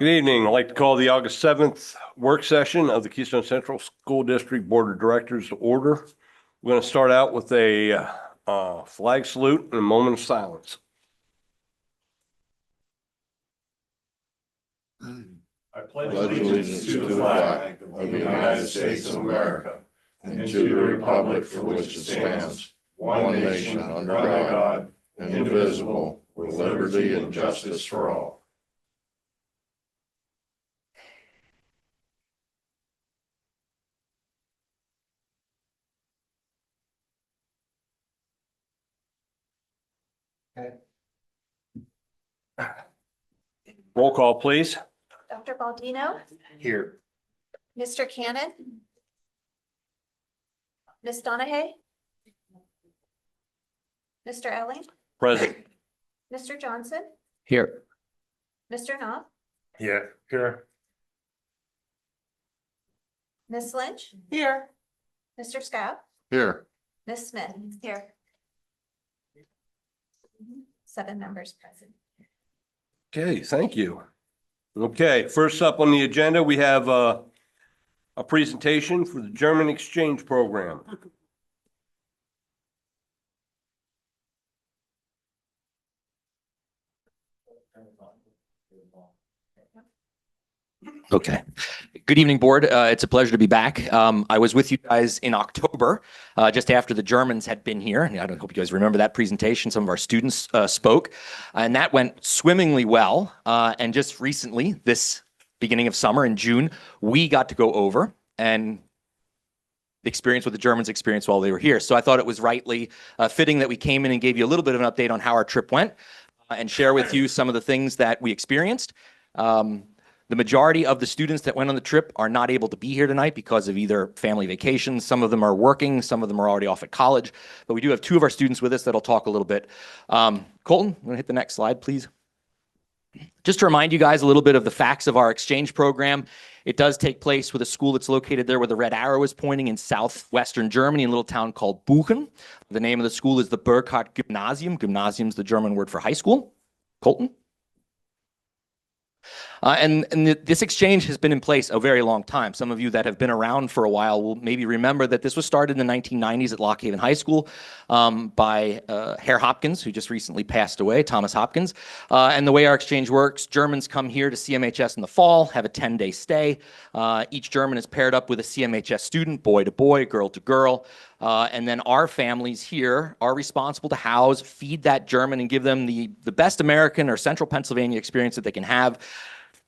Good evening. I'd like to call the August 7th work session of the Keystone Central School District Board of Directors to order. We're going to start out with a flag salute and a moment of silence. I pledge allegiance to the flag of the United States of America and to the republic for which it stands, one nation under God, indivisible, with liberty and justice for all. Roll call, please. Dr. Baldino, Here. Mr. Cannon, Ms. Donahue, Mr. Elling, Present. Mr. Johnson, Here. Mr. Knopf, Yeah. Here. Ms. Lynch. Here. Mr. Scout, Here. Ms. Smith. Here. 7 members present. Okay, thank you. Okay, first up on the agenda, we have a presentation for the German Exchange Program. Okay. Good evening, board. It's a pleasure to be back. I was with you guys in October, just after the Germans had been here. And I hope you guys remember that presentation. Some of our students spoke, and that went swimmingly well. And just recently, this beginning of summer in June, we got to go over and experience what the Germans experienced while they were here. So I thought it was rightly fitting that we came in and gave you a little bit of an update on how our trip went and share with you some of the things that we experienced. The majority of the students that went on the trip are not able to be here tonight because of either family vacations. Some of them are working, some of them are already off at college, but we do have 2 of our students with us that'll talk a little bit. Colton, I'm gonna hit the next slide, please. Just to remind you guys a little bit of the facts of our exchange program. It does take place with a school that's located there where the red arrow is pointing in southwestern Germany, in a little town called Buchen. The name of the school is the Burkhardt Gymnasium. Gymnasium is the German word for high school. Colton? This exchange has been in place a very long time. Some of you that have been around for a while will maybe remember that this was started in the 1990s at Lock Haven High School by Herr Hopkins, who just recently passed away, Thomas Hopkins. And the way our exchange works, Germans come here to CMHS in the fall, have a 10-day stay. Each German is paired up with a CMHS student, boy to boy, girl to girl. And then our families here are responsible to house, feed that German, and give them the best American or Central Pennsylvania experience that they can have.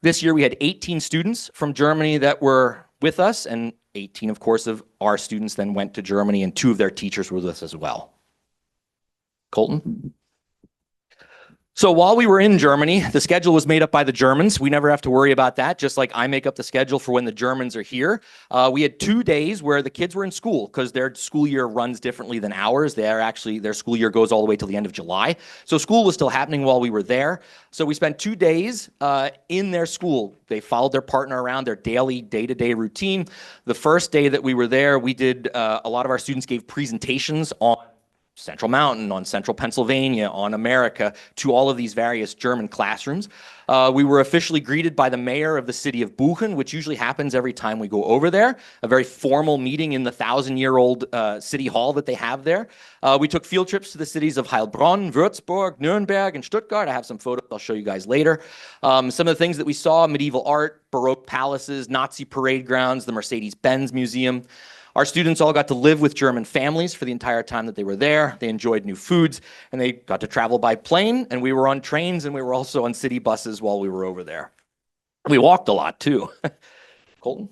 This year we had 18 students from Germany that were with us, and 18, of course, of our students then went to Germany, and 2 of their teachers were with us as well. Colton? So while we were in Germany, the schedule was made up by the Germans. We never have to worry about that, just like I make up the schedule for when the Germans are here. We had 2 days where the kids were in school because their school year runs differently than ours. Their school year goes all the way till the end of July. So school was still happening while we were there. So we spent 2 days in their school. They followed their partner around their daily, day-to-day routine. The first day that we were there, we did, a lot of our students gave presentations on Central Mountain, on Central Pennsylvania, on America, to all of these various German classrooms. We were officially greeted by the mayor of the city of Buchen, which usually happens every time we go over there, a very formal meeting in the 1,000-year-old city hall that they have there. We took field trips to the cities of Heilbronn, Würzburg, Nuremberg, and Stuttgart. I have some photos I'll show you guys later. Some of the things that we saw: medieval art, Baroque palaces, Nazi parade grounds, the Mercedes-Benz Museum. Our students all got to live with German families for the entire time that they were there. They enjoyed new foods, and they got to travel by plane, and we were on trains, and we were also on city buses while we were over there. We walked a lot, too. Colton?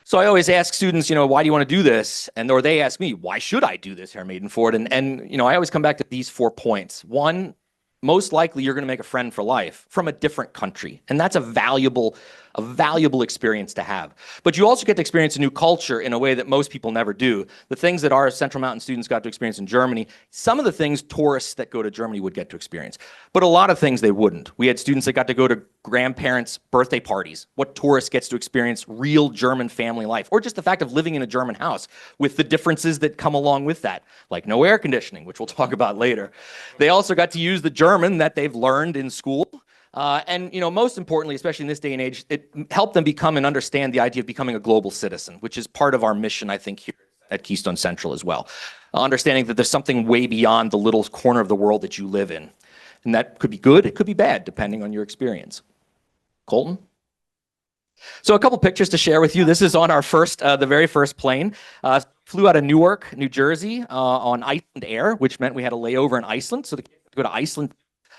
So I always ask students, why do you want to do this? Or they ask me, why should I do this, Herr Maidenford? And I always come back to these 4 points. 1, most likely you're going to make a friend for life from a different country, and that's a valuable experience to have. But you also get to experience a new culture in a way that most people never do. The things that our Central Mountain students got to experience in Germany, some of the things tourists that go to Germany would get to experience, but a lot of things they wouldn't. We had students that got to go to grandparents' birthday parties, what tourist gets to experience real German family life, or just the fact of living in a German house with the differences that come along with that, like no air conditioning, which we'll talk about later. They also got to use the German that they've learned in school And, most importantly, especially in this day and age, it helped them become and understand the idea of becoming a global citizen, which is part of our mission, I think, here at Keystone Central as well. Understanding that there's something way beyond the little corner of the world that you live in. And that could be good, it could be bad, depending on your experience. Colton? So a couple pictures to share with you. This is on our the very first plane. Flew out of Newark, New Jersey on Iceland Air, which meant we had a layover in Iceland. So the kids had to go to Iceland.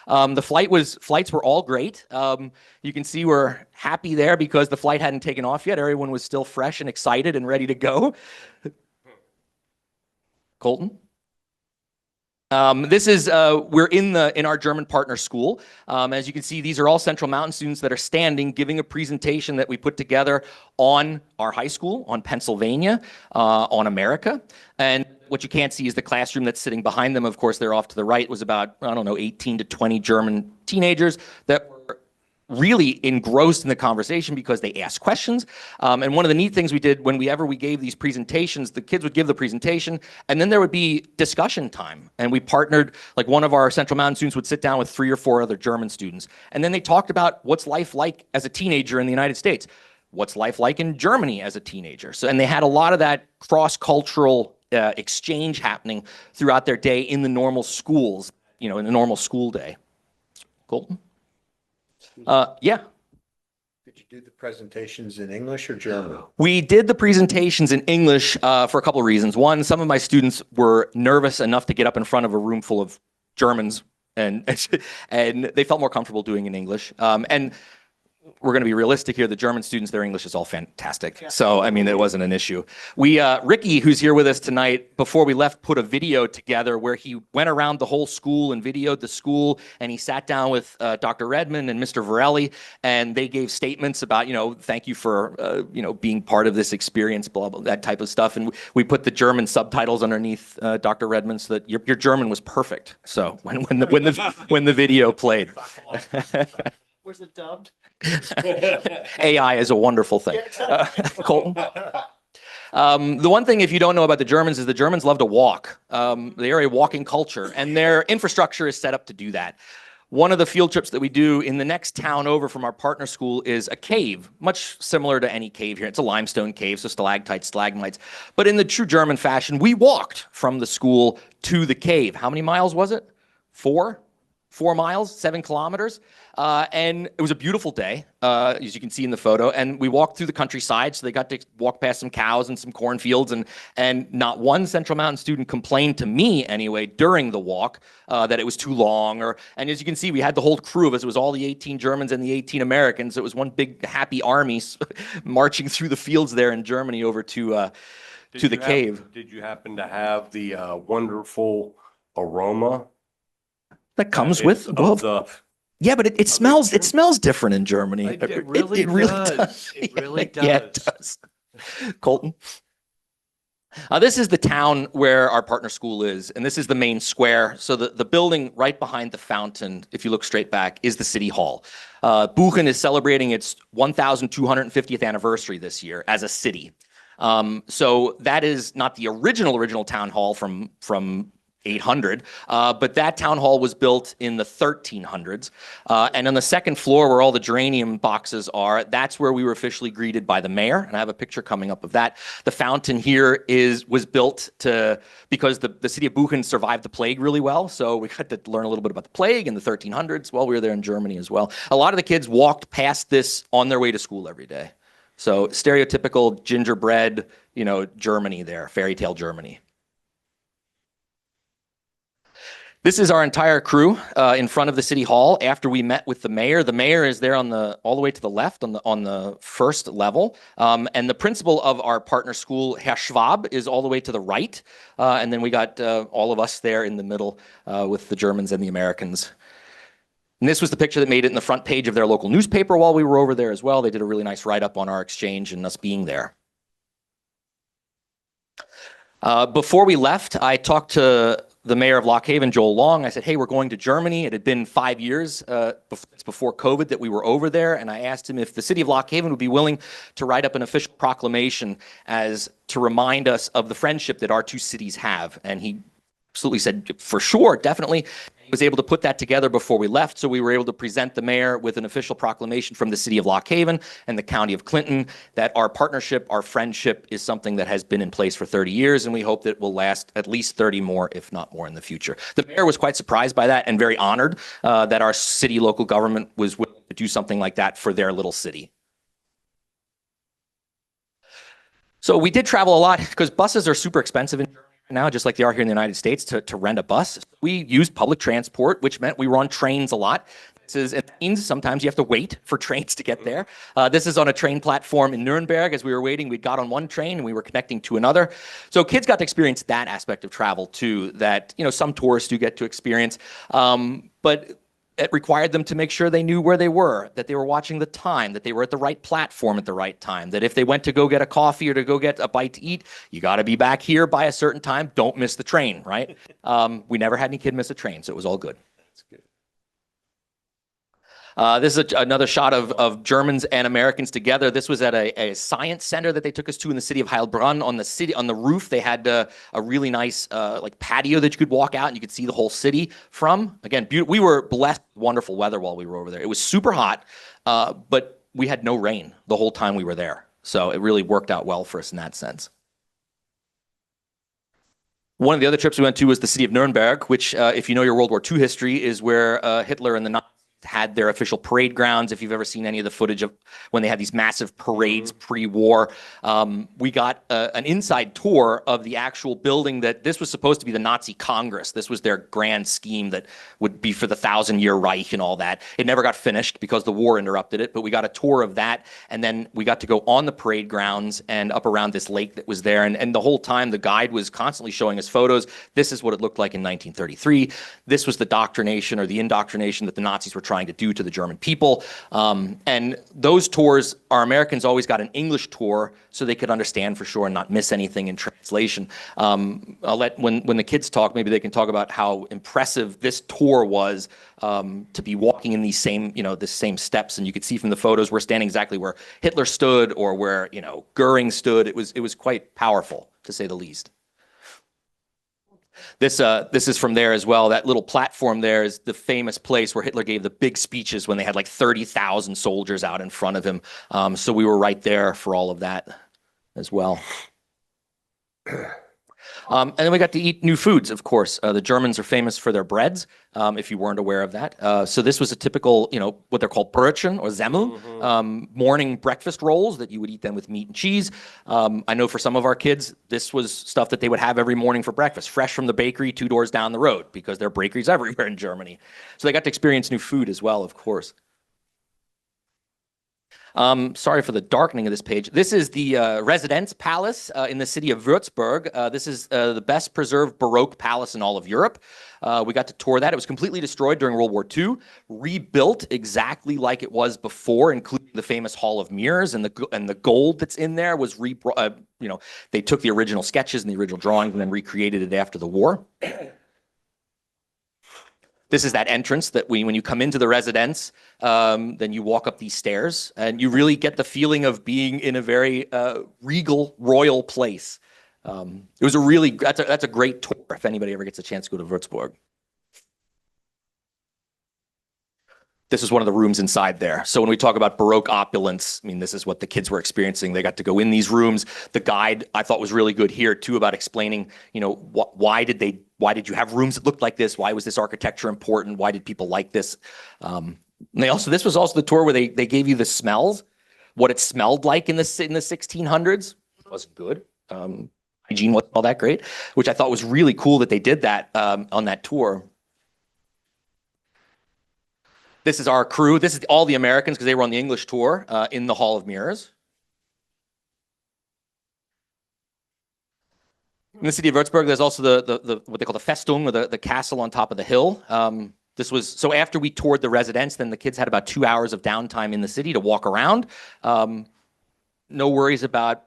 The flights were all great. You can see we're happy there because the flight hadn't taken off yet. Everyone was still fresh and excited and ready to go. Colton? This is, we're in our German partner school. As you can see, these are all Central Mountain students that are standing, giving a presentation that we put together on our high school, on Pennsylvania, on America. And what you can't see is the classroom that's sitting behind them. Of course, they're off to the right. It was about, 18 to 20 German teenagers that were really engrossed in the conversation because they asked questions. And one of the neat things we did whenever we gave these presentations, the kids would give the presentation and then there would be discussion time. And we partnered, like one of our Central Mountain students would sit down with 3 or 4 other German students. And then they talked about what's life like as a teenager in the United States. What's life like in Germany as a teenager? So, and they had a lot of that cross-cultural exchange happening throughout their day in the normal schools, in a normal school day. Colton? Yeah. Did you do the presentations in English or German? We did the presentations in English for a couple of reasons. One, some of my students were nervous enough to get up in front of a room full of Germans, and they felt more comfortable doing it in English. And we're going to be realistic here. The German students, their English is all fantastic. Yeah. So, it wasn't an issue. Ricky, who's here with us tonight, before we left, put a video together where he went around the whole school and videoed the school, and he sat down with Dr. Redmond and Mr. Varelli, and they gave statements about, thank you for, being part of this experience, blah, blah, that type of stuff. And we put the German subtitles underneath Dr. Redmond so that your German was perfect. So when the video played. Was it dubbed? AI is a wonderful thing. Colton? The one thing, if you don't know about the Germans, is the Germans love to walk. They are a walking culture, and their infrastructure is set up to do that. One of the field trips that we do in the next town over from our partner school is a cave, much similar to any cave here. It's a limestone cave, so stalactites, stalagmites. But in the true German fashion, we walked from the school to the cave. How many miles was it? 4 miles, 7 kilometers. And it was a beautiful day, as you can see in the photo. And we walked through the countryside, so they got to walk past some cows and some cornfields. And not one Central Mountain student complained to me, anyway, during the walk, that it was too long. And as you can see, we had the whole crew of us. It was all the 18 Germans and the 18 Americans. It was one big happy army marching through the fields there in Germany over to the cave. Did you happen to have the wonderful aroma that comes with yeah, but it smells different in Germany. It really does. It really does. Yeah, it does. Colton? This is the town where our partner school is, and this is the main square. So the building right behind the fountain, if you look straight back, is the city hall. Buchen is celebrating its 1,250th anniversary this year as a city. So that is not the original town hall from 800, but that town hall was built in the 1300s. And on the second floor where all the geranium boxes are, that's where we were officially greeted by the mayor. And I have a picture coming up of that. The fountain here was built because the city of Buchen survived the plague really well. So we got to learn a little bit about the plague in the 1300s while we were there in Germany as well. A lot of the kids walked past this on their way to school every day. So stereotypical gingerbread, Germany there, fairy tale Germany. This is our entire crew in front of the city hall after we met with the mayor. The mayor is there all the way to the left on the first level. And the principal of our partner school, Herr Schwab, is all the way to the right. And then we got all of us there in the middle with the Germans and the Americans. And this was the picture that made it in the front page of their local newspaper while we were over there as well. They did a really nice write-up on our exchange and us being there. Before we left, I talked to the mayor of Lock Haven, Joel Long. I said, hey, we're going to Germany. It had been 5 years before COVID that we were over there. And I asked him if the city of Lock Haven would be willing to write up an official proclamation to remind us of the friendship that our two cities have. And he absolutely said, for sure, definitely. was able to put that together before we left, so we were able to present the mayor with an official proclamation from the city of Lock Haven and the county of Clinton that our partnership, our friendship is something that has been in place for 30 years, and we hope that it will last at least 30 more, if not more, in the future. The mayor was quite surprised by that and very honored that our city local government was willing to do something like that for their little city. So we did travel a lot because buses are super expensive in Germany now, just like they are here in the United States, to rent a bus. We used public transport, which meant we were on trains a lot. It means sometimes you have to wait for trains to get there. This is on a train platform in Nuremberg. As we were waiting, we got on one train and we were connecting to another. So kids got to experience that aspect of travel too, that, you know, some tourists do get to experience. But it required them to make sure they knew where they were, that they were watching the time, that they were at the right platform at the right time, that if they went to go get a coffee or to go get a bite to eat, you got to be back here by a certain time. Don't miss the train, right? We never had any kid miss a train, so it was all good. That's good. This is another shot of Germans and Americans together. This was at a science center that they took us to in the city of Heilbronn. On the roof, they had a really nice like patio that you could walk out and you could see the whole city from. Again, we were blessed with wonderful weather while we were over there. It was super hot, but we had no rain the whole time we were there. So it really worked out well for us in that sense. One of the other trips we went to was the city of Nuremberg, which, if you know your World War II history, is where Hitler and the Nazis had their official parade grounds. If you've ever seen any of the footage of when they had these massive parades pre-war, we got an inside tour of the actual building that this was supposed to be the Nazi Congress. This was their grand scheme that would be for the 1,000-year Reich and all that. It never got finished because the war interrupted it, but we got a tour of that, and then we got to go on the parade grounds and up around this lake that was there, and the whole time the guide was constantly showing us photos. This is what it looked like in 1933. This was the indoctrination that the Nazis were trying to do to the German people. And those tours, our Americans always got an English tour so they could understand for sure and not miss anything in translation. I'll let, when the kids talk, maybe they can talk about how impressive this tour was, to be walking in these same, the same steps. And you could see from the photos, we're standing exactly where Hitler stood or where, Goering stood. It was quite powerful, to say the least. This is from there as well. That little platform there is the famous place where Hitler gave the big speeches when they had like 30,000 soldiers out in front of him. So we were right there for all of that as well. And then we got to eat new foods, of course. The Germans are famous for their breads, if you weren't aware of that. So this was a typical, what they're called Brötchen or Semmel, morning breakfast rolls that you would eat them with meat and cheese. I know for some of our kids, this was stuff that they would have every morning for breakfast, fresh from the bakery 2 doors down the road, because there are bakeries everywhere in Germany. So they got to experience new food as well, of course. Sorry for the darkening of this page. This is the Residenz Palace in the city of Würzburg. This is the best preserved Baroque palace in all of Europe. We got to tour that. It was completely destroyed during World War II, rebuilt exactly like it was before, including the famous Hall of Mirrors, and the gold that's in there was they took the original sketches and the original drawings and then recreated it after the war. This is that entrance that when you come into the residence, then you walk up these stairs and you really get the feeling of being in a very regal, royal place. It was that's a great tour if anybody ever gets a chance to go to Würzburg. This is one of the rooms inside there. So when we talk about Baroque opulence, I mean, this is what the kids were experiencing. They got to go in these rooms. The guide, I thought, was really good here too, about explaining, why did you have rooms that looked like this? Why was this architecture important? Why did people like this? And this was also the tour where they gave you the smells, what it smelled like in the 1600s. It wasn't good. Hygiene wasn't all that great, which I thought was really cool that they did that on that tour. This is our crew. This is all the Americans because they were on the English tour in the Hall of Mirrors. In the city of Würzburg, there's also the what they call the Festung, or the castle on top of the hill. This was so after we toured the residence, then the kids had about 2 hours of downtime in the city to walk around. No worries about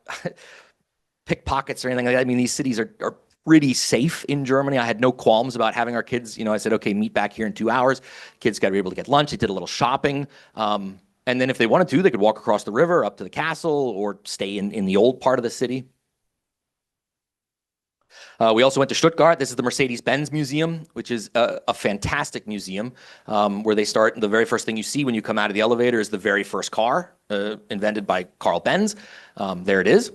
pickpockets or anything like that. I mean, these cities are pretty safe in Germany. I had no qualms about having our kids, I said, okay, meet back here in 2 hours. Kids got to be able to get lunch. They did a little shopping. And then if they wanted to, they could walk across the river up to the castle or stay in the old part of the city. We also went to Stuttgart. This is the Mercedes-Benz Museum, which is a fantastic museum where they start. The very first thing you see when you come out of the elevator is the very first car invented by Carl Benz. There it is.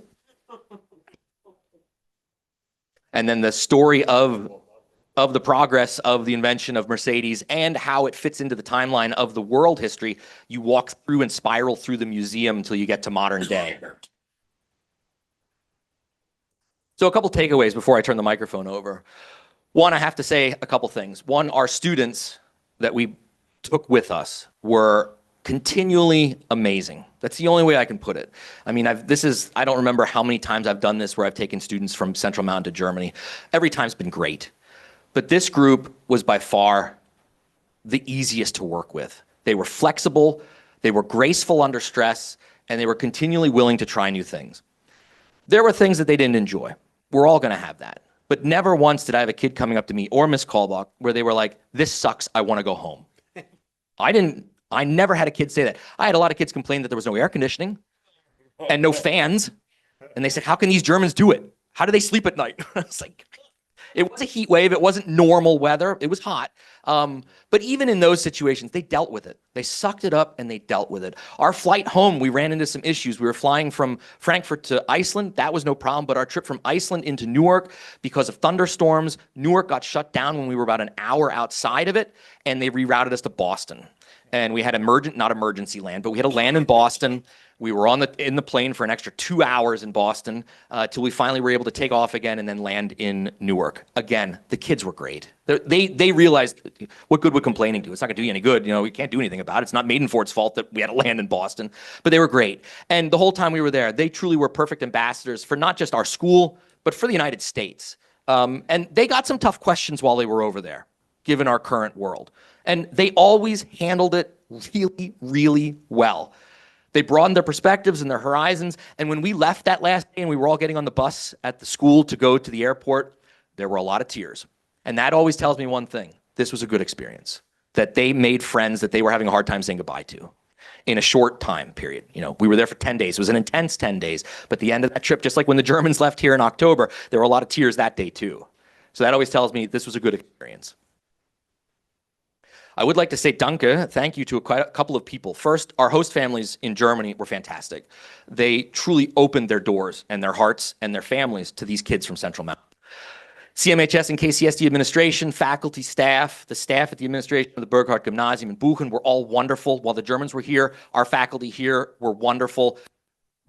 And then the story of the progress of the invention of Mercedes and how it fits into the timeline of the world history. You walk through and spiral through the museum until you get to modern day. So a couple takeaways before I turn the microphone over. One, I have to say a couple things. One, our students that we took with us were continually amazing. That's the only way I can put it. I mean, I don't remember how many times I've done this where I've taken students from Central Mountain to Germany. Every time's been great. But this group was by far the easiest to work with. They were flexible, they were graceful under stress, and they were continually willing to try new things. There were things that they didn't enjoy. We're all going to have that. But never once did I have a kid coming up to me or Miss Kalbach where they were like, this sucks, I want to go home. I never had a kid say that. I had a lot of kids complain that there was no air conditioning and no fans. And they said, how can these Germans do it? How do they sleep at night? I was like, it was a heat wave. It wasn't normal weather. It was hot. But even in those situations, they dealt with it. They sucked it up and they dealt with it. Our flight home, we ran into some issues. We were flying from Frankfurt to Iceland. That was no problem. But our trip from Iceland into Newark, because of thunderstorms, Newark got shut down when we were about an hour outside of it, and they rerouted us to Boston. And we had not emergency land, but we had to land in Boston. We were in the plane for an extra 2 hours in Boston till we finally were able to take off again and then land in Newark. Again, the kids were great. They realized what good would complaining do? It's not going to do you any good. You know, we can't do anything about it. It's not Maidenford's fault that we had to land in Boston, but they were great. And the whole time we were there, they truly were perfect ambassadors for not just our school, but for the United States. And they got some tough questions while they were over there, given our current world. And they always handled it really, really well. They broadened their perspectives and their horizons. And when we left that last day and we were all getting on the bus at the school to go to the airport, there were a lot of tears. And that always tells me one thing. This was a good experience, that they made friends that they were having a hard time saying goodbye to in a short time period. You know, we were there for 10 days. It was an intense 10 days. But the end of that trip, just like when the Germans left here in October, there were a lot of tears that day too. So that always tells me this was a good experience. I would like to say danke, thank you to quite a couple of people. First, our host families in Germany were fantastic. They truly opened their doors and their hearts and their families to these kids from Central Mountain. CMHS and KCSD administration, faculty, staff, the staff at the administration of the Burghardt Gymnasium in Buchen were all wonderful. While the Germans were here, our faculty here were wonderful.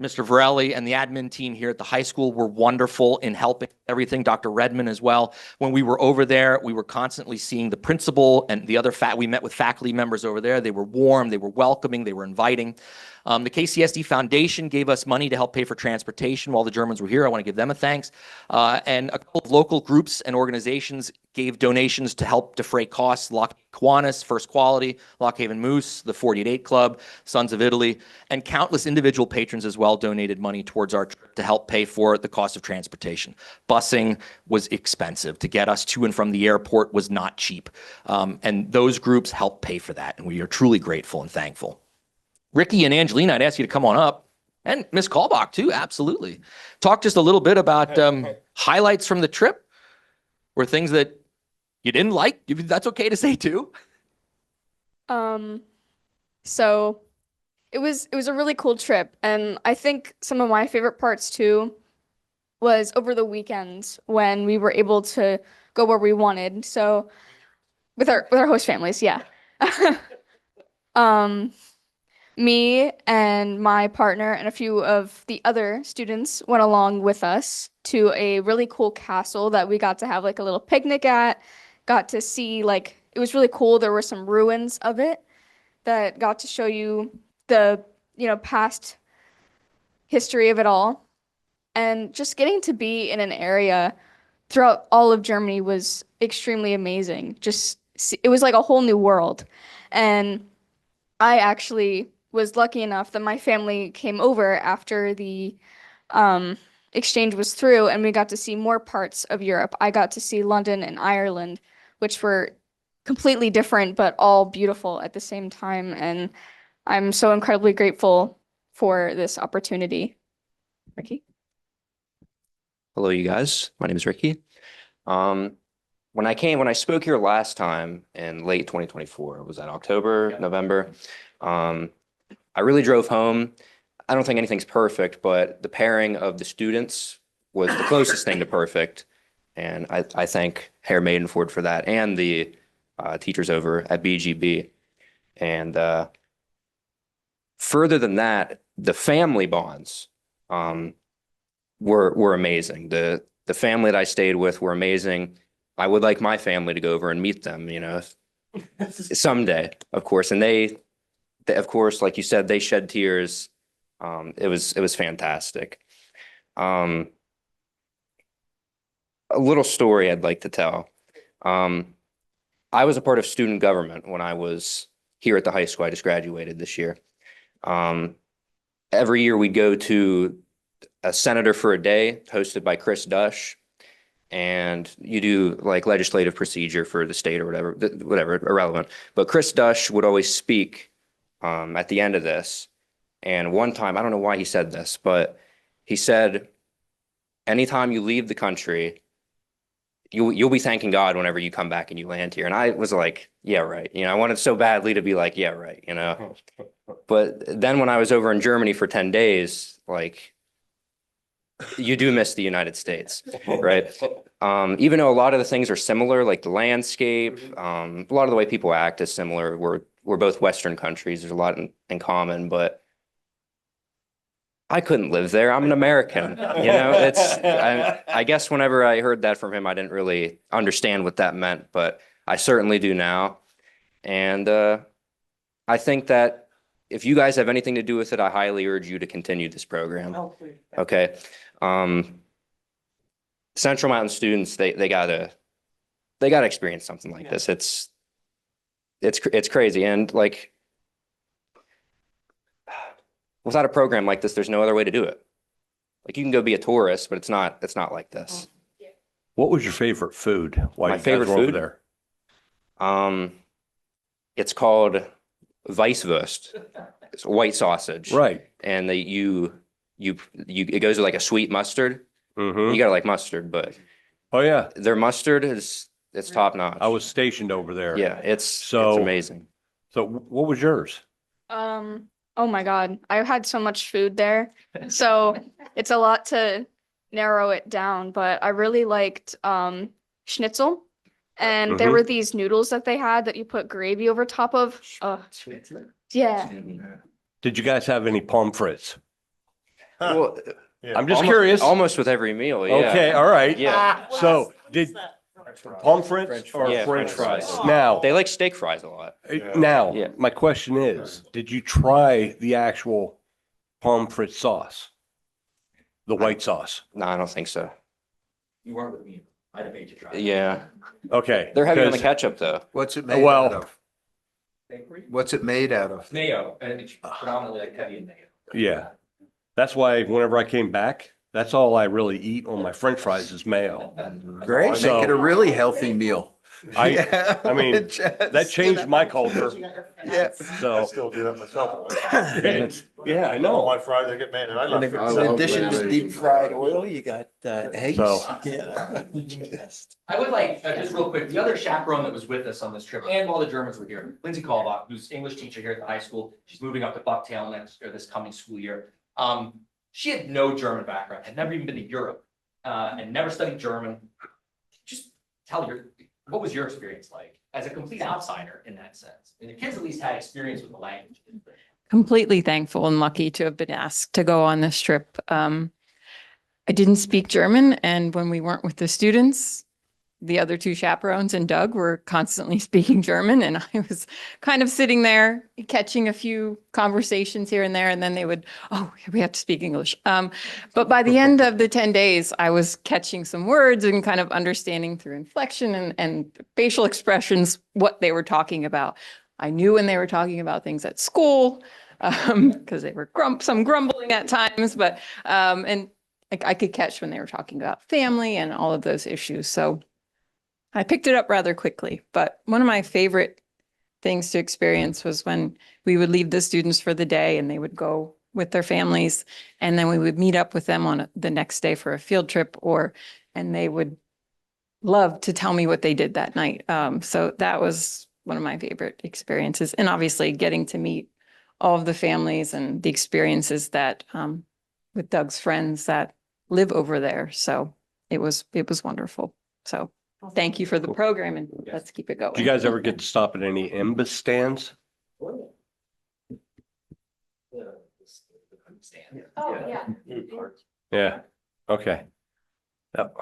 Mr. Varelli and the admin team here at the high school were wonderful in helping everything, Dr. Redmond as well. When we were over there, we were constantly seeing the principal and the other we met with faculty members over there. They were warm, they were welcoming, they were inviting. The KCSD Foundation gave us money to help pay for transportation while the Germans were here. I want to give them a thanks. And a couple of local groups and organizations gave donations to help defray costs. Lockheed Kiwanis, First Quality, Lockhaven Moose, the 48 Club, Sons of Italy, and countless individual patrons as well donated money towards our trip to help pay for the cost of transportation. Busing was expensive. To get us to and from the airport was not cheap. And those groups helped pay for that. And we are truly grateful and thankful. Ricky and Angelina, I'd ask you to come on up. And Miss Kalbach too, absolutely. Talk just a little bit about highlights from the trip, or things that you didn't like. That's okay to say too. So it was a really cool trip, and I think some of my favorite parts too was over the weekends when we were able to go where we wanted. So with our host families, yeah. Me and my partner and a few of the other students went along with us to a really cool castle that we got to have like a little picnic at. Got to see, like, it was really cool. There were some ruins of it that got to show you the, past history of it all. And just getting to be in an area throughout all of Germany was extremely amazing. It was like a whole new world. And I actually was lucky enough that my family came over after the exchange was through, and we got to see more parts of Europe. I got to see London and Ireland, which were completely different, but all beautiful at the same time. And I'm so incredibly grateful for this opportunity. Ricky? Hello, you guys. My name is Ricky. When I spoke here last time in late 2024, was that October, November? I really drove home. I don't think anything's perfect, but the pairing of the students was the closest thing to perfect. And I thank Herr Maidenford for that and the teachers over at BGB. And further than that, the family bonds were amazing. The family that I stayed with were amazing. I would like my family to go over and meet them, you know, someday, of course. And they, of course, like you said, they shed tears. It was fantastic. A little story I'd like to tell. I was a part of student government when I was here at the high school. I just graduated this year. Every year we'd go to a Senator for a Day hosted by Chris Dush. And you do like legislative procedure for the state or whatever, irrelevant. But Chris Dush would always speak at the end of this. And one time, I don't know why he said this, but he said, anytime you leave the country, you'll be thanking God whenever you come back and you land here. And I was like, yeah, right. You know, I wanted so badly to be like, yeah, right, you know. But then when I was over in Germany for 10 days, like, you do miss the United States, right? Even though a lot of the things are similar, like the landscape, a lot of the way people act is similar. We're both Western countries. There's a lot in common, but I couldn't live there. I'm an American, you know. I guess whenever I heard that from him, I didn't really understand what that meant, but I certainly do now. And I think that if you guys have anything to do with it, I highly urge you to continue this program. Okay. Central Mountain students, they gotta experience something like this. It's crazy. And like, without a program like this, there's no other way to do it. Like, you can go be a tourist, but it's not like this. What was your favorite food while My you guys favorite were over food? there? It's called Weisswurst. It's white sausage. Right. And it goes with like a sweet mustard. Mm-hmm. You gotta like mustard, but Oh, yeah. their mustard it's top notch. I was stationed over there. Yeah, it's So- amazing. So what was yours? Oh my God, I had so much food there. So it's a lot to narrow it down, but I really liked schnitzel. And there Mhm. were these noodles that they had that you put gravy over top of. Yeah. Did you guys have any pommes frites? Well, I'm just almo- curious. Almost with every meal, yeah. Okay, all right. Yeah. So did pommes frites or Yeah, French French fries? fries. Now, They like steak fries a lot. now, Yeah. my question is, did you try the actual pommes frites sauce? The white sauce? No, I don't think so. You weren't with me. I'd have made you try. Yeah. Okay. They're heavy on the 'cause- ketchup though. What's it made Well- out of? What's it made out of? Mayo, and it's predominantly like heavy in mayo. Yeah. That's why whenever I came back, that's all I really eat on my French fries is mayo. Great, So- make it a really healthy meal. I mean, Just- that changed my culture. Yeah. So, still do that myself. yeah, I know. My fries, I get mad and I And love if it. it's in addition to deep fried oil, you got eggs. So- Yeah. I would like, just real quick, the other chaperone that was with us on this trip, and while the Germans were here, Lindsay Kalbach, who's English teacher here at the high school. She's moving up to Bucktail this coming school year. She had no German background, had never even been to Europe, and never studied German. Just tell her, what was your experience like as a complete outsider in that sense? And the kids at least had experience with the language. Completely thankful and lucky to have been asked to go on this trip. I didn't speak German, and when we weren't with the students, the other two chaperones and Doug were constantly speaking German, and I was kind of sitting there catching a few conversations here and there, and then they would, oh, we have to speak English. But by the end of the 10 days, I was catching some words and kind of understanding through inflection and facial expressions what they were talking about. I knew when they were talking about things at school, because they were some grumbling at times, but and like I could catch when they were talking about family and all of those issues. So I picked it up rather quickly. But one of my favorite things to experience was when we would leave the students for the day and they would go with their families, and then we would meet up with them on the next day for a field trip, and they would loved to tell me what they did that night. So that was one of my favorite experiences. And obviously getting to meet all of the families and the experiences that, with Doug's friends that live over there. So it was wonderful. So thank you for the program and let's keep it going. Do you guys ever get to stop at any MBUS stands? Oh, yeah. Yeah, okay. Yep.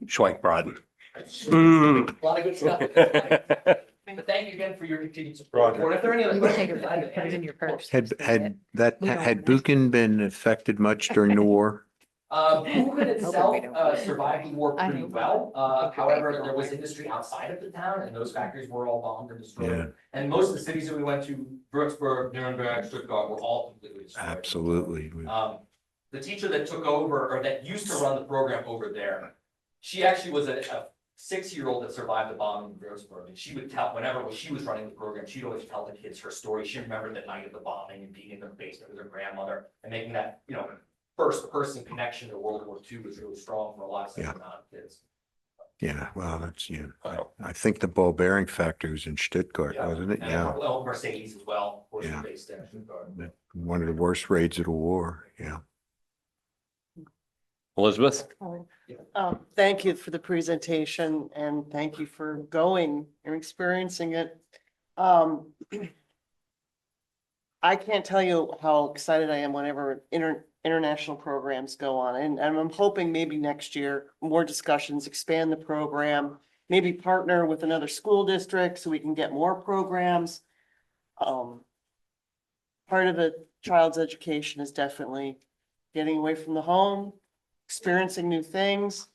Schwankbraten. A lot of good stuff. But thank you again for your continued support. Roger. Or if there are any other You can take questions. it, put it in your purse. Had Buchan been affected much during the war? Movement itself we don't. survived the war I pretty know. well. Okay. However, there was industry outside of the town and those factories were all bombed and Yeah. destroyed. And most of the cities that we went to, Würzburg, Nuremberg, Stuttgart, were all completely destroyed. Absolutely. The teacher that took over or that used to run the program over there, she actually was a 6-year-old that survived the bombing in Würzburg. And she would tell, whenever she was running the program, she'd always tell the kids her story. She remembered the night of the bombing and being in the basement with her grandmother and making that, first person connection to World War II was really strong for a lot of Yeah. kids. Yeah, well, that's, Wow. I think the ball bearing factory was in Stuttgart, Yeah. wasn't it? And Yeah. well, Mercedes as well, of course, Yeah. based in Stuttgart. One of the worst raids of the war. Yeah. Elizabeth? Thank you for the presentation and thank you for going and experiencing it. I can't tell you how excited I am whenever international programs go on, and I'm hoping maybe next year, more discussions, expand the program, maybe partner with another school district so we can get more programs. Part of a child's education is definitely getting away from the home, experiencing new things,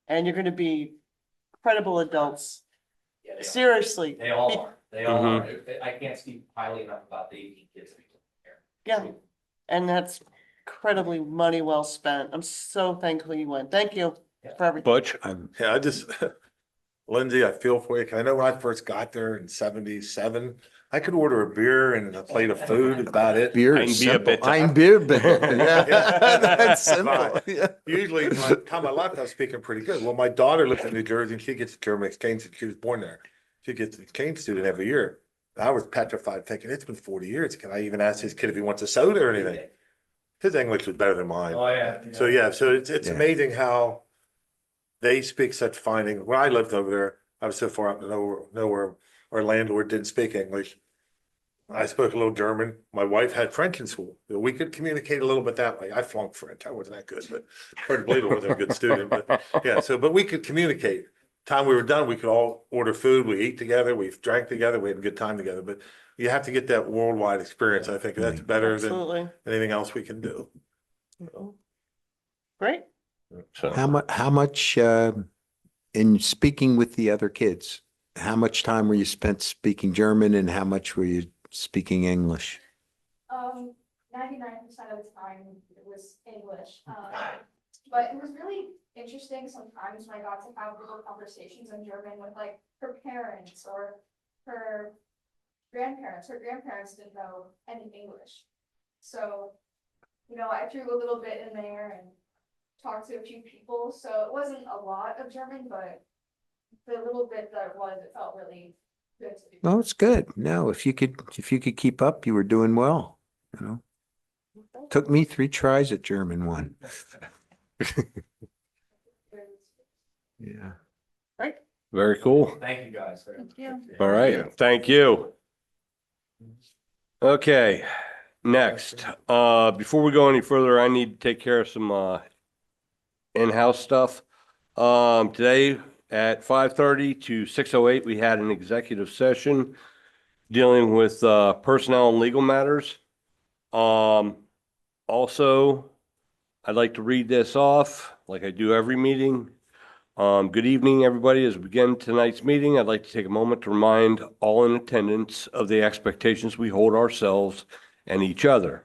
and you're gonna be credible adults. Yeah, they are. Seriously. They all are. They all are. Mm-hmm. I can't speak highly enough about the 18 kids. we took care of. Yeah, and that's incredibly money well spent. I'm so thankful you went. Thank you for everything. Butch? Yeah, I just, Lindsay, I feel for you. 'Cause I know when I first got there in 77, I could order a beer and a plate of food, about it. Beer Ein is Bier simple. bitte. Ein Bier bitte. Yeah, that's simple. Yeah. Usually by the time I left, I was speaking pretty good. Well, my daughter lives in New Jersey and she gets a German exchange, she was born there. She gets an exchange student every year. I was petrified thinking, it's been 40 years. Can I even ask this kid if he wants a soda or anything? His English was better than mine. Oh, yeah. So, yeah, so it's Yeah. amazing how they speak such fine English. When I lived over there, I was so far out to nowhere, our landlord didn't speak English. I spoke a little German. My wife had French in school. We could communicate a little bit that way. I flunked French. I wasn't that good, but hard to believe I wasn't a good student, but yeah, but we could communicate. Time we were done, we could all order food, we eat together, we drank together, we had a good time together, but you have to get that worldwide experience. I think that's better than Absolutely. anything else we can do. Great. So, How much, in speaking with the other kids, how much time were you spent speaking German and how much were you speaking English? 99% of the time it was English. But it was really interesting sometimes when I got to have little conversations in German with like her parents or her grandparents. Her grandparents didn't know any English. So, I threw a little bit in there and talked to a few people. So it wasn't a lot of German, but the little bit that it was, it felt really good to do. No, it's good. No, if you could keep up, you were doing well, Took me 3 tries at German 1. Yeah. very cool. Thank you, guys. Thank you. All right, thank you. Okay, next, before we go any further, I need to take care of some, in-house stuff. Today at 5:30 to 6:08, we had an executive session dealing with, personnel and legal matters. Also, I'd like to read this off like I do every meeting. Good evening, everybody. As we begin tonight's meeting, I'd like to take a moment to remind all in attendance of the expectations we hold ourselves and each other.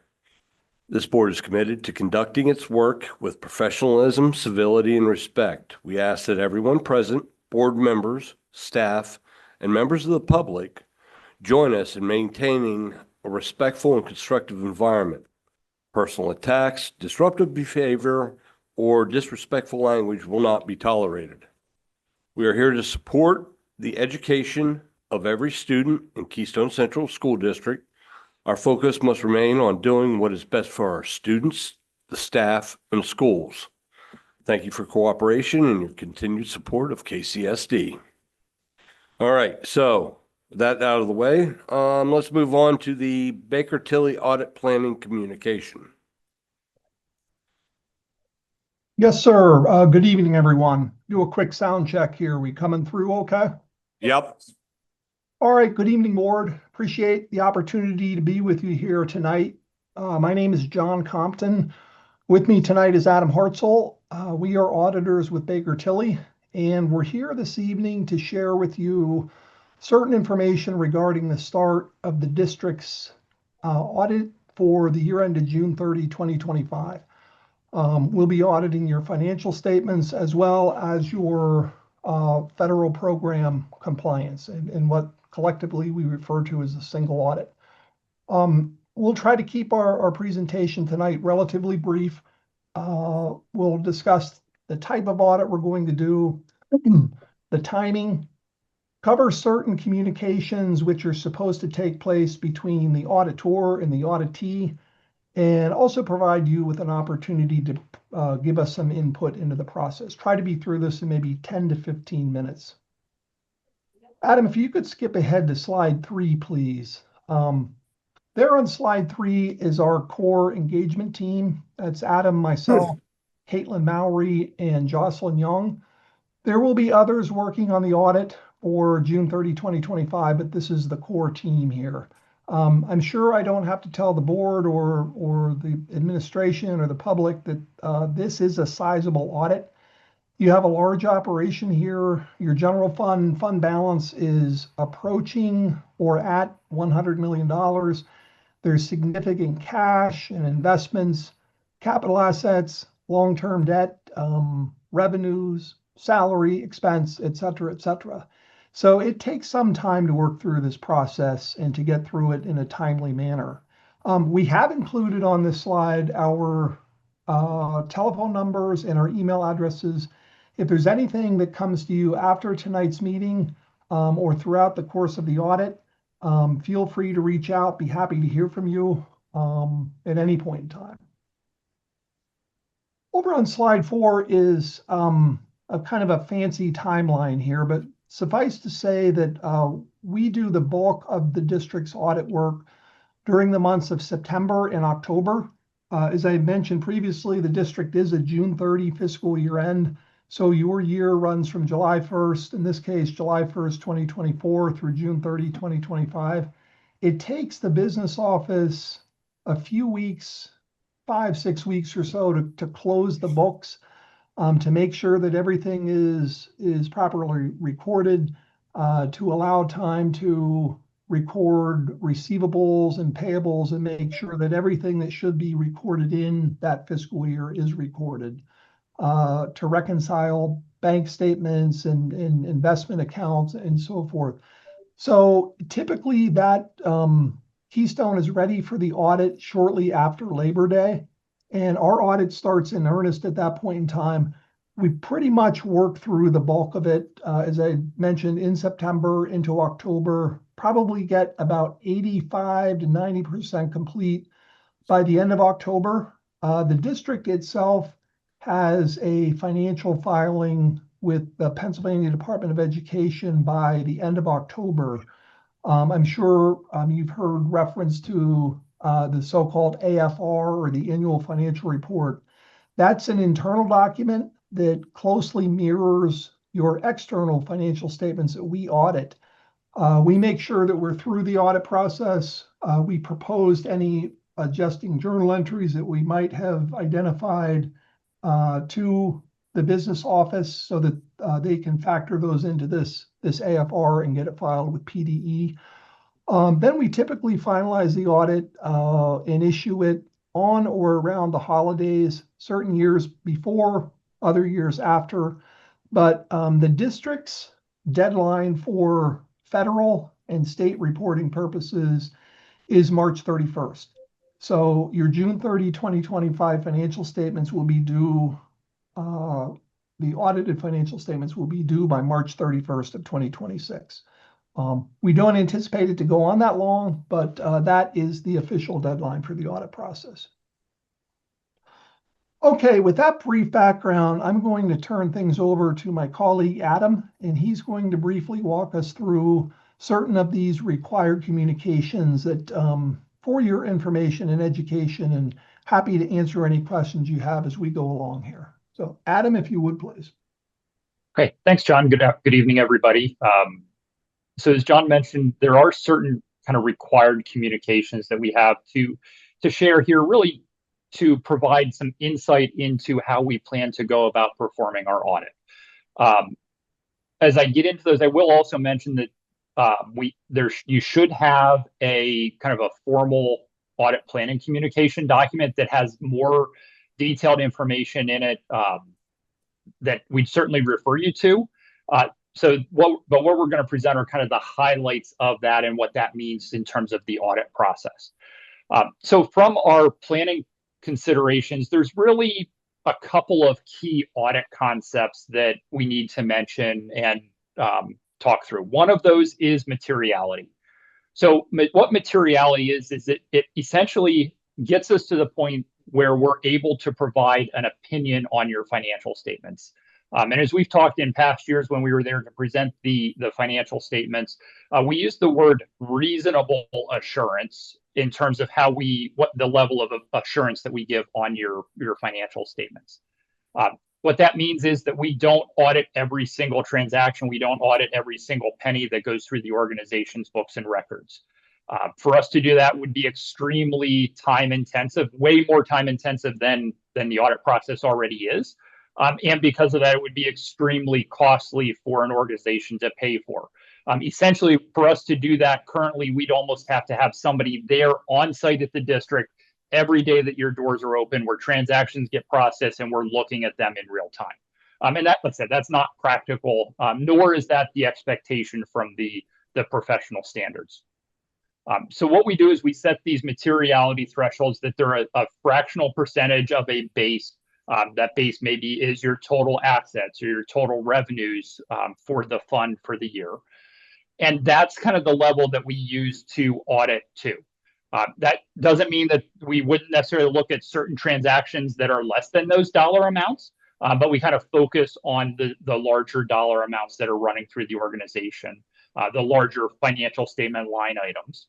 This board is committed to conducting its work with professionalism, civility, and respect. We ask that everyone present, board members, staff, and members of the public join us in maintaining a respectful and constructive environment. Personal attacks, disruptive behavior, or disrespectful language will not be tolerated. We are here to support the education of every student in Keystone Central School District. Our focus must remain on doing what is best for our students, the staff, and the schools. Thank you for cooperation and your continued support of KCSD. All right, so with that out of the way, let's move on to the Baker Tilly Audit Planning Communication. Yes, sir. Good evening, everyone. Do a quick sound check here. We coming through okay? Yep. All right, good evening, board. Appreciate the opportunity to be with you here tonight. My name is John Compton. With me tonight is Adam Hartzell. We are auditors with Baker Tilly, and we're here this evening to share with you certain information regarding the start of the district's audit for the year ended June 30, 2025. We'll be auditing your financial statements as well as your federal program compliance and what collectively we refer to as a single audit. We'll try to keep our presentation tonight relatively brief. We'll discuss the type of audit we're going to do, the timing, cover certain communications which are supposed to take place between the auditor and the auditee, and also provide you with an opportunity to give us some input into the process. Try to be through this in maybe 10 to 15 minutes. Adam, if you could skip ahead to slide 3, please. There on slide 3 is our core engagement team. That's Adam, myself, Caitlin Mowry, and Jocelyn Young. There will be others working on the audit for June 30, 2025, but this is the core team here. I'm sure I don't have to tell the board or the administration or the public that this is a sizable audit. You have a large operation here. Your general fund balance is approaching or at $100 million. There's significant cash and investments, capital assets, long-term debt, revenues, salary, expense, et cetera, et cetera. So it takes some time to work through this process and to get through it in a timely manner. We have included on this slide our telephone numbers and our email addresses. If there's anything that comes to you after tonight's meeting or throughout the course of the audit, feel free to reach out. Be happy to hear from you at any point in time. Over on slide 4 is a kind of a fancy timeline here, but suffice to say that we do the bulk of the district's audit work during the months of September and October. As I mentioned previously, the district is a June 30 fiscal year end. So your year runs from July 1st, in this case, July 1st, 2024 through June 30, 2025. It takes the business office a few weeks, 5-6 weeks or so to close the books, to make sure that everything is properly recorded, to allow time to record receivables and payables and make sure that everything that should be recorded in that fiscal year is recorded, to reconcile bank statements and investment accounts and so forth. So typically that Keystone is ready for the audit shortly after Labor Day, and our audit starts in earnest at that point in time. We pretty much work through the bulk of it, as I mentioned, in September into October, probably get about 85 to 90% complete by the end of October. The district itself has a financial filing with the Pennsylvania Department of Education by the end of October. I'm sure you've heard reference to the so-called AFR, or the Annual Financial Report. That's an internal document that closely mirrors your external financial statements that we audit. We make sure that we're through the audit process. We proposed any adjusting journal entries that we might have identified to the business office so that they can factor those into this AFR and get it filed with PDE. Then we typically finalize the audit and issue it on or around the holidays, certain years before, other years after. But the district's deadline for federal and state reporting purposes is March 31st. So your June 30, 2025 financial statements will be due the audited financial statements will be due by March 31st of 2026. We don't anticipate it to go on that long, but that is the official deadline for the audit process. Okay, with that brief background, I'm going to turn things over to my colleague Adam, and he's going to briefly walk us through certain of these required communications that for your information and education, and happy to answer any questions you have as we go along here. So Adam, if you would, please. Okay, thanks, John. Good evening, everybody. So as John mentioned, there are certain kind of required communications that we have to share here, really to provide some insight into how we plan to go about performing our audit. As I get into those, I will also mention that you should have a kind of a formal audit planning communication document that has more detailed information in it that we'd certainly refer you to. But what we're going to present are kind of the highlights of that and what that means in terms of the audit process. So from our planning considerations, there's really a couple of key audit concepts that we need to mention and talk through. One of those is materiality. So what materiality is that it essentially gets us to the point where we're able to provide an opinion on your financial statements. And as we've talked in past years when we were there to present the financial statements, we use the word reasonable assurance in terms of what the level of assurance that we give on your financial statements. What that means is that we don't audit every single transaction. We don't audit every single penny that goes through the organization's books and records. For us to do that would be extremely time intensive, way more time intensive than the audit process already is. And because of that, it would be extremely costly for an organization to pay for. Essentially, for us to do that currently, we'd almost have to have somebody there on site at the district every day that your doors are open, where transactions get processed and we're looking at them in real time. And that, like I said, that's not practical, nor is that the expectation from the professional standards. So what we do is we set these materiality thresholds that they're a fractional percentage of a base. That base maybe is your total assets or your total revenues for the fund for the year. And that's kind of the level that we use to audit to. That doesn't mean that we wouldn't necessarily look at certain transactions that are less than those dollar amounts, but we kind of focus on the larger dollar amounts that are running through the organization, the larger financial statement line items.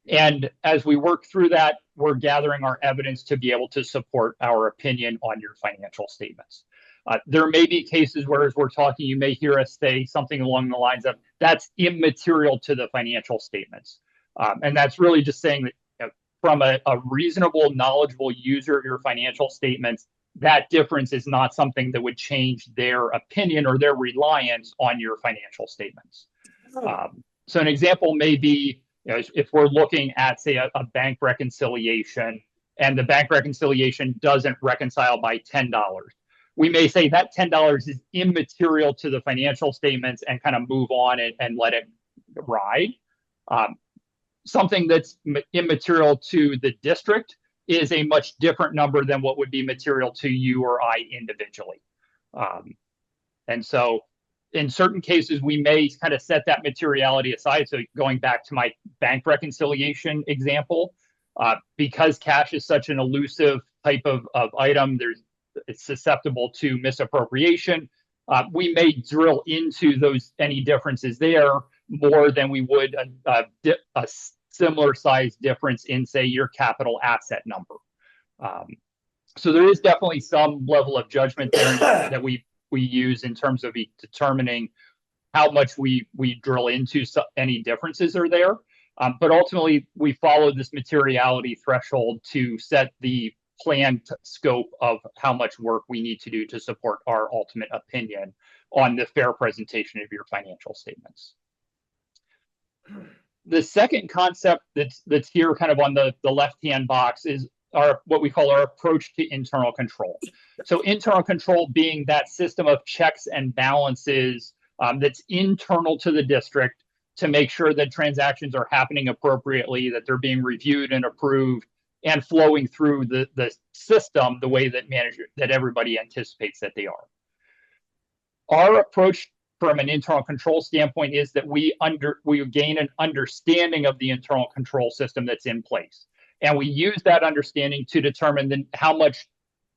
And as we work through that, we're gathering our evidence to be able to support our opinion on your financial statements. There may be cases where, as we're talking, you may hear us say something along the lines of, that's immaterial to the financial statements. And that's really just saying that from a reasonable, knowledgeable user of your financial statements, that difference is not something that would change their opinion or their reliance on your financial statements. So an example may be, if we're looking at, say, a bank reconciliation, and the bank reconciliation doesn't reconcile by $10, we may say that $10 is immaterial to the financial statements and kind of move on and let it ride. Something that's immaterial to the district is a much different number than what would be material to you or I individually. And so in certain cases, we may kind of set that materiality aside. So going back to my bank reconciliation example, because cash is such an elusive type of item, it's susceptible to misappropriation. We may drill into any differences there more than we would a similar size difference in, say, your capital asset number. So there is definitely some level of judgment there that we use in terms of determining how much we drill into any differences are there. But ultimately, we follow this materiality threshold to set the planned scope of how much work we need to do to support our ultimate opinion on the fair presentation of your financial statements. The second concept that's here kind of on the left-hand box is what we call our approach to internal control. So internal control being that system of checks and balances that's internal to the district to make sure that transactions are happening appropriately, that they're being reviewed and approved and flowing through the system the way that everybody anticipates that they are. Our approach from an internal control standpoint is that we gain an understanding of the internal control system that's in place. And we use that understanding to determine then how much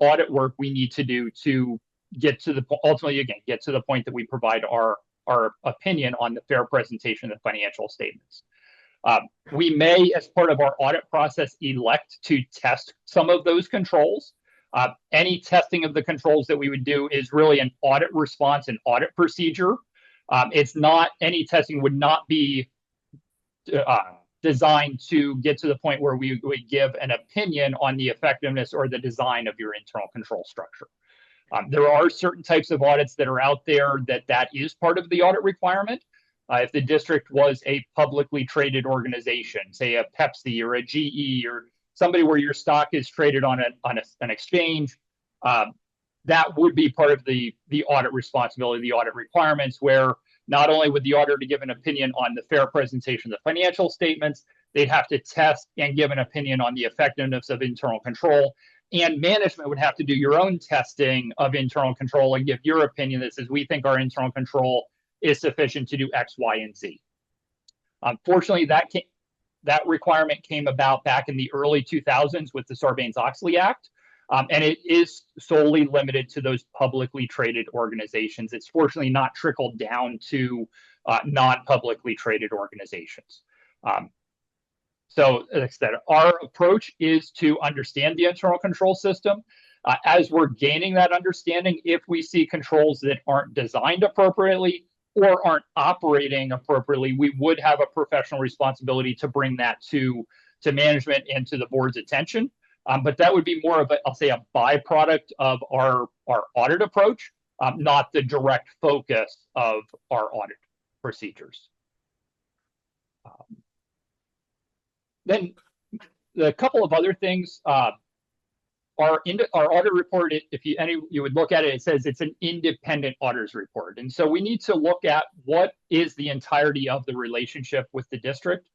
audit work we need to do to get to the ultimately, again, get to the point that we provide our opinion on the fair presentation of financial statements. We may, as part of our audit process, elect to test some of those controls. Any testing of the controls that we would do is really an audit response and audit procedure. It's not, any testing would not be designed to get to the point where we would give an opinion on the effectiveness or the design of your internal control structure. There are certain types of audits that are out there that is part of the audit requirement. If the district was a publicly traded organization, say a Pepsi or a GE or somebody where your stock is traded on an exchange, that would be part of the audit responsibility, the audit requirements, where not only would the auditor give an opinion on the fair presentation of the financial statements, they'd have to test and give an opinion on the effectiveness of internal control. And management would have to do your own testing of internal control and give your opinion that says, we think our internal control is sufficient to do X, Y, and Z. Unfortunately, that requirement came about back in the early 2000s with the Sarbanes-Oxley Act, and it is solely limited to those publicly traded organizations. It's fortunately not trickled down to non-publicly traded organizations. So, like I said, our approach is to understand the internal control system. As we're gaining that understanding, if we see controls that aren't designed appropriately or aren't operating appropriately, we would have a professional responsibility to bring that to management and to the board's attention. But that would be more of I'll say a byproduct of our audit approach, not the direct focus of our audit procedures. Then a couple of other things. Our audit report, if you would look at it, it says it's an independent auditor's report. And so we need to look at what is the entirety of the relationship with the district.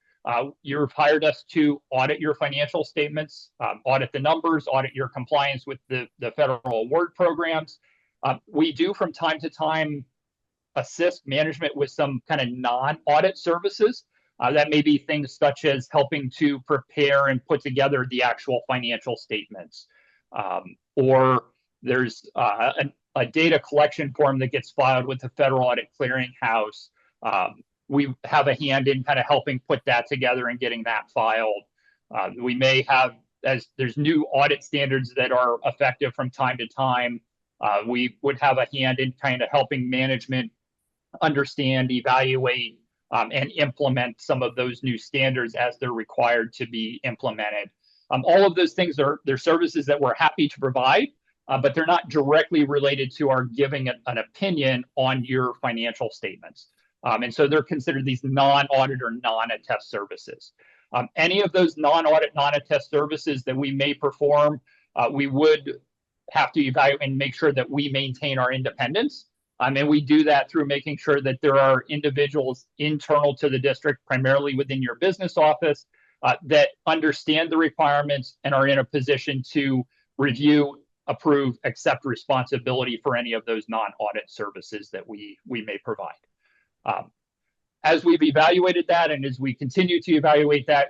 You've hired us to audit your financial statements, audit the numbers, audit your compliance with the federal award programs. We do from time to time assist management with some kind of non-audit services. That may be things such as helping to prepare and put together the actual financial statements. Or there's a data collection form that gets filed with the Federal Audit Clearinghouse. We have a hand in kind of helping put that together and getting that filed. We may have, as there's new audit standards that are effective from time to time, we would have a hand in kind of helping management understand, evaluate, and implement some of those new standards as they're required to be implemented. All of those things they're services that we're happy to provide, but they're not directly related to our giving an opinion on your financial statements. And so they're considered these non-audit or non-attest services. Any of those non-audit, non-attest services that we may perform, we would have to evaluate and make sure that we maintain our independence. And we do that through making sure that there are individuals internal to the district, primarily within your business office, that understand the requirements and are in a position to review, approve, accept responsibility for any of those non-audit services that we may provide. As we've evaluated that and as we continue to evaluate that,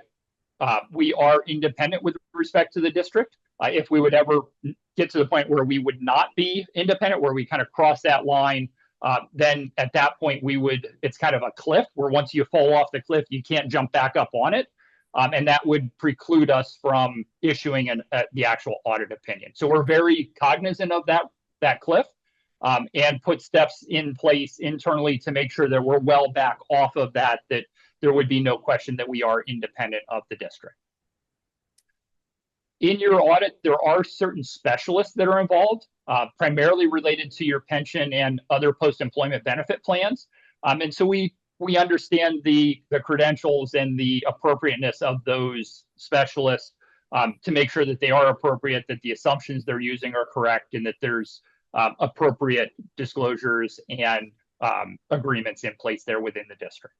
we are independent with respect to the district. If we would ever get to the point where we would not be independent, where we kind of cross that line, then at that point it's kind of a cliff where once you fall off the cliff, you can't jump back up on it. And that would preclude us from issuing the actual audit opinion. So we're very cognizant of that cliff and put steps in place internally to make sure that we're well back off of that there would be no question that we are independent of the district. In your audit, there are certain specialists that are involved, primarily related to your pension and other post-employment benefit plans. And so we understand the credentials and the appropriateness of those specialists to make sure that they are appropriate, that the assumptions they're using are correct, and that there's appropriate disclosures and agreements in place there within the district.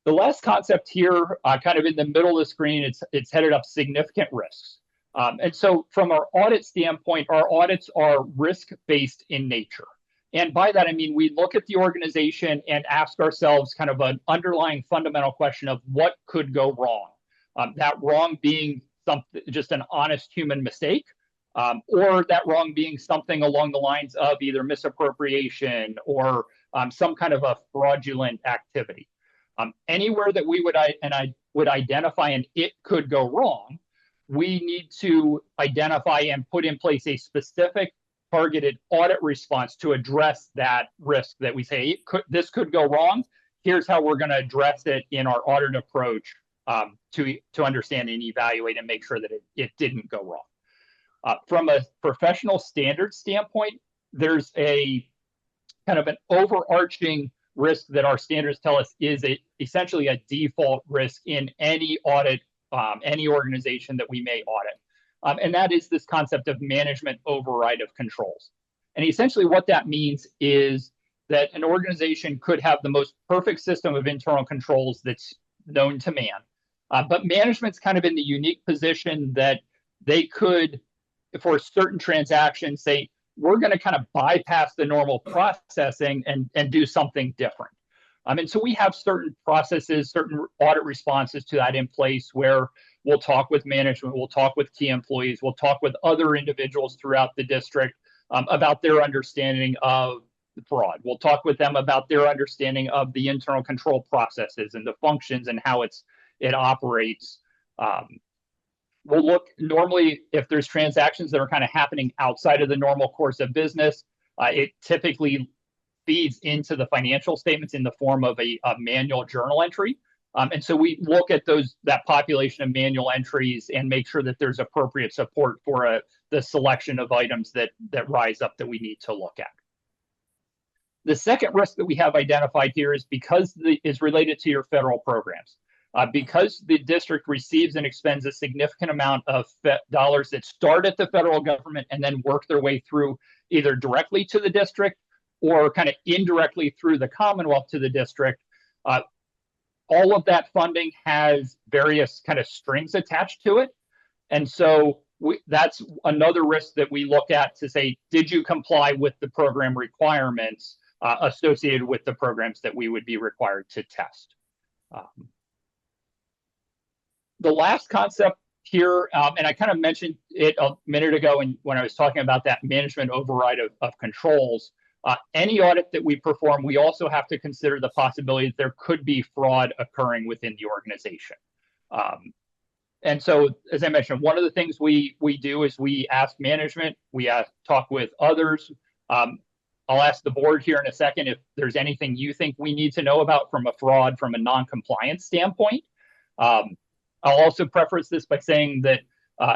The last concept here, kind of in the middle of the screen, it's headed up significant risks. And so from our audit standpoint, our audits are risk-based in nature. And by that, I mean, we look at the organization and ask ourselves kind of an underlying fundamental question of what could go wrong. That wrong being something, just an honest human mistake, or that wrong being something along the lines of either misappropriation or some kind of a fraudulent activity. Anywhere that we would identify and it could go wrong, we need to identify and put in place a specific targeted audit response to address that risk that we say this could go wrong. Here's how we're going to address it in our audit approach to understand and evaluate and make sure that it didn't go wrong. From a professional standards standpoint, there's a kind of an overarching risk that our standards tell us is essentially a default risk in any audit, any organization that we may audit. And that is this concept of management override of controls. And essentially what that means is that an organization could have the most perfect system of internal controls that's known to man. But management's kind of in the unique position that they could, for certain transactions, say, we're going to kind of bypass the normal processing and do something different. And so we have certain processes, certain audit responses to that in place where we'll talk with management, we'll talk with key employees, we'll talk with other individuals throughout the district about their understanding of the fraud. We'll talk with them about their understanding of the internal control processes and the functions and how it operates. We'll look normally if there's transactions that are kind of happening outside of the normal course of business, it typically feeds into the financial statements in the form of a manual journal entry. And so we look at that population of manual entries and make sure that there's appropriate support for the selection of items that rise up that we need to look at. The second risk that we have identified here is is related to your federal programs. Because the district receives and expends a significant amount of dollars that start at the federal government and then work their way through either directly to the district or kind of indirectly through the Commonwealth to the district, all of that funding has various kind of strings attached to it. And so that's another risk that we look at to say, did you comply with the program requirements associated with the programs that we would be required to test? The last concept here, and I kind of mentioned it a minute ago when I was talking about that management override of controls, any audit that we perform, we also have to consider the possibility that there could be fraud occurring within the organization. And so, as I mentioned, one of the things we do is we ask management, we talk with others. I'll ask the board here in a second if there's anything you think we need to know about from a fraud, from a non-compliance standpoint. I'll also preface this by saying that,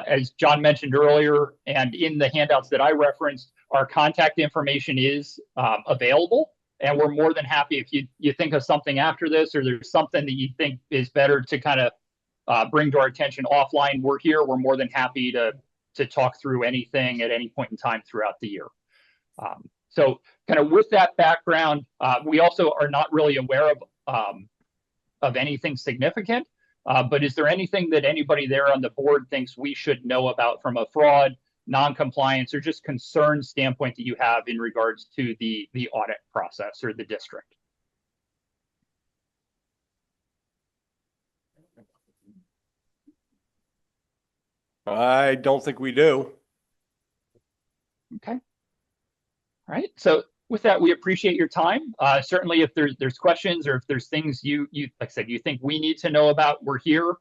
as John mentioned earlier, and in the handouts that I referenced, our contact information is available, and we're more than happy if you think of something after this, or there's something that you think is better to kind of bring to our attention offline. We're here. We're more than happy to talk through anything at any point in time throughout the year. So, kind of with that background, we also are not really aware of anything significant. But is there anything that anybody there on the board thinks we should know about from a fraud, non-compliance, or just concern standpoint that you have in regards to the audit process or the district? I don't think we do. Okay. All right. So with that, we appreciate your time. Certainly, if there's questions or if there's things you like I said, you think we need to know about, we're here.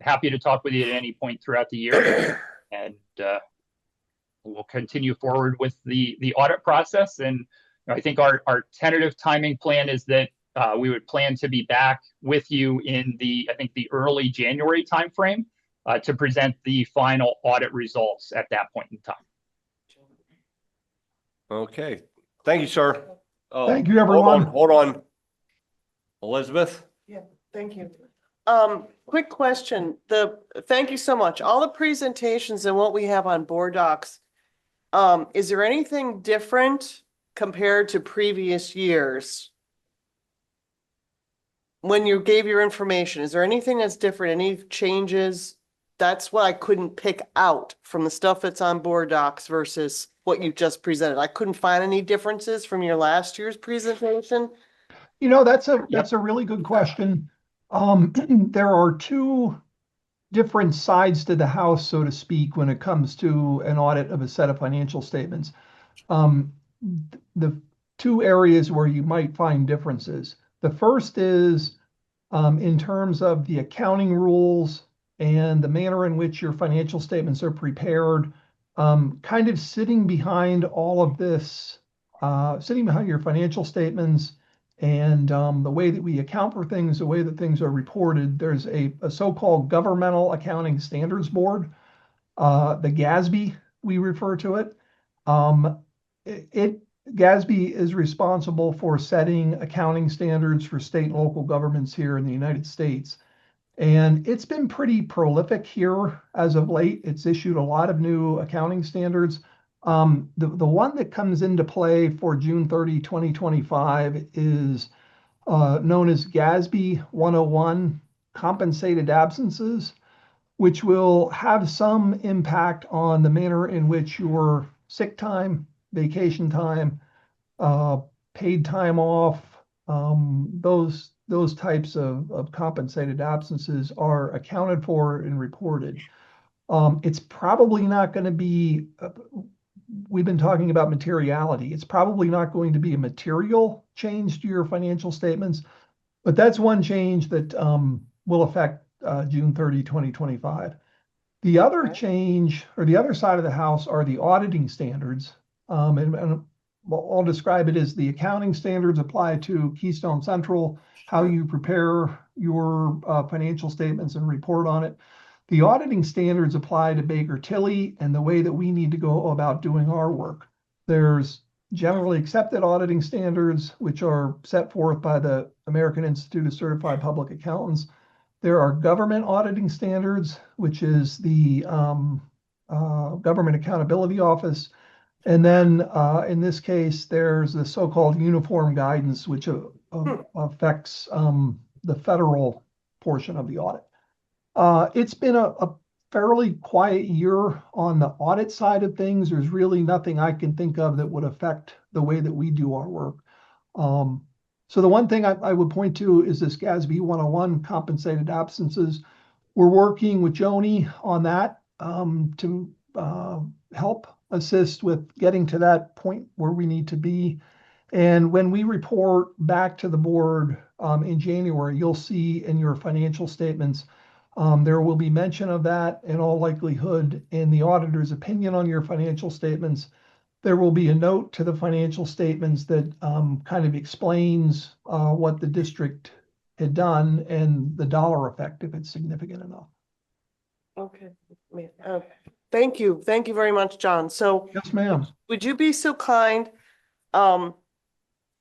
Happy to talk with you at any point throughout the year, and we'll continue forward with the audit process. And I think our tentative timing plan is that we would plan to be back with you in the early January timeframe to present the final audit results at that point in time. Okay. Thank you, sir. Oh, Thank you, everyone. Hold on. Elizabeth? Yeah, thank you. Quick question. Thank you so much. All the presentations and what we have on board docs, is there anything different compared to previous years? When you gave your information, is there anything that's different? Any changes that's what I couldn't pick out from the stuff that's on board docs versus what you just presented. I couldn't find any differences from your last year's presentation. You know, that's a really good question. There are two different sides to the house, so to speak, when it comes to an audit of a set of financial statements. The two areas where you might find differences. The first is in terms of the accounting rules and the manner in which your financial statements are prepared, kind of sitting behind all of this, sitting behind your financial statements and the way that we account for things, the way that things are reported. There's a so-called Governmental Accounting Standards Board, the GASB, we refer to it. GASB is responsible for setting accounting standards for state and local governments here in the United States. And it's been pretty prolific here as of late. It's issued a lot of new accounting standards. The one that comes into play for June 30, 2025 is known as GASB 101, Compensated Absences, which will have some impact on the manner in which your sick time, vacation time, paid time off, those types of compensated absences are accounted for and reported. It's probably not going to be, we've been talking about materiality. It's probably not going to be a material change to your financial statements, but that's one change that will affect June 30, 2025. The other change, or the other side of the house, are the auditing standards. And I'll describe it as the accounting standards apply to Keystone Central, how you prepare your financial statements and report on it. The auditing standards apply to Baker Tilly and the way that we need to go about doing our work. There's generally accepted auditing standards, which are set forth by the American Institute of Certified Public Accountants. There are government auditing standards, which is the Government Accountability Office. And then in this case, there's the so-called uniform guidance, which affects the federal portion of the audit. It's been a fairly quiet year on the audit side of things. There's really nothing I can think of that would affect the way that we do our work. So the one thing I would point to is this GASB 101, Compensated Absences. We're working with Joni on that to help assist with getting to that point where we need to be. And when we report back to the board in January, you'll see in your financial statements, there will be mention of that in all likelihood in the auditor's opinion on your financial statements. There will be a note to the financial statements that kind of explains what the district had done and the dollar effect if it's significant enough. Okay. Thank you. Thank you very much, John. So yes, ma'am. Would you be so kind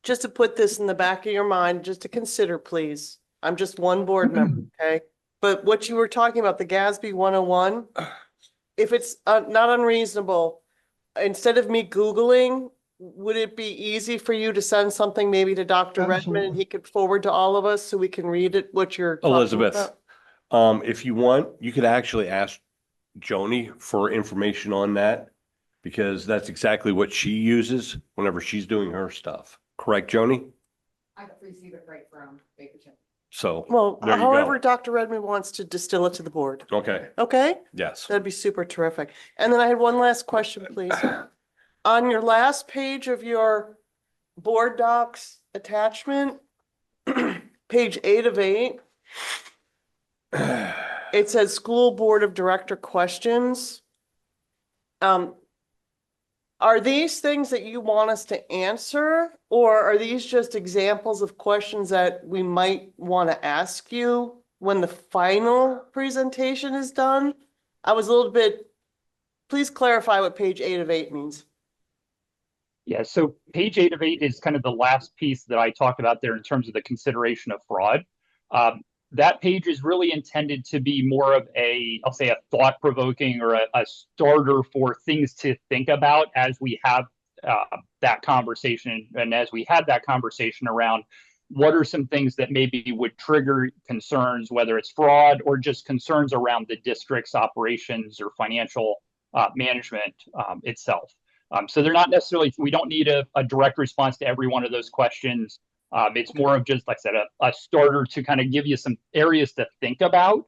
just to put this in the back of your mind, just to consider, please? I'm just one board member, okay? But what you were talking about, the GASB 101, if it's not unreasonable, instead of me Googling, would it be easy for you to send something maybe to Dr. Redmond and he could forward to all of us so we can read it, what you're talking Elizabeth, about? if you want, you could actually ask Joni for information on that, because that's exactly what she uses whenever she's doing her stuff. Correct, Joni? I receive it right from Baker Tilly. So, Well, there you however, go. Dr. Redmond wants to distill it to the board. Okay, Okay? yes. That'd be super terrific. And then I had one last question, please. On your last page of your board docs attachment, page 8 of 8, it says School Board of Director questions. Are these things that you want us to answer, or are these just examples of questions that we might want to ask you when the final presentation is done? I was a little bit, please clarify what page 8 of 8 means. Yeah, so page 8 of 8 is kind of the last piece that I talked about there in terms of the consideration of fraud. That page is really intended to be more of a, I'll say, a thought-provoking or a starter for things to think about as we have that conversation, and as we had that conversation around what are some things that maybe would trigger concerns, whether it's fraud or just concerns around the district's operations or financial management itself. So they're not necessarily, we don't need a direct response to every one of those questions. It's more of just, like I said, a starter to kind of give you some areas to think about,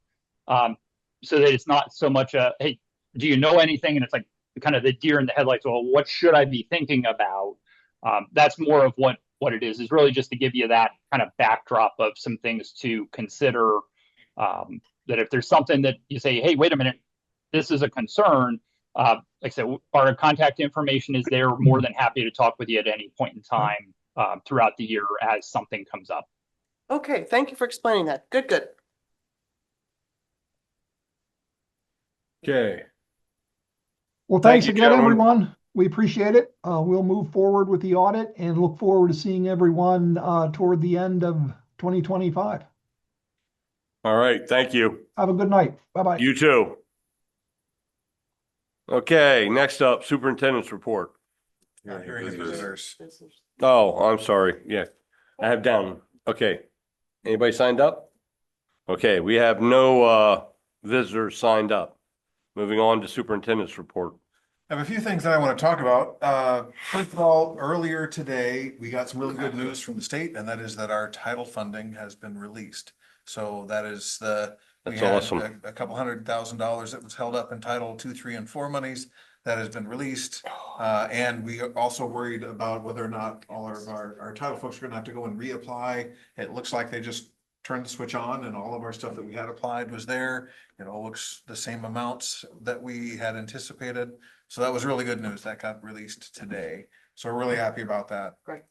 so that it's not so much a, hey, do you know anything? And it's like kind of the deer in the headlights. Well, what should I be thinking about? That's more of what it is really just to give you that kind of backdrop of some things to consider. That if there's something that you say, hey, wait a minute, this is a concern. Like I said, our contact information is there. More than happy to talk with you at any point in time throughout the year as something comes up. Okay, thank you for explaining that. Good. Okay. Well, Thank thanks you, again, gentlemen. everyone. We appreciate it. We'll move forward with the audit and look forward to seeing everyone toward the end of 2025. All right. Thank you. Have a good night. Bye-bye. You too. Okay, next up, superintendent's report. Hearing visitors. Oh, I'm sorry. Yeah, I have down. Okay. Anybody signed up? Okay, we have no visitors signed up. Moving on to superintendent's report. I have a few things that I want to talk about. First of all, earlier today, we got some really good news from the state, and that is that our title funding has been released. So that is we That's had awesome. a couple $100,000 that was held up in Title 2, 3, and 4 monies that has been released. And we are also worried about whether or not all of our title folks are going to have to go and reapply. It looks like they just turned the switch on and all of our stuff that we had applied was there. It all looks the same amounts that we had anticipated. So that was really good news. That got released today. So we're really happy about that. Great.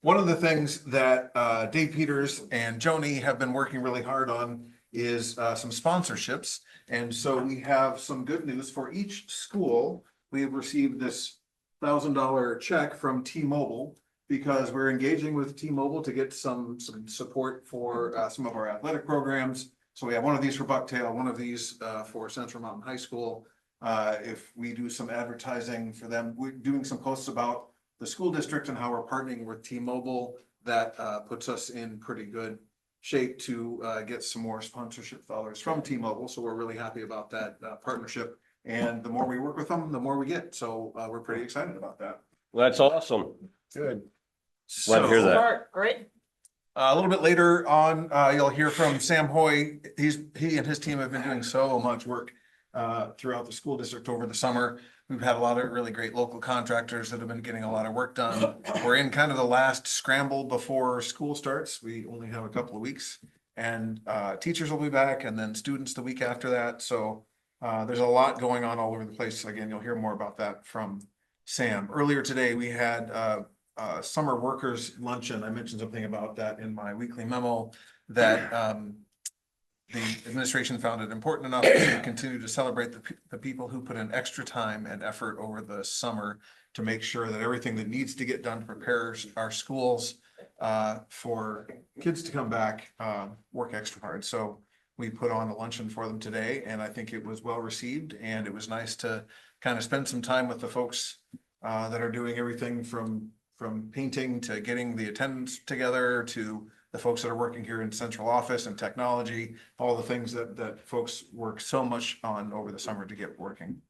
One of the things that Dave Peters and Joni have been working really hard on is some sponsorships. And so we have some good news for each school. We have received this $1,000 check from T-Mobile because we're engaging with T-Mobile to get some support for some of our athletic programs. So we have one of these for Bucktail, one of these for Central Mountain High School. If we do some advertising for them, we're doing some posts about the school district and how we're partnering with T-Mobile. That puts us in pretty good shape to get some more sponsorship dollars from T-Mobile. So we're really happy about that partnership. And the more we work with them, the more we get. So we're pretty excited about that. Well, that's awesome. Good. Glad to hear that. Start, great. A little bit later on, you'll hear from Sam Hoy. He and his team have been doing so much work throughout the school district over the summer. We've had a lot of really great local contractors that have been getting a lot of work done. We're in kind of the last scramble before school starts. We only have a couple of weeks, and teachers will be back, and then students the week after that. So there's a lot going on all over the place. Again, you'll hear more about that from Sam. Earlier today, we had summer workers luncheon. I mentioned something about that in my weekly memo that the administration found it important enough to continue to celebrate the people who put in extra time and effort over the summer to make sure that everything that needs to get done to prepare our schools for kids to come back work extra hard. So we put on a luncheon for them today, and I think it was well received, and it was nice to kind of spend some time with the folks that are doing everything from painting to getting the attendance together to the folks that are working here in central office and technology, all the things that folks work so much on over the summer to get working.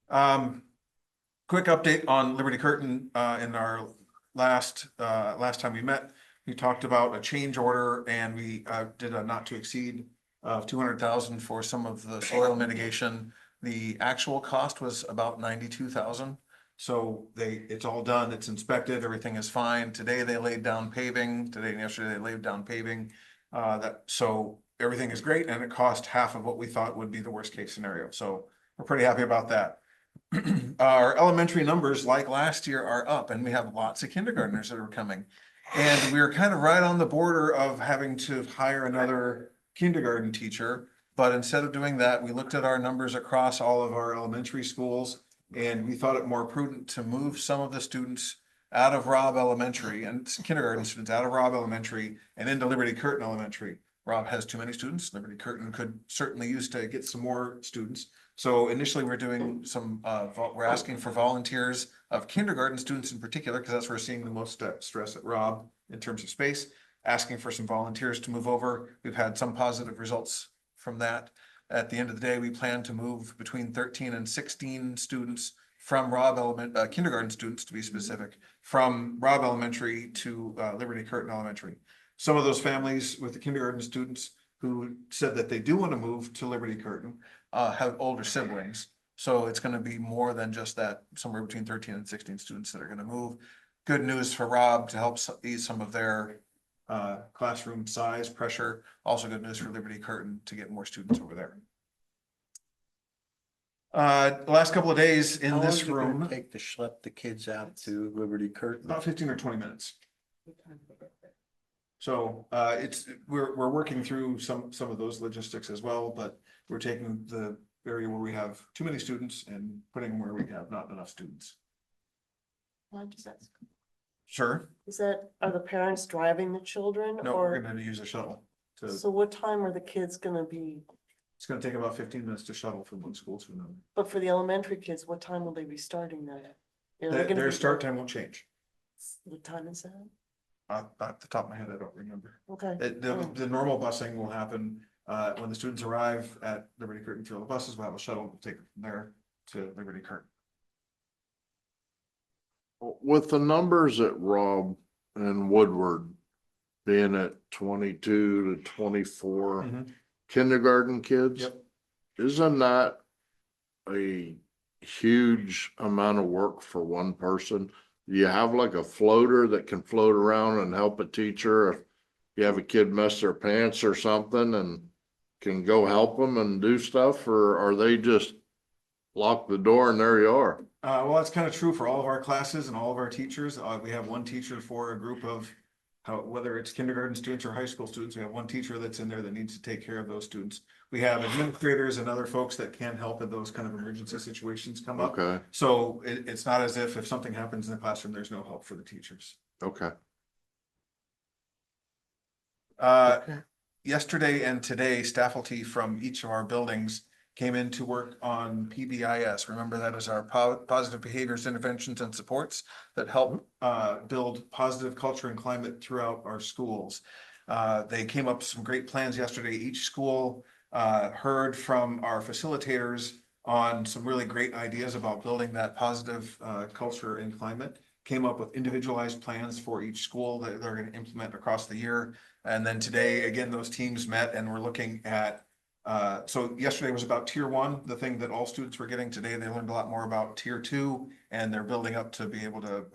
Quick update on Liberty Curtain. In our last time we met, we talked about a change order, and we did a not to exceed of $200,000 for some of the soil mitigation. The actual cost was about $92,000. So it's all done, it's inspected, everything is fine. Today they laid down paving, today and yesterday they laid down paving. So everything is great, and it cost half of what we thought would be the worst case scenario. So we're pretty happy about that. Our elementary numbers, like last year, are up, and we have lots of kindergartners that are coming. And we're kind of right on the border of having to hire another kindergarten teacher. But instead of doing that, we looked at our numbers across all of our elementary schools, and we thought it more prudent to move some of the students out of Robb Elementary and kindergarten students out of Robb Elementary and into Liberty Curtain Elementary. Robb has too many students. Liberty Curtain could certainly use to get some more students. So initially we're doing we're asking for volunteers of kindergarten students in particular, because that's where we're seeing the most stress at Robb in terms of space, asking for some volunteers to move over. We've had some positive results from that. At the end of the day, we plan to move between 13 and 16 students from kindergarten students to be specific, from Robb Elementary to Liberty Curtin Elementary. Some of those families with the kindergarten students who said that they do want to move to Liberty Curtin have older siblings. So it's going to be more than just that, somewhere between 13 and 16 students that are going to move. Good news for Robb to help ease some of their classroom size pressure. Also good news for Liberty Curtin to get more students over there. The last couple of days in this room, Take to schlep the kids out to Liberty Curtin. about 15 or 20 minutes. So we're working through some of those logistics as well, but we're taking the area where we have too many students and putting them where we have not enough students. Sure. Are the parents driving the children No, we're or, gonna use a shuttle. so what time are the kids gonna be? It's gonna take about 15 minutes to shuttle from one school to another. But for the elementary kids, what time will they be starting then? Their start time won't change. What time is that? Off the top of my head, I don't remember. Okay. The normal busing will happen when the students arrive at Liberty Curtin through the buses. We'll have a shuttle to take them from there to Liberty Curtin. With the numbers at Robb and Woodward being at 22 to 24 kindergarten kids, Yep. isn't that a huge amount of work for one person? Do you have like a floater that can float around and help a teacher if you have a kid mess their pants or something and can go help them and do stuff, or are they just lock the door and there you are? Well, that's kind of true for all of our classes and all of our teachers. We have one teacher for a group of whether it's kindergarten students or high school students, we have one teacher that's in there that needs to take care of those students. We have administrators and other folks that can help in those kind of emergency situations come up. Okay, So it's not as if something happens in the classroom, there's no help for the teachers. okay. Yesterday and today, faculty from each of our buildings came in to work on PBIS. Remember, that is our positive behaviors, interventions, and supports that help build positive culture and climate throughout our schools. They came up with some great plans yesterday. Each school heard from our facilitators on some really great ideas about building that positive culture and climate. Came up with individualized plans for each school that they're going to implement across the year. And then today, again, those teams met and we're looking at so yesterday was about tier 1, the thing that all students were getting. Today, they learned a lot more about tier 2, and they're building up to be able to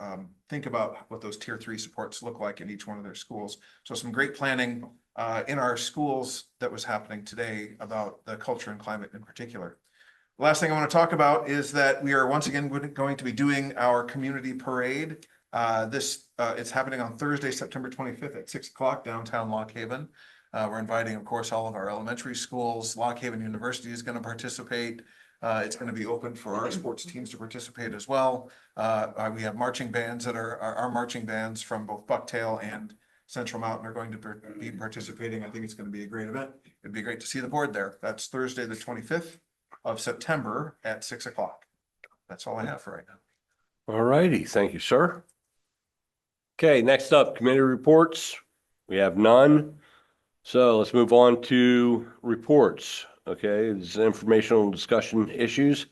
think about what those tier 3 supports look like in each one of their schools. So some great planning in our schools that was happening today about the culture and climate in particular. The last thing I want to talk about is that we are once again going to be doing our community parade. It's happening on Thursday, September 25th at 6 o'clock downtown Lock Haven. We're inviting, of course, all of our elementary schools. Lock Haven University is going to participate. It's going to be open for our sports teams to participate as well. We have marching bands that are our marching bands from both Bucktail and Central Mountain are going to be participating. I think it's going to be a great event. It'd be great to see the board there. That's Thursday, the 25th of September at 6 o'clock. That's all I have for right now. All righty, thank you, sir. Okay, next up, committee reports. We have none. So let's move on to reports. Okay, this is informational discussion issues.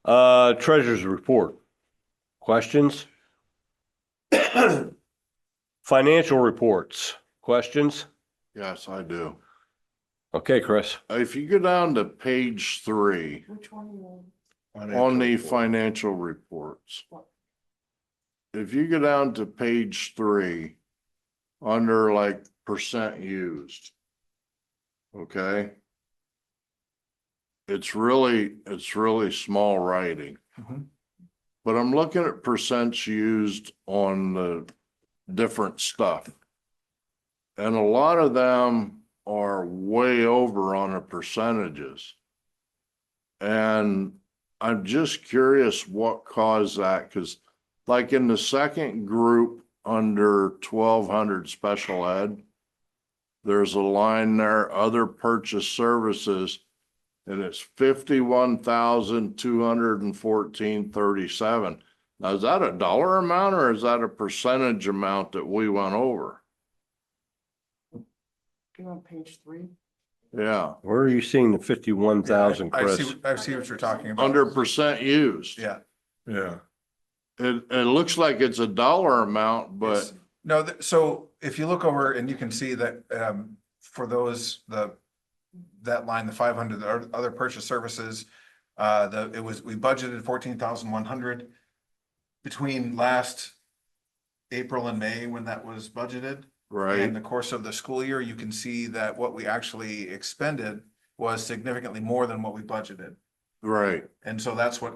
Treasurer's report. Questions? Financial reports. Questions? Yes, I do. Okay, Chris. If you go down to page 3 Which one? on the financial reports. If you go down to page 3, under like percent used. Okay. It's really small writing. But I'm looking at percents used on the different stuff. And a lot of them are way over on the percentages. And I'm just curious what caused that, because like in the second group under 1200 special ed, there's a line there, other purchase services, and it's 51,214.37. Now, is that a dollar amount or is that a percentage amount that we went over? You're on page 3. Yeah, Where are you seeing the 51,000, I Chris? I see what you're talking about. 100% used. Yeah. Yeah. It looks like it's a dollar amount, but It's- No, so if you look over and you can see that, for those, that line, the 500, the other purchase services, we budgeted 14,100 between last April and May when that was budgeted. right, In the course of the school year, you can see that what we actually expended was significantly more than what we budgeted. right, And so that's what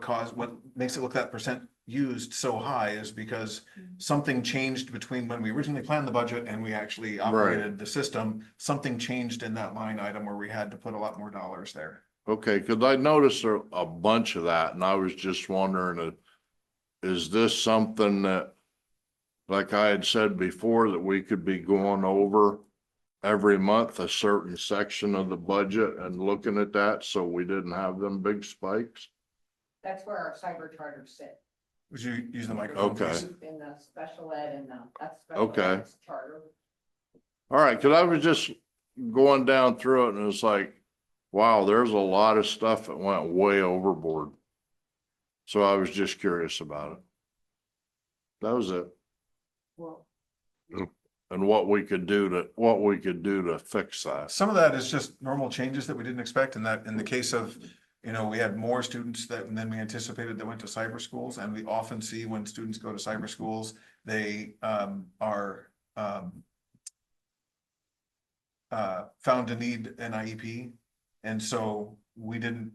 makes it look that percent used so high is because something changed between when we originally planned the budget and we actually operated the system. Something changed in that line item where we had to put a lot more dollars there. okay, cause I noticed a bunch of that and I was just wondering, is this something that, like I had said before, that we could be going over every month a certain section of the budget and looking at that so we didn't have them big spikes? That's where our cyber charters sit. Would you use the microphone? Okay. please? In the special ed and that's special Okay. ed's charter. All right, cause I was just going down through it and it's like, wow, there's a lot of stuff that went way overboard. So I was just curious about it. That was it. Well, And what we could do to fix that. Some of that is just normal changes that we didn't expect, and that in the case of, we had more students than we anticipated that went to cyber schools, and we often see when students go to cyber schools, they are found to need an IEP. And so we didn't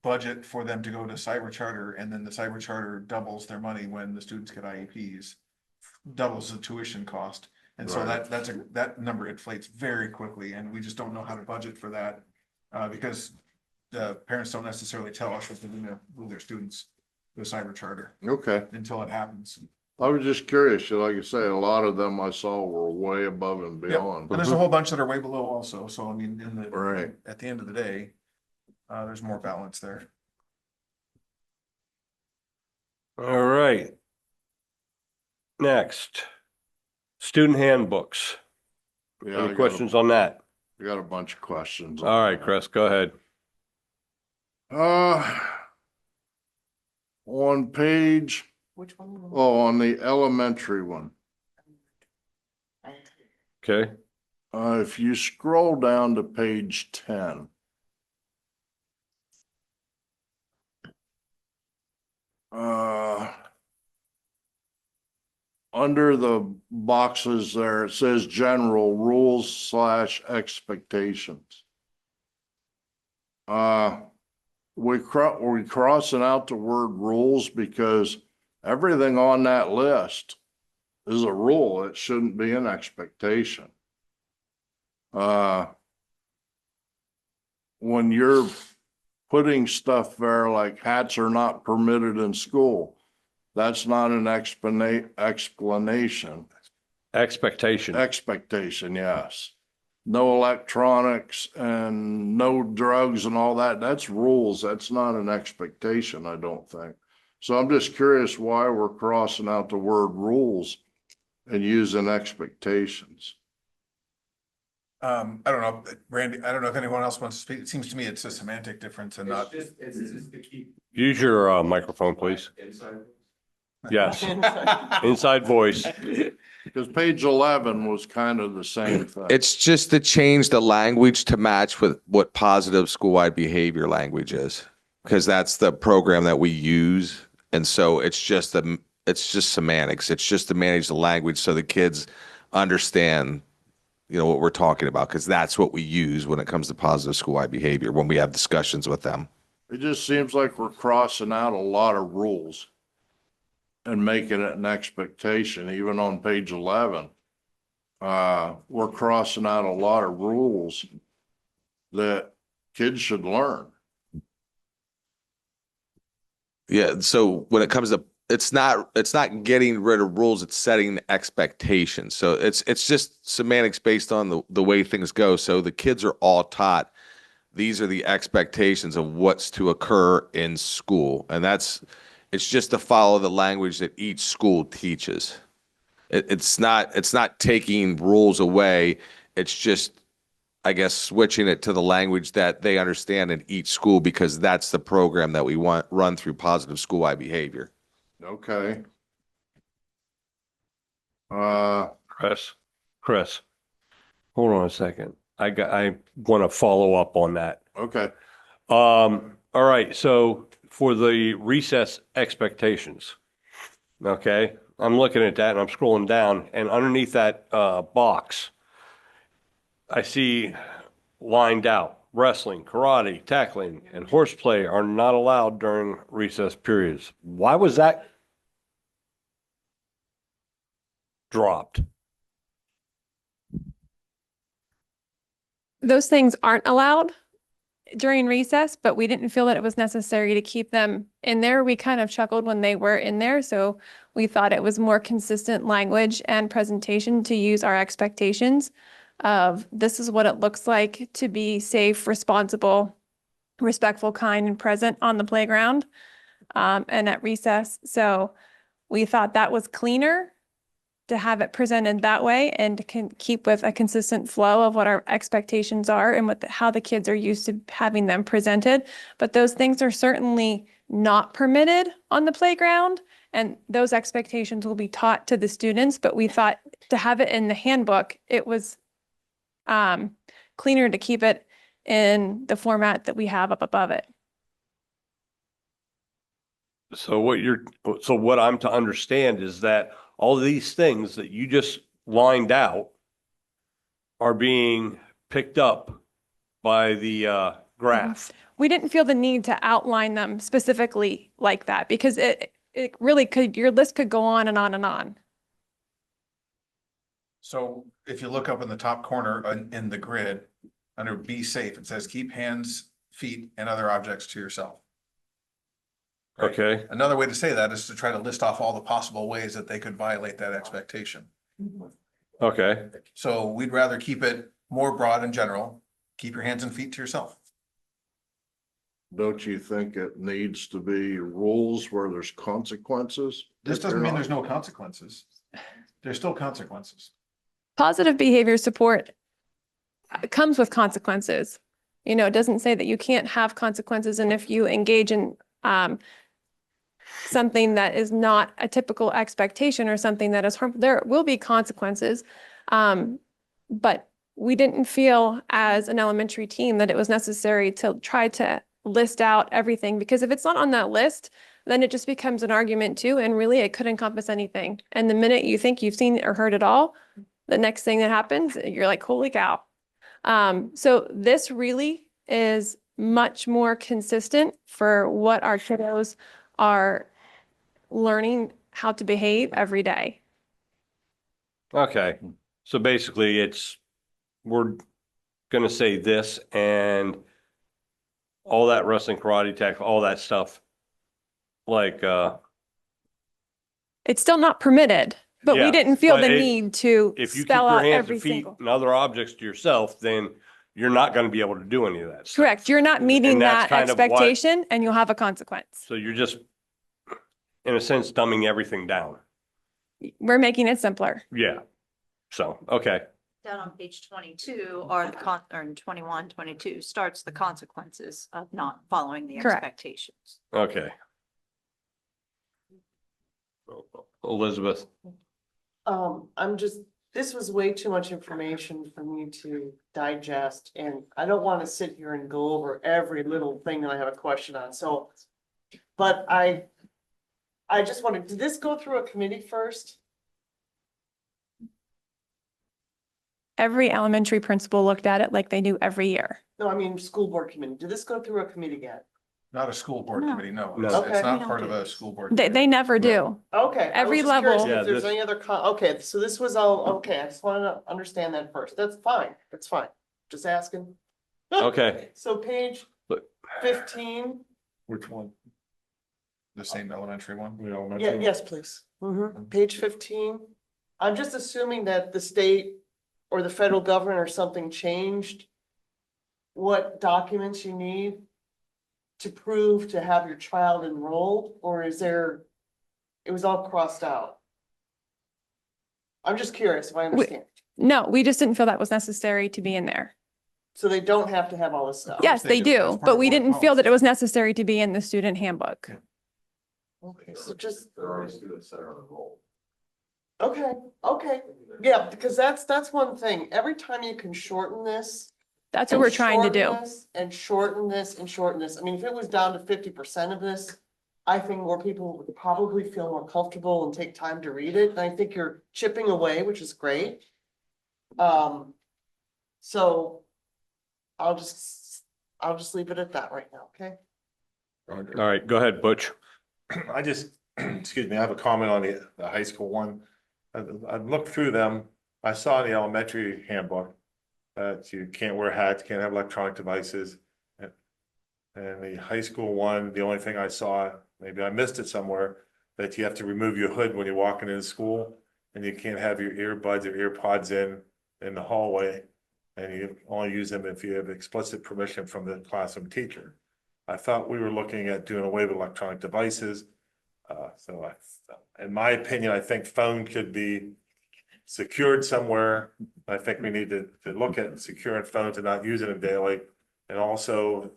budget for them to go to cyber charter, and then the cyber charter doubles their money when the students get IEPs, doubles the tuition cost. And so Right. that number inflates very quickly, and we just don't know how to budget for that. Because the parents don't necessarily tell us that they're gonna move their students to a cyber charter Okay, until it happens. I was just curious, like I say, a lot of them I saw were way above and Yep. beyond. And there's a whole bunch that are way below also, so I mean, Right. at the end of the day, there's more balance there. All right. Next, student handbooks. Yeah, Any questions on that? I got a bunch of questions. All right, Chris, go ahead. On page, which one? on the elementary one, Okay, if you scroll down to page 10. Under the boxes there, it says general rules / expectations. We're crossing out the word rules because everything on that list is a rule. It shouldn't be an expectation. When you're putting stuff there like hats are not permitted in school, that's not an explanation. Expectation, yes. No electronics and no drugs and all that. That's rules. That's not an expectation, I don't think. So I'm just curious why we're crossing out the word rules and using expectations. I don't know, Randy, I don't know if anyone else wants to speak. It seems to me it's a semantic difference and not. It's just to keep. use your microphone, please. Yes, inside voice. Because page 11 was kind of the same thing. It's just to change the language to match with what positive school-wide behavior language is, because that's the program that we use. And so it's just semantics. It's just to manage the language so the kids understand, what we're talking about, because that's what we use when it comes to positive school-wide behavior when we have discussions with them. It just seems like we're crossing out a lot of rules and making it an expectation, even on page 11. We're crossing out a lot of rules that kids should learn. Yeah. So when it comes to, it's not getting rid of rules, it's setting expectations. So it's just semantics based on the way things go. So the kids are all taught, these are the expectations of what's to occur in school. And that's, It's just to follow the language that each school teaches. It's not taking rules away. It's just, I guess, switching it to the language that they understand in each school, because that's the program that we want run through positive school-wide behavior. Okay. Chris, hold on a second. I want to follow up on that. Okay. All right, so for the recess expectations, okay, I'm looking at that and I'm scrolling down, and underneath that box, I see lined out, wrestling, karate, tackling, and horseplay are not allowed during recess periods. Why was that dropped? Those things aren't allowed during recess, but we didn't feel that it was necessary to keep them in there. We kind of chuckled when they were in there, so we thought it was more consistent language and presentation to use our expectations of this is what it looks like to be safe, responsible, respectful, kind, and present on the playground and at recess. So we thought that was cleaner to have it presented that way and to keep with a consistent flow of what our expectations are and what how the kids are used to having them presented. But those things are certainly not permitted on the playground, and those expectations will be taught to the students. But we thought to have it in the handbook, it was cleaner to keep it in the format that we have up above it. So what I'm to understand is that all these things that you just lined out are being picked up by the graph. We didn't feel the need to outline them specifically like that because it really could, your list could go on and on and on. So if you look up in the top corner in the grid, under be safe, it says keep hands, feet, and other objects to yourself. Right? Okay, Another way to say that is to try to list off all the possible ways that they could violate that expectation. okay. So we'd rather keep it more broad and general. Keep your hands and feet to yourself. Don't you think it needs to be rules where there's consequences? This doesn't mean there's no consequences. There's still consequences. Positive behavior support comes with consequences. You know, it doesn't say that you can't have consequences. And if you engage in something that is not a typical expectation or something that is harmful, there will be consequences. But we didn't feel as an elementary team that it was necessary to try to list out everything, because if it's not on that list, then it just becomes an argument too. And really it could encompass anything. And the minute you think you've seen or heard it all, the next thing that happens, you're like, holy cow. So this really is much more consistent for what our kiddos are learning how to behave every day. Okay, so basically we're gonna say this and all that wrestling, karate, tech, all that stuff, like, It's still not permitted, but Yeah, we didn't feel but the need to if you keep spell your out hands every and feet single. and other objects to yourself, then you're not gonna be able to do any of that stuff. Correct. You're not meeting And that's that kind of what- expectation and you'll have a consequence. So you're just, in a sense, dumbing everything down. We're making it simpler. Yeah, so, okay, Down on page 22 or or in 21, 22 starts the consequences of not following the Correct. expectations. okay. Elizabeth, This was way too much information for me to digest, and I don't want to sit here and go over every little thing that I have a question on, so. But I just wanted, did this go through a committee first? Every elementary principal looked at it like they do every year. No, I mean, school board committee. Did this go through a committee yet? Not a school board No. committee, no. No. It's Okay. not We don't part do of a this. school board. They never do. Okay. I was Every just curious level- Yeah, If there's this- any other, okay, so this was all, okay, I just wanted to understand that first. That's fine. That's fine. Just asking. okay, So page But- 15, Which one? The same elementary one? yeah, yes, please. Page 15. I'm just assuming that the state or the federal government or something changed what documents you need. to prove to have your child enrolled, or is there, it was all crossed out? I'm just curious if I understand. No, we just didn't feel that was necessary to be in there. So they don't have to have all this stuff? Yes, they they do. That's do, part but of we board didn't feel that it policy. was necessary to be in the student handbook. Okay, so just, There are students that are enrolled. okay, okay, yeah, because that's one thing. Every time you can shorten this. That's what we're and trying to do. shorten this And shorten this and shorten this. I mean, if it was down to 50% of this, I think more people would probably feel more comfortable and take time to read it. And I think you're chipping away, which is great. So I'll just leave it at that right now, okay? All right, go ahead, Butch. I just, excuse me, I have a comment on the high school one. I looked through them. I saw in the elementary handbook that you can't wear hats, can't have electronic devices. And the high school one, the only thing I saw, maybe I missed it somewhere, that you have to remove your hood when you're walking into school, and you can't have your earbuds or ear pods in the hallway. And you only use them if you have explicit permission from the classroom teacher. I thought we were looking at doing away with electronic devices. In my opinion, I think phone could be secured somewhere. I think we need to look at securing phones and not using them daily. And also,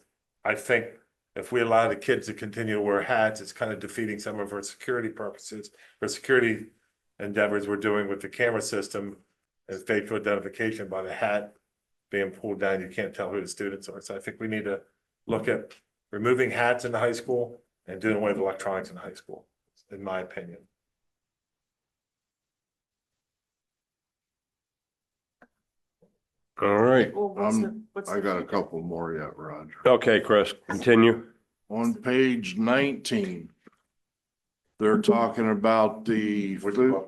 I think if we allow the kids to continue to wear hats, it's kind of defeating some of our security purposes, or security endeavors we're doing with the camera system and facial identification. By the hat being pulled down, you can't tell who the students are. So I think we need to look at removing hats in the high school and doing away with electronics in high school, in my opinion. All right. Well, what's I got a couple more yet, Roger. Okay, Chris, continue. On page 19, they're talking about the food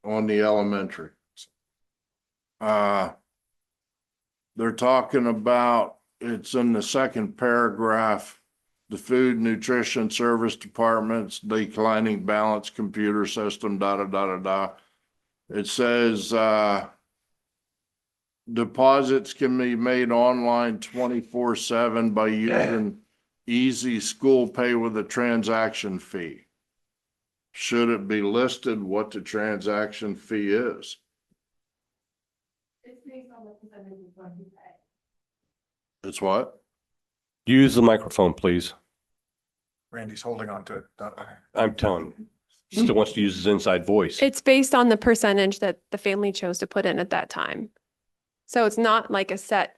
on the elementary. They're talking about, it's in the second paragraph, the food nutrition service department's declining balance computer system, da, da, da, da, da. It says, deposits can be made online 24/7 by using Easy School Pay with a transaction fee. Should it be listed what the transaction fee is? It's based on the percentage of what you pay. It's what? Use the microphone, please. Randy's holding on to it. I'm telling you. He still wants to use his inside voice. It's based on the percentage that the family chose to put in at that time. So it's not like a set,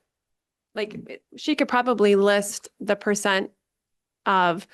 she could probably list the percent of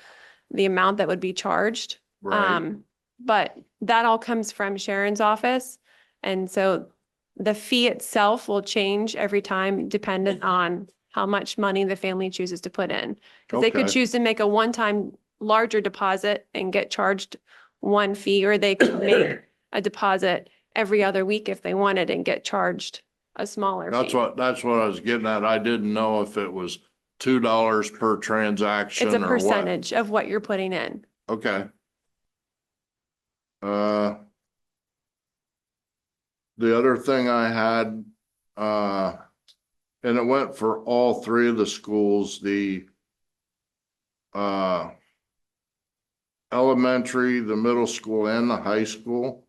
the amount that would be charged. Right. But that all comes from Sharon's office. And so the fee itself will change every time dependent on how much money the family chooses to put in. Because they could Okay. choose to make a one-time larger deposit and get charged one fee, or they could make a deposit every other week if they wanted and get charged a smaller That's fee. what I was getting at. I didn't know if it was $2 per transaction It's a or what. percentage of what you're putting in. Okay. The other thing I had, and it went for all three of the schools, the elementary, the middle school, and the high school.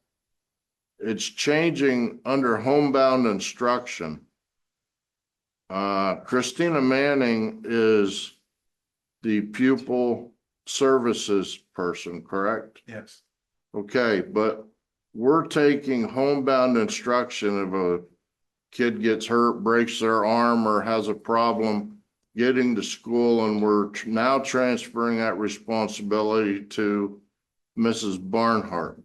It's changing under homebound instruction. Christina Manning is the pupil services person, correct? Yes. Okay, but we're taking homebound instruction if a kid gets hurt, breaks their arm, or has a problem getting to school, and we're now transferring that responsibility to Mrs. Barnhart.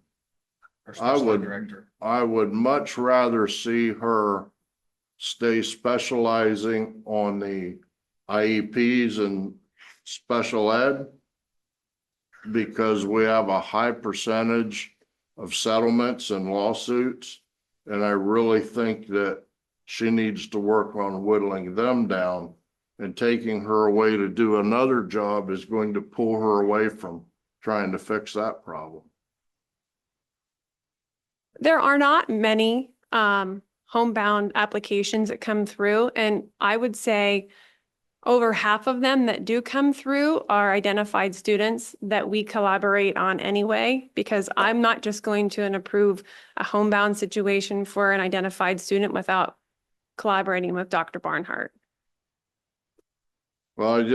Our special ed director. I would much rather see her stay specializing on the IEPs and special ed, because we have a high percentage of settlements and lawsuits. And I really think that she needs to work on whittling them down, and taking her away to do another job is going to pull her away from trying to fix that problem. There are not many homebound applications that come through, and I would say over half of them that do come through are identified students that we collaborate on anyway, because I'm not just going to approve a homebound situation for an identified student without collaborating with Dr. Barnhart. Well,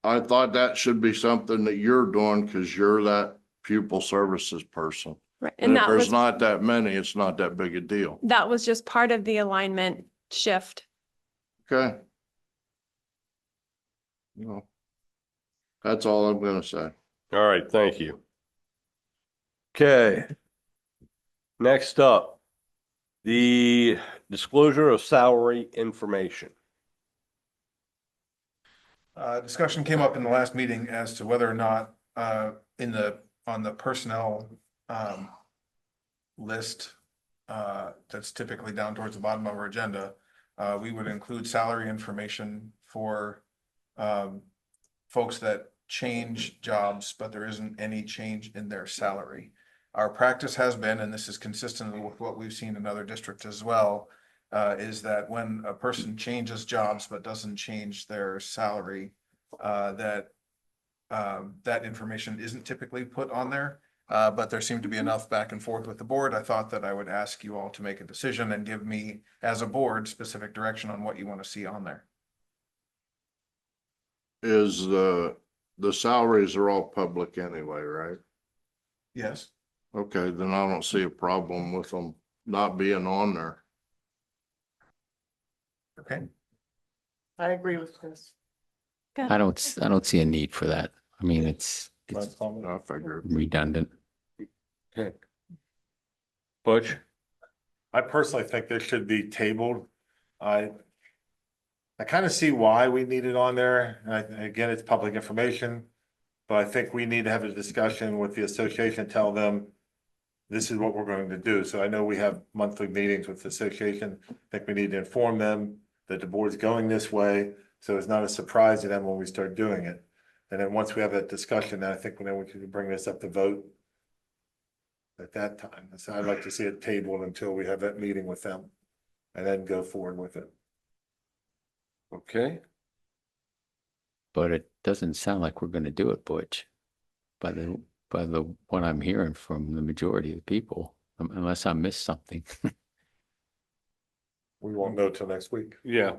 I thought that should be something that you're doing because you're that pupil services person. Right. And And if that there's was, not that many, it's not that big a deal. that was just part of the alignment shift. Okay? No. That's all I'm gonna say. All right, thank you. Okay. Next up, the disclosure of salary information. Discussion came up in the last meeting as to whether or not, on the personnel, list, that's typically down towards the bottom of our agenda, we would include salary information for, folks that change jobs, but there isn't any change in their salary. Our practice has been, and this is consistent with what we've seen in other districts as well, is that when a person changes jobs but doesn't change their salary, that information isn't typically put on there. But there seemed to be enough back and forth with the board. I thought that I would ask you all to make a decision and give me, as a board, specific direction on what you want to see on there. Is the salaries are all public anyway, right? Yes. Okay, then I don't see a problem with them not being on there. Okay. I agree with Chris. I don't see a need for that. I mean, it's I figured. redundant. Okay. Butch? I personally think this should be tabled. I kind of see why we need it on there. Again, it's public information. But I think we need to have a discussion with the association, tell them this is what we're going to do. So I know we have monthly meetings with the association. I think we need to inform them that the board's going this way. So it's not a surprise to them when we start doing it. And then once we have that discussion, then I think then we can bring this up to vote at that time. So I'd like to see it tabled until we have that meeting with them and then go forward with it. Okay. But it doesn't sound like we're gonna do it, Butch. By the what I'm hearing from the majority of the people, unless I missed something. We won't know till next week. Yeah.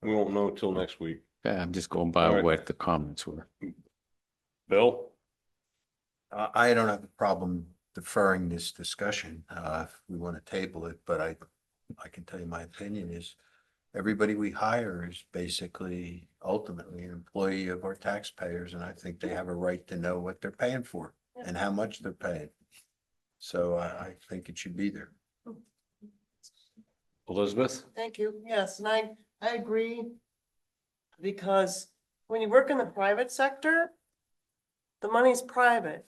We won't know until next week. Yeah, I'm just going by All right. what the comments were. Bill? I don't have a problem deferring this discussion, if we want to table it, but I can tell you my opinion is everybody we hire is basically ultimately an employee of our taxpayers, and I think they have a right to know what they're paying for and how much they're paying. So I think it should be there. Elizabeth? Thank you. Yes, and I agree. Because when you work in the private sector, the money's private.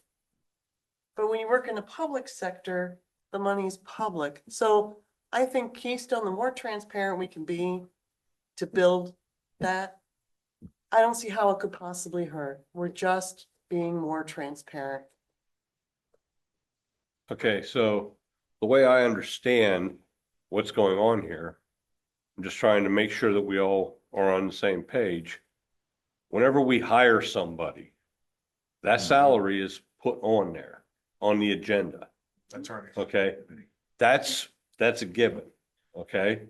But when you work in the public sector, the money's public. So I think Keystone, the more transparent we can be to build that, I don't see how it could possibly hurt. We're just being more transparent. Okay, so the way I understand what's going on here, I'm just trying to make sure that we all are on the same page. Whenever we hire somebody, that salary is put on there, on the agenda, That's right. okay? That's a given, okay?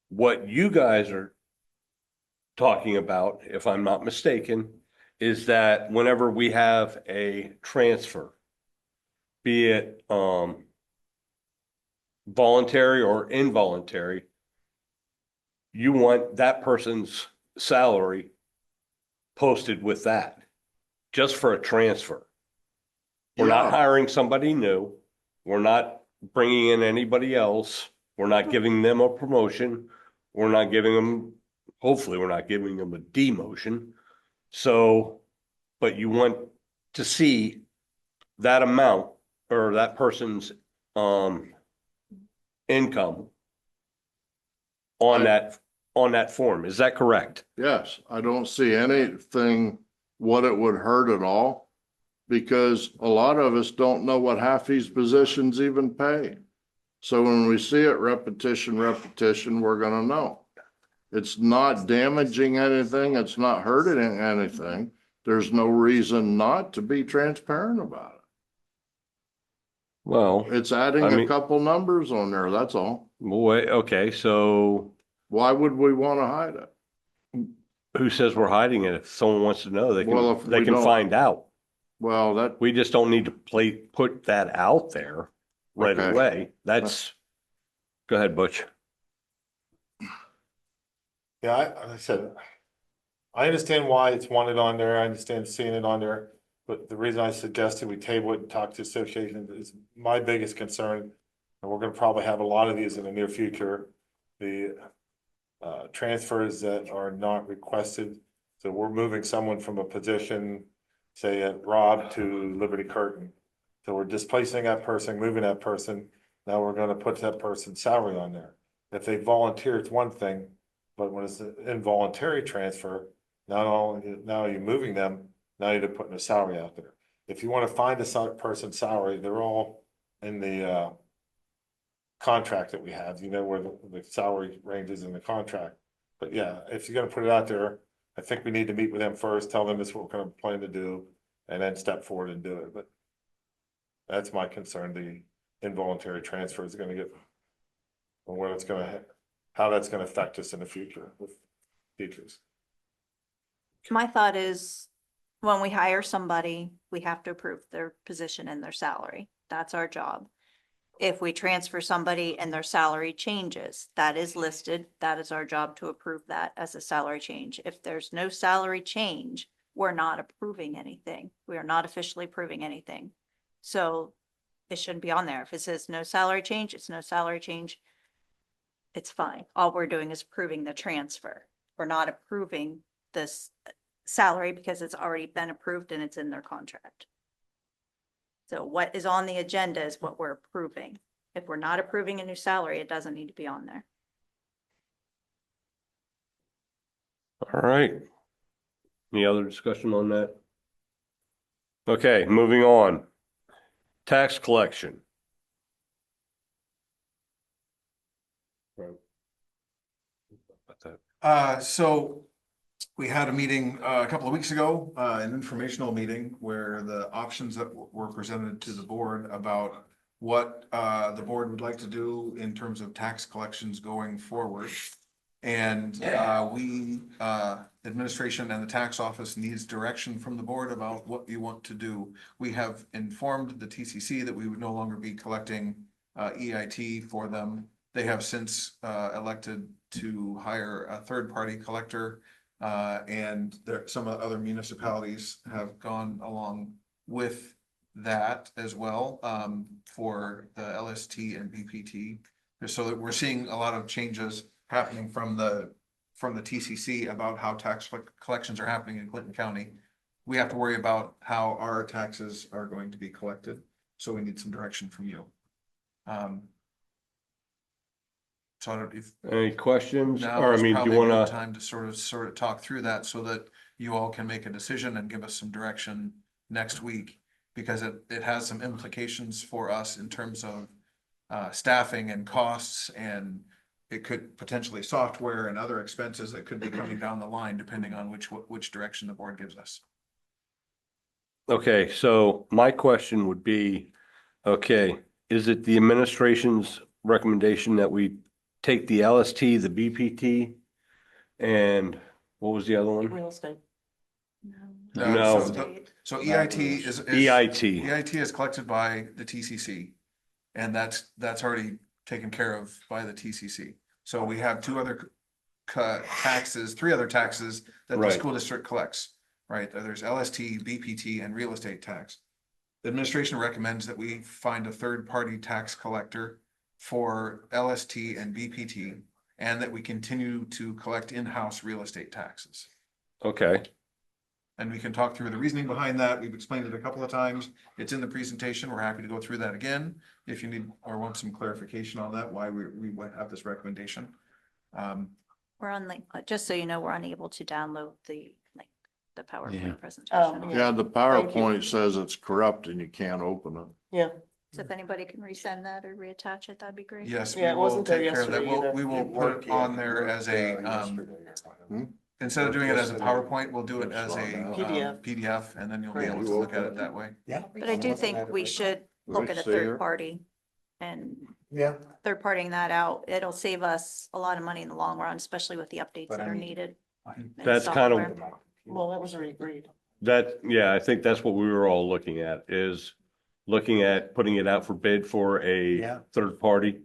What you guys are talking about, if I'm not mistaken, is that whenever we have a transfer, be it voluntary or involuntary, you want that person's salary posted with that, just for a transfer. We're not Yeah. hiring somebody new. We're not bringing in anybody else. We're not giving them a promotion. We're not giving them, hopefully, we're not giving them a demotion. So, but you want to see that amount or that person's income on that form. Is that correct? Yes, I don't see anything, what it would hurt at all. Because a lot of us don't know what half these positions even pay. So when we see it repetition, we're gonna know. It's not damaging anything. It's not hurting anything. There's no reason not to be transparent about it. Well, It's adding I a mean- couple numbers on there, that's all. wait, okay, so Why would we want to hide it? who says we're hiding it? If someone wants to know, Well, if they we can don't- find out. Well, that, We just don't need to put that out there right Okay. away. That's, go ahead, Butch. Yeah, like I said, I understand why it's wanted on there. I understand seeing it on there. But the reason I suggested we table it and talk to associations is my biggest concern. And we're gonna probably have a lot of these in the near future. The transfers that are not requested. So we're moving someone from a position, say at Rob to Liberty Curtain. So we're displacing that person, moving that person. Now we're gonna put that person's salary on there. If they volunteer, it's one thing, but when it's an involuntary transfer, not only, now you're moving them, now you're putting a salary out there. If you wanna find a person's salary, they're all in the contract that we have, you know, where the salary ranges in the contract. But yeah, if you're gonna put it out there, I think we need to meet with them first, tell them this is what we're gonna plan to do, and then step forward and do it, but that's my concern, the involuntary transfer is gonna get, and where it's gonna, how that's gonna affect us in the future with teachers. My thought is, when we hire somebody, we have to approve their position and their salary. That's our job. If we transfer somebody and their salary changes, that is listed. That is our job to approve that as a salary change. If there's no salary change, we're not approving anything. We are not officially approving anything. So it shouldn't be on there. If it says no salary change, it's no salary change. It's fine. All we're doing is approving the transfer. We're not approving this salary because it's already been approved and it's in their contract. So what is on the agenda is what we're approving. If we're not approving a new salary, it doesn't need to be on there. All right. Any other discussion on that? Okay, moving on. Tax collection. So we had a meeting a couple of weeks ago, an informational meeting where the options that were presented to the board about what the board would like to do in terms of tax collections going forward. And we, administration and the tax office needs direction from the board about what you want to do. We have informed the TCC that we would no longer be collecting EIT for them. They have since elected to hire a third-party collector. And there, some other municipalities have gone along with that as well, for the LST and BPT. So that we're seeing a lot of changes happening from the TCC about how tax collections are happening in Clinton County. We have to worry about how our taxes are going to be collected, so we need some direction from you. So I don't, if. Any questions? Now Or I is mean, do probably you a good wanna, time to sort of talk through that so that you all can make a decision and give us some direction next week. Because it has some implications for us in terms of staffing and costs, and it could potentially software and other expenses that could be coming down the line depending on which direction the board gives us. okay, so my question would be, okay, is it the administration's recommendation that we take the LST, the BPT, and what was the other one? Real estate. No. So EIT is. EIT. EIT is collected by the TCC. And that's already taken care of by the TCC. So we have three other taxes that the Right. school district collects, right? There's LST, BPT, and real estate tax. The administration recommends that we find a third-party tax collector for LST and BPT, and that we continue to collect in-house real estate taxes. Okay, And we can talk through the reasoning behind that. We've explained it a couple of times. It's in the presentation. We're happy to go through that again if you need or want some clarification on that, why we have this recommendation. We're just so you know, we're unable to download the Yeah. PowerPoint presentation. Yeah, the PowerPoint says it's corrupt and you can't open it. Yeah. So if anybody can resend that or reattach it, that'd be great. Yes, we Yeah, it will wasn't there take care of that. yesterday either. We will put it on there as a, instead of doing it as a PowerPoint, we'll do it as a PDF. PDF, and then you'll be Great. able to look at it that way. But I do think we should look at a third party and third partying that out. It'll save us a lot of money in the long run, especially with the updates But that I are mean- needed. in That's kind of, software. Well, that was already agreed. yeah, I think that's what we were all looking at, is looking at putting it out for bid for a Yeah. third party.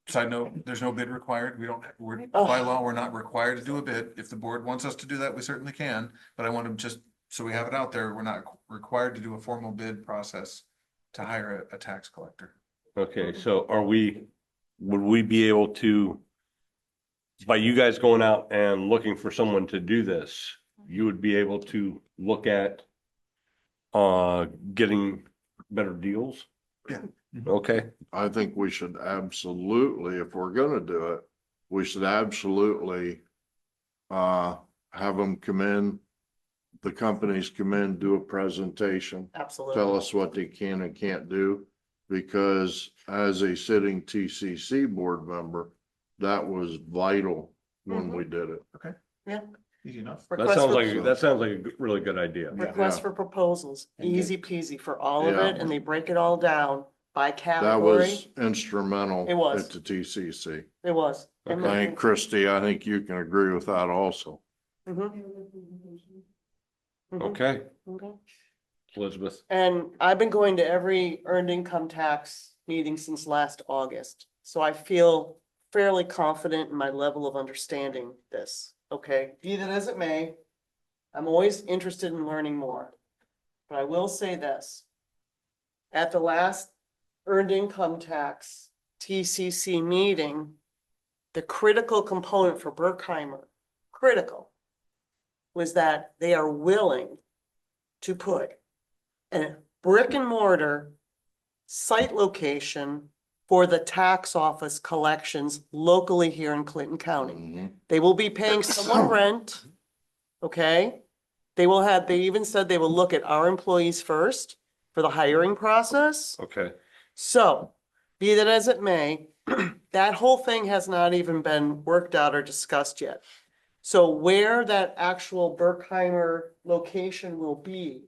Side note, there's no bid required. We don't, we're, Oh. by law, we're not required to do a bid. If the board wants us to do that, we certainly can. But I want to just, so we have it out there, we're not required to do a formal bid process to hire a tax collector. Okay, so would we be able to, by you guys going out and looking for someone to do this, you would be able to look at getting better deals? Yeah. Okay, I think we should absolutely, if we're gonna do it, we should absolutely have them come in, the companies come in, do a presentation, Absolutely. tell us what they can and can't do. Because as a sitting TCC board member, that was vital when we did it. Yeah. Easy enough. that Request sounds for- like a really good idea. Request for proposals, easy peasy for all of Yeah. it, and they break it all down by That category. was instrumental It was. at the TCC. It was. I think, Christie, I think you can agree with that also. Mhm. Mhm. Okay, Okay. Elizabeth. And I've been going to every earned income tax meeting since last August, so I feel fairly confident in my level of understanding this, okay? Be that as it may, I'm always interested in learning more. But I will say this. At the last earned income tax TCC meeting, the critical component for Berkheimer, critical, was that they are willing to put a brick and mortar site location for the tax office collections locally here in Clinton County. They will be paying someone rent, okay? They will have, they even said they will look at our employees first for the hiring process. Okay, So, be that as it may, that whole thing has not even been worked out or discussed yet. So where that actual Berkheimer location will be,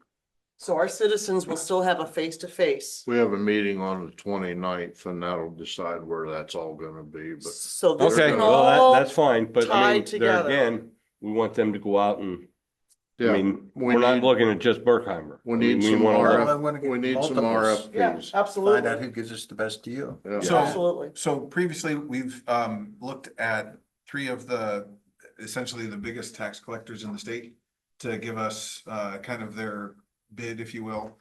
so our citizens will still have a face-to-face. We have a meeting on the 29th, and that'll decide where that's all gonna be, but. So this okay, can well, all that's fine, but I mean, tied there together. again, we want them to go out and, I Yeah, mean, we we're not need- looking at just Berkheimer. We I need mean, some wanna RF look- I wanna get we need some multiples. Yeah, RFPs. absolutely. Find out who gives us the best deal. Yeah. So- Absolutely. So previously, we've looked at three of the, essentially the biggest tax collectors in the state to give us kind of their bid, if you will,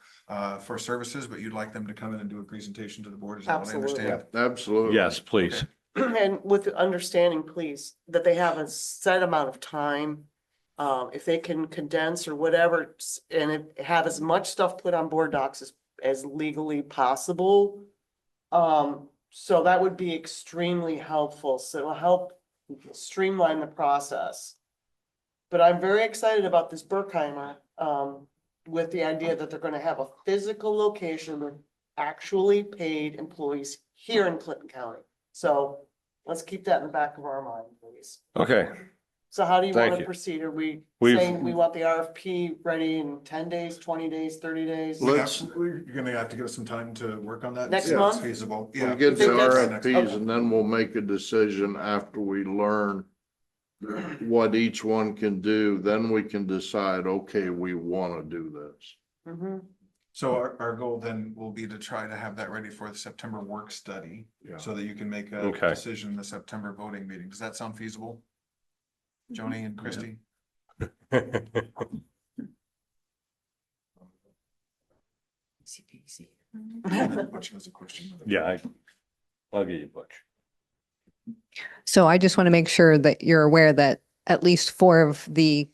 for services, but you'd like them to come in and do a presentation to the board, is that what I Absolutely. understand? Absolutely. Yes, please. And with the understanding, please, that they have a set amount of time. If they can condense or whatever, have as much stuff put on board docs as legally possible. So that would be extremely helpful. So it'll help streamline the process. But I'm very excited about this Berkheimer, with the idea that they're gonna have a physical location with actually paid employees here in Clinton County. So let's keep that in the back of our mind, please. Okay, So how do you Thank want to you. proceed? Are we We've- saying we want the RFP ready in 10 days, 20 days, 30 days? Let's- You're gonna have to give us some time to work on that. Next see if it's month? Feasible, We'll yeah. get the think that's- RFPs and then we'll make a decision after we learn what each one can do, then we can decide, okay, we wanna do this. Mhm. So our goal then will be to try to have that ready for the September work study, Yeah. so that you can make a Okay. decision in the September voting meeting. Does that sound feasible? Joni and Christie? Butch has a question. Yeah, I'll get you Butch. So I just want to make sure that you're aware that at least 4 of the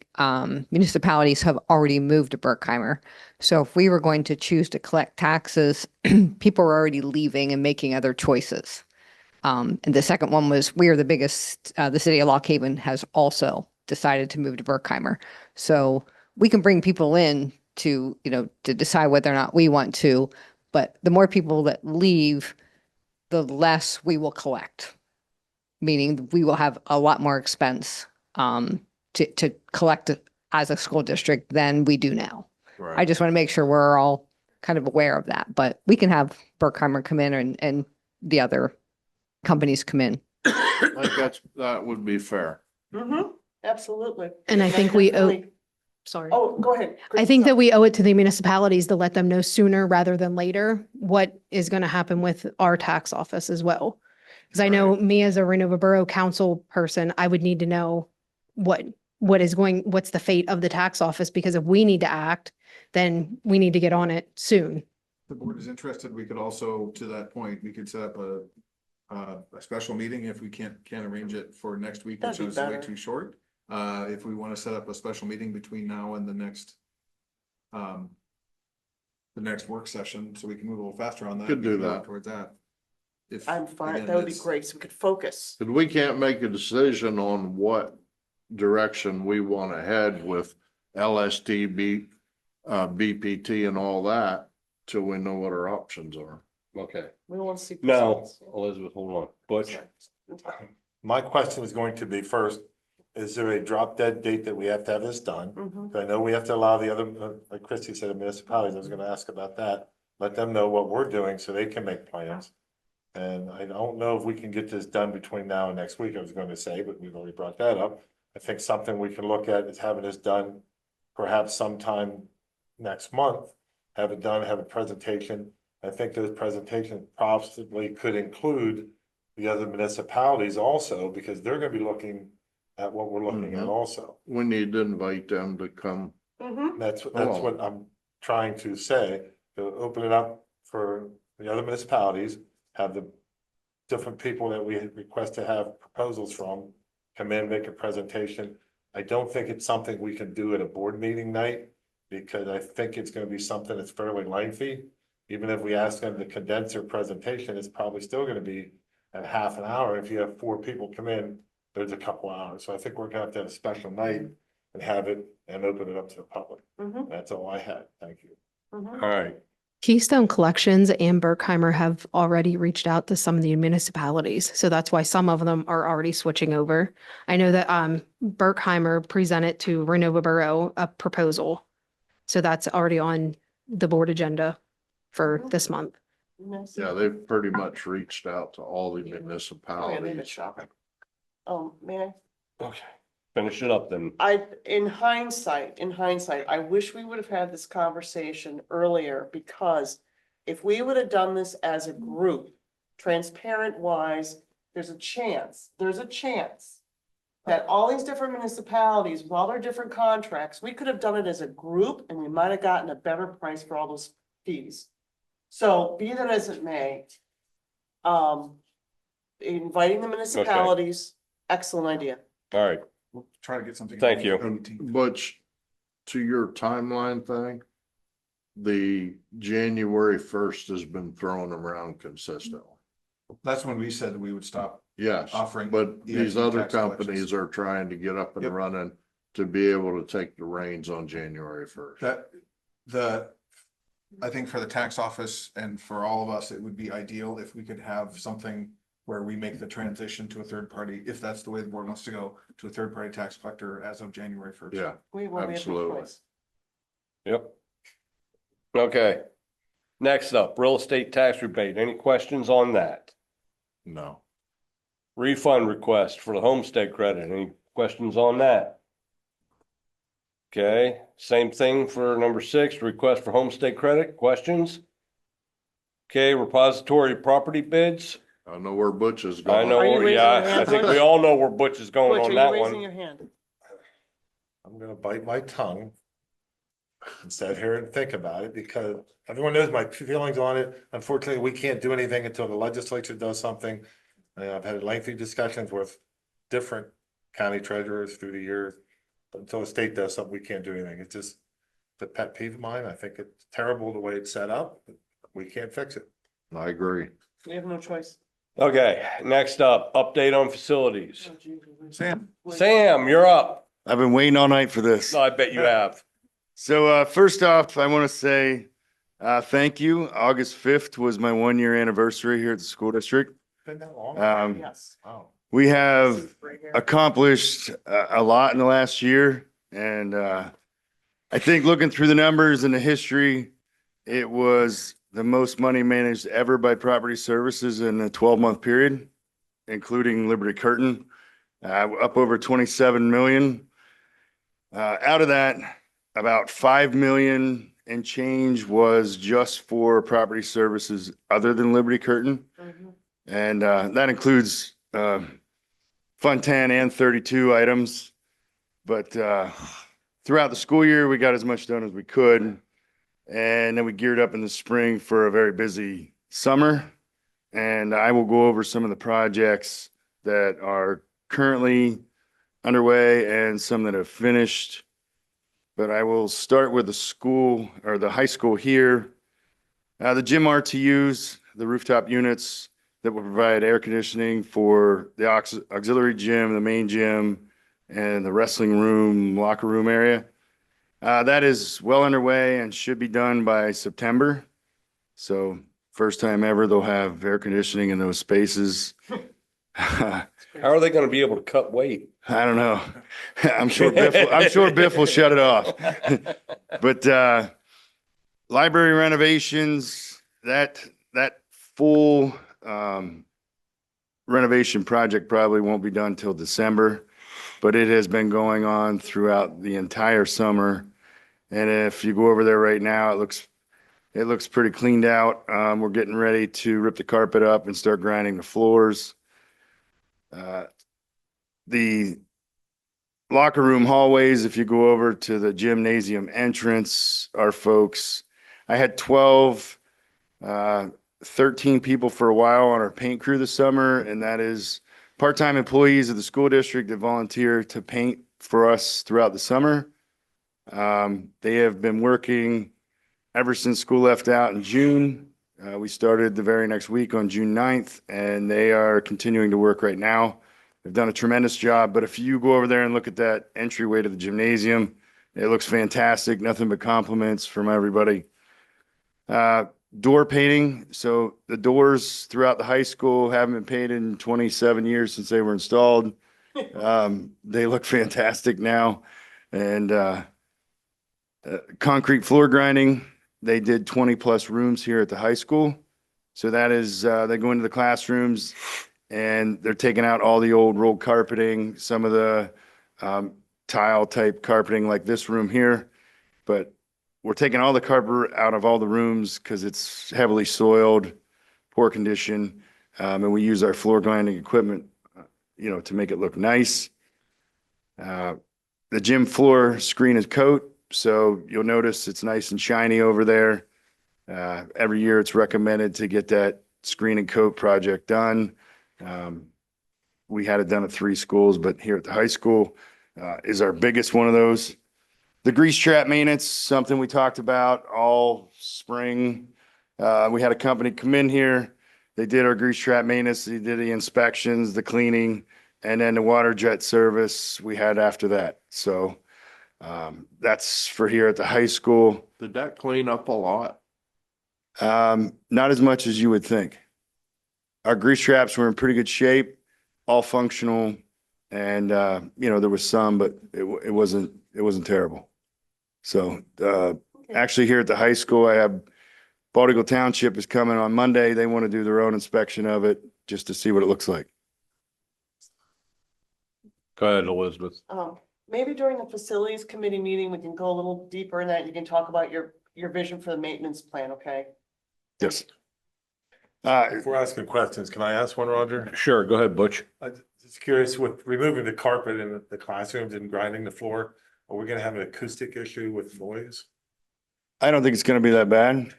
municipalities have already moved to Berkheimer. So if we were going to choose to collect taxes, people were already leaving and making other choices. And the second one was, we are the biggest, the city of Lock Haven has also decided to move to Berkheimer. So we can bring people in to, to decide whether or not we want to, But the more people that leave, the less we will collect. Meaning we will have a lot more expense to collect it as a school district than we do now. I just want to make sure we're all kind of aware of that, but we can have Berkheimer come in and the other companies come in. I think that would be fair. Mm-hmm, absolutely. And I think we owe, definitely- sorry. Oh, go ahead. I think that we owe it to the municipalities to let them know sooner rather than later what is going to happen with our tax office as well. Because I know me as a Renova Borough Council person, I would need to know what's the fate of the tax office, because if we need to act, then we need to get on it soon. The board is interested, we could also, to that point, we could set up a special meeting if we can't arrange it for next week, which That'd be is way better. too short. If we want to set up a special meeting between now and the next work session, so we can move a little faster on that. Could we do can go that. Towards that. If, I'm fine. again, That would be it's- great. So we could focus. But we can't make a decision on what direction we want to head with LSD, BPT and all that till we know what our options are. Okay. We don't want to see. Now, Elizabeth, hold on. Butch? My question is going to be first, is there a drop dead date that we have to have this done? Mhm. I know we have to allow the other, like Christie said, the municipalities, I was gonna ask about that. Let them know what we're doing so they can make plans. And I don't know if we can get this done between now and next week, I was gonna say, but we've already brought that up. I think something we can look at is having this done perhaps sometime next month. Have it done, have a presentation. I think those presentations possibly could include the other municipalities also, because they're gonna be looking at what we're looking at Mhm. also. We need to invite them to come. Mhm. That's Oh. what I'm trying to say, to open it up for the other municipalities, have the different people that we request to have proposals from come in, make a presentation. I don't think it's something we can do at a board meeting night, because I think it's gonna be something that's fairly lengthy. Even if we ask them to condense their presentation, it's probably still gonna be a half an hour. If you have 4 people come in, there's a couple hours. So I think we're gonna have to have a special night and have it and open it up to the public. Mhm. That's all I had. Thank you. Mhm. All right. Keystone Collections and Berkheimer have already reached out to some of the municipalities. So that's why some of them are already switching over. I know that Berkheimer presented to Renova Borough a proposal. So that's already on the board agenda for this month. Nice. Yeah, they've pretty much reached out to all the Oh, yeah, they've been municipalities. shopping. May I? Okay. Finish it up then. In hindsight, I wish we would have had this conversation earlier, because if we would have done this as a group, transparent wise, there's a chance that all these different municipalities, with all their different contracts, we could have done it as a group and we might have gotten a better price for all those fees. So be that as it may, inviting the municipalities, excellent idea. All right. We'll try to get something. Thank you. Butch, to your timeline thing, the January 1st has been thrown around consistently. That's when we said we would stop. Yes, Offering but these EXP other tax collections. companies are trying to get up and Yep. running to be able to take the reins on January 1st. I think for the tax office and for all of us, it would be ideal if we could have something where we make the transition to a third party, if that's the way the board wants to go, to a third party tax collector as of January 1st. Yeah, We have no absolutely. choice. Yep. Okay. Next up, real estate tax rebate. Any questions on that? No. Refund request for the homestead credit. Any questions on that? Okay, same thing for number 6, request for homestead credit. Questions? Okay, repository property bids. I know where Butch is I going. know, Are you raising your yeah, I hand, think we Butch? all know where Butch is going Butch, on are that you raising one. your hand? I'm gonna bite my tongue and sit here and think about it, because everyone knows my feelings on it. Unfortunately, we can't do anything until the legislature does something. And I've had lengthy discussions with different county treasurers through the years. But until the state does something, we can't do anything. It's just the pet peeve of mine. I think it's terrible the way it's set up, but we can't fix it. I agree. We have no choice. Okay, next up, update on facilities. Sam? Sam, you're up. I've been waiting all night for this. I bet you have. So first off, I want to say Thank you. August 5th was my 1-year anniversary here at the school district. Been that long? Yes. Wow. We have accomplished a lot in the last year. And I think looking through the numbers and the history, it was the most money managed ever by Property Services in a 12-month period, including Liberty Curtain, up over 27 million. Out of that, about 5 million and change was just for Property Services other than Liberty Curtain. And that includes Fund 10 and 32 items. But throughout the school year, we got as much done as we could. And then we geared up in the spring for a very busy summer. And I will go over some of the projects that are currently underway and some that have finished. But I will start with the school or the high school here. The gym RTUs, the rooftop units that will provide air conditioning for the auxiliary gym, the main gym, and the wrestling room, locker room area. That is well underway and should be done by September. So first time ever, they'll have air conditioning in those spaces. How are they going to be able to cut weight? I don't know. I'm sure Biff will shut it off. But library renovations, that full renovation project probably won't be done till December, but it has been going on throughout the entire summer. And if you go over there right now, it looks pretty cleaned out. We're getting ready to rip the carpet up and start grinding the floors. The locker room hallways, if you go over to the gymnasium entrance, our folks, I had 13 people for a while on our paint crew this summer, and that is part-time employees of the school district that volunteer to paint for us throughout the summer. They have been working ever since school left out in June. We started the very next week on June 9th, and they are continuing to work right now. They've done a tremendous job, but if you go over there and look at that entryway to the gymnasium, it looks fantastic. Nothing but compliments from everybody. Door painting. So the doors throughout the high school haven't been painted in 27 years since they were installed. They look fantastic now. And concrete floor grinding. They did 20 plus rooms here at the high school. So that is, they go into the classrooms and they're taking out all the old rolled carpeting, some of the tile type carpeting like this room here. But we're taking all the carpet out of all the rooms because it's heavily soiled, poor condition. And we use our floor grinding equipment, to make it look nice. The gym floor screen is coat. So you'll notice it's nice and shiny over there. Every year it's recommended to get that screen and coat project done. We had it done at 3 schools, but here at the high school is our biggest one of those. The grease trap maintenance, something we talked about all spring. We had a company come in here. They did our grease trap maintenance. They did the inspections, the cleaning, and then the water jet service we had after that. So that's for here at the high school. Did that clean up a lot? Not as much as you would think. Our grease traps were in pretty good shape, all functional, and there was some, but it wasn't terrible. So actually here at the high school, I have Bald Eagle Township is coming on Monday. They want to do their own inspection of it just to see what it looks like. Go ahead, Elizabeth. Maybe during the facilities committee meeting, we can go a little deeper in that. You can talk about your vision for the maintenance plan, okay? Yes. If we're asking questions, can I ask one, Roger? Sure, go ahead, Butch. I'm just curious, with removing the carpet in the classrooms and grinding the floor, are we gonna have an acoustic issue with noise? I don't think it's going to be that bad,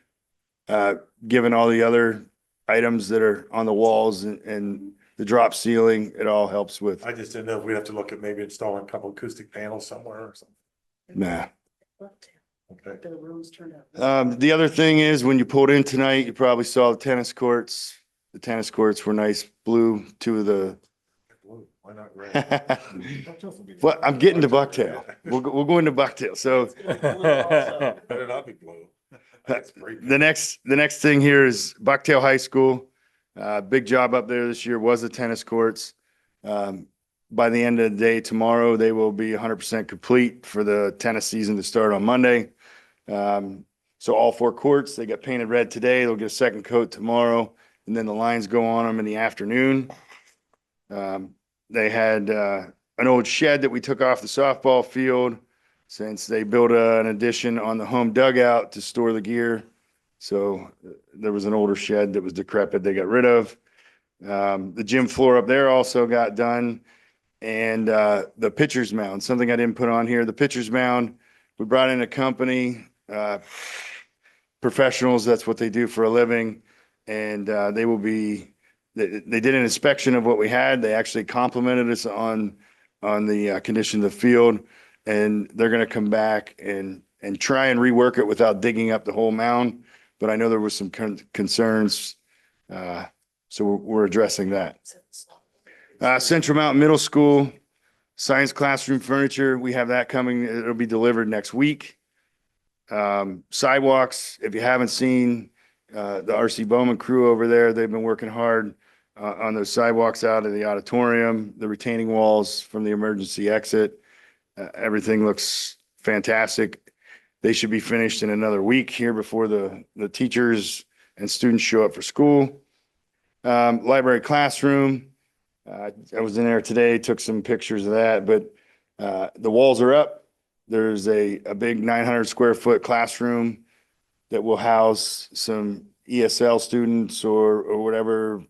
given all the other items that are on the walls and the drop ceiling. It all helps with. I just didn't know if we'd have to look at maybe installing a couple acoustic panels somewhere or something. Nah. Okay. The rooms turned out. The other thing is when you pulled in tonight, you probably saw the tennis courts. The tennis courts were nice blue. 2 of the. Blue, why not red? Well, I'm getting to Bucktail. We'll go into Bucktail. So Better not be blue. The next thing here is Bucktail High School. Big job up there this year was the tennis courts. By the end of the day tomorrow, they will be 100% complete for the tennis season to start on Monday. So all 4 courts, they got painted red today. They'll get a second coat tomorrow, and then the lines go on them in the afternoon. They had an old shed that we took off the softball field since they built an addition on the home dugout to store the gear. So there was an older shed that was decrepit they got rid of. The gym floor up there also got done. And the pitcher's mound, something I didn't put on here. The pitcher's mound, we brought in a company, professionals, that's what they do for a living. And they will be, they did an inspection of what we had. They actually complimented us on the condition of the field. And they're going to come back and try and rework it without digging up the whole mound. But I know there was some concerns. So we're addressing that. Central Mountain Middle School, science classroom furniture, we have that coming. It'll be delivered next week. Sidewalks, if you haven't seen the RC Bowman crew over there, they've been working hard on those sidewalks out of the auditorium, the retaining walls from the emergency exit. Everything looks fantastic. They should be finished in another week here before the teachers and students show up for school. Library classroom. I was in there today, took some pictures of that, but the walls are up. There's a big 900 square foot classroom that will house some ESL students or whatever,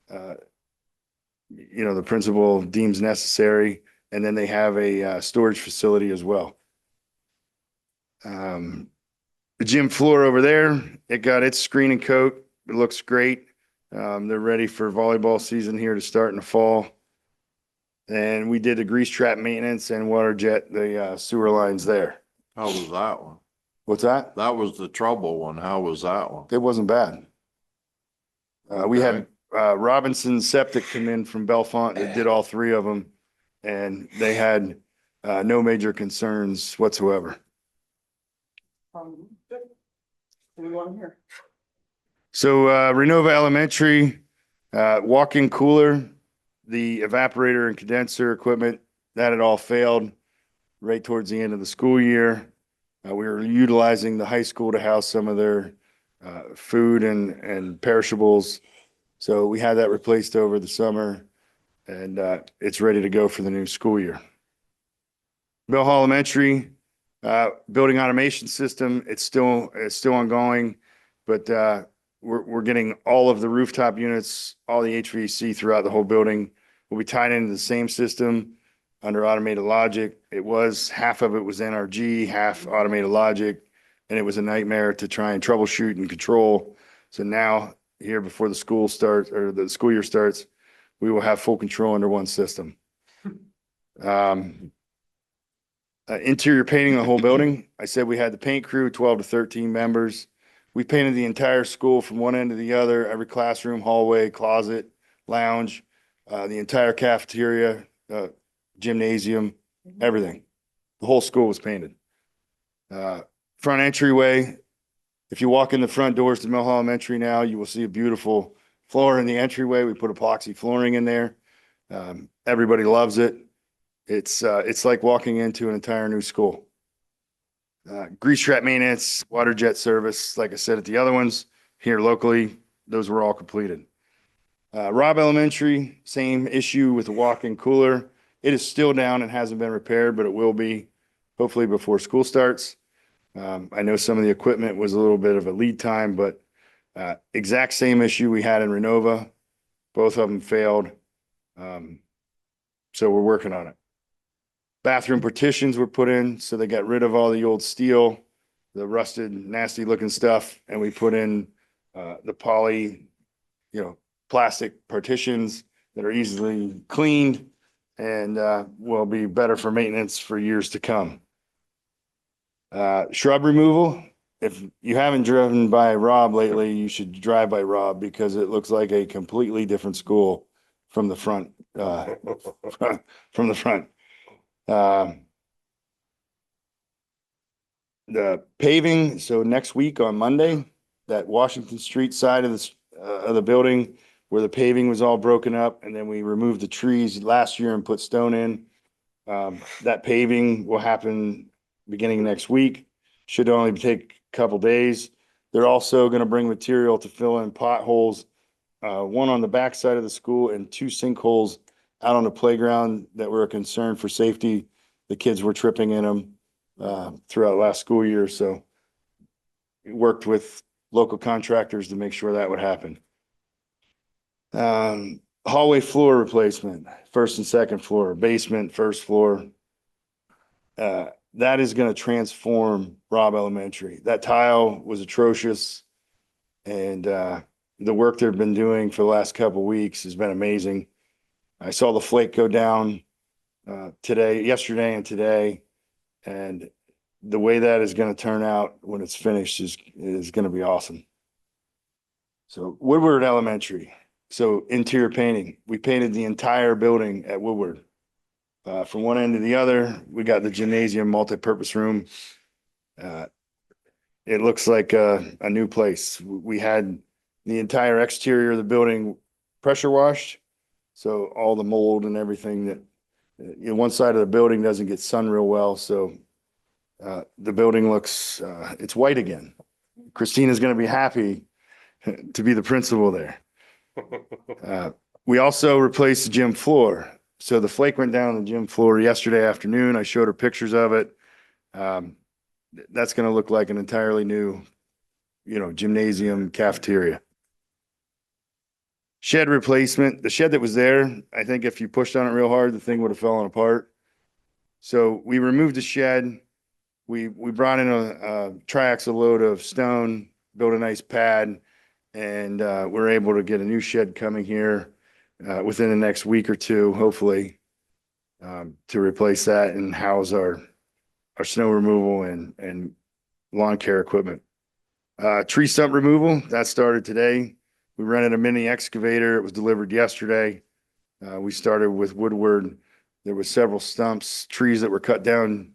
the principal deems necessary. And then they have a storage facility as well. The gym floor over there, it got its screen and coat. It looks great. They're ready for volleyball season here to start in the fall. And we did the grease trap maintenance and water jet, the sewer lines there. How was that one? What's that? That was the trouble one. How was that one? It wasn't bad. We had Robinson Septic come in from Bellefonte that did all 3 of them. And they had no major concerns whatsoever. Good. We want to hear. So Renova Elementary, walk-in cooler, the evaporator and condenser equipment, that had all failed right towards the end of the school year. We were utilizing the high school to house some of their food and perishables. So we had that replaced over the summer, and it's ready to go for the new school year. Bell Hall Elementary, building automation system, it's still ongoing, but we're getting all of the rooftop units, all the HVAC throughout the whole building will be tied into the same system under automated logic. It was half of it was NRG, half automated logic, and it was a nightmare to try and troubleshoot and control. So now here before the school starts or the school year starts, we will have full control under one system. Interior painting the whole building. I said we had the paint crew, 12 to 13 members. We painted the entire school from one end to the other, every classroom, hallway, closet, lounge, the entire cafeteria, gymnasium, everything. The whole school was painted. Front entryway. If you walk in the front doors to Mill Hall Elementary now, you will see a beautiful floor in the entryway. We put epoxy flooring in there. Everybody loves it. It's like walking into an entire new school. Grease trap maintenance, water jet service, like I said at the other ones, here locally, those were all completed. Robb Elementary, same issue with the walk-in cooler. It is still down and hasn't been repaired, but it will be hopefully before school starts. I know some of the equipment was a little bit of a lead time, but exact same issue we had in Renova. Both of them failed. So we're working on it. Bathroom partitions were put in, so they got rid of all the old steel, the rusted, nasty looking stuff, and we put in the poly, plastic partitions that are easily cleaned and will be better for maintenance for years to come. Shrub removal. If you haven't driven by Robb lately, you should drive by Robb because it looks like a completely different school from the front. From the front. The paving, so next week on Monday, that Washington Street side of the building where the paving was all broken up, and then we removed the trees last year and put stone in. That paving will happen beginning next week. Should only take a couple days. They're also gonna bring material to fill in potholes, one on the back side of the school and 2 sinkholes out on the playground that were a concern for safety. The kids were tripping in them throughout last school year, so we worked with local contractors to make sure that would happen. Hallway floor replacement, first and second floor, basement, first floor. That is going to transform Robb Elementary. That tile was atrocious, and the work they've been doing for the last couple of weeks has been amazing. I saw the flake go down yesterday and today, and the way that is going to turn out when it's finished is going to be awesome. So Woodward Elementary. So interior painting, we painted the entire building at Woodward. From one end to the other, we got the gymnasium multi-purpose room. It looks like a new place. We had the entire exterior of the building pressure washed. So all the mold and everything that, one side of the building doesn't get sun real well. So the building looks, it's white again. Christina's going to be happy to be the principal there. We also replaced the gym floor. So the flake went down on the gym floor yesterday afternoon. I showed her pictures of it. That's going to look like an entirely new, gymnasium cafeteria. Shed replacement. The shed that was there, I think if you pushed on it real hard, the thing would have fallen apart. So we removed the shed. We brought in a triaxle load of stone, built a nice pad, and we're able to get a new shed coming here within the next week or two, hopefully, to replace that and house our snow removal and lawn care equipment. Tree stump removal, that started today. We rented a mini excavator. It was delivered yesterday. We started with Woodward. There were several stumps, trees that were cut down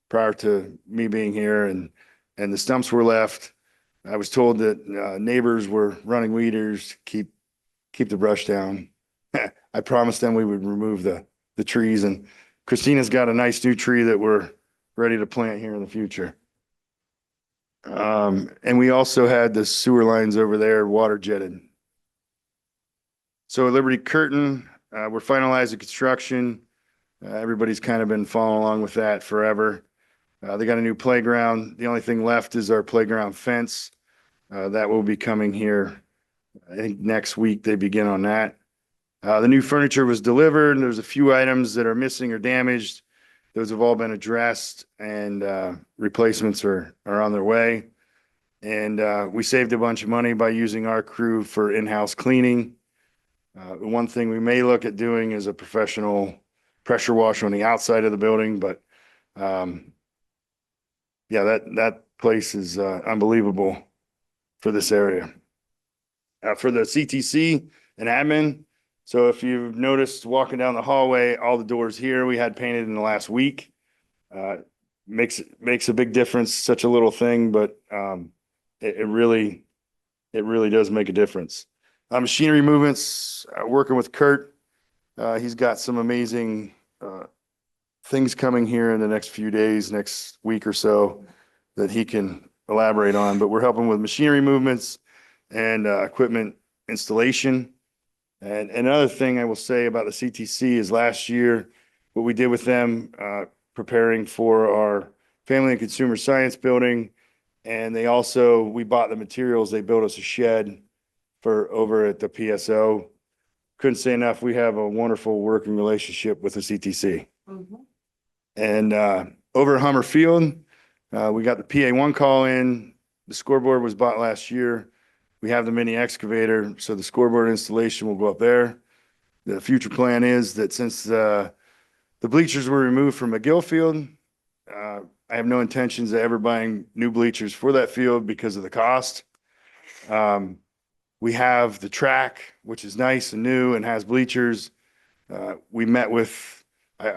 prior to me being here, and the stumps were left. I was told that neighbors were running weeders, keep the brush down. I promised them we would remove the trees, and Christina's got a nice new tree that we're ready to plant here in the future. And we also had the sewer lines over there water jetted. So Liberty Curtain, we're finalizing construction. Everybody's kind of been following along with that forever. They got a new playground. The only thing left is our playground fence. That will be coming here. I think next week they begin on that. The new furniture was delivered. There's a few items that are missing or damaged. Those have all been addressed, and replacements are on their way. And we saved a bunch of money by using our crew for in-house cleaning. One thing we may look at doing is a professional pressure wash on the outside of the building, but yeah, that place is unbelievable for this area. For the CTC and admin, so if you've noticed walking down the hallway, all the doors here we had painted in the last week. Makes a big difference, such a little thing, but it really does make a difference. Machinery movements, working with Kurt. He's got some amazing things coming here in the next few days, next week or so, that he can elaborate on. But we're helping with machinery movements and equipment installation. And another thing I will say about the CTC is last year, what we did with them, preparing for our family and consumer science building. And we bought the materials. They built us a shed for over at the PSO. Couldn't say enough. We have a wonderful working relationship with the CTC. Mm-hmm. And over at Hummer Field, we got the PA1 call in. The scoreboard was bought last year. We have the mini excavator, so the scoreboard installation will go up there. The future plan is that since the bleachers were removed from McGill Field, I have no intentions of ever buying new bleachers for that field because of the cost. We have the track, which is nice and new and has bleachers. I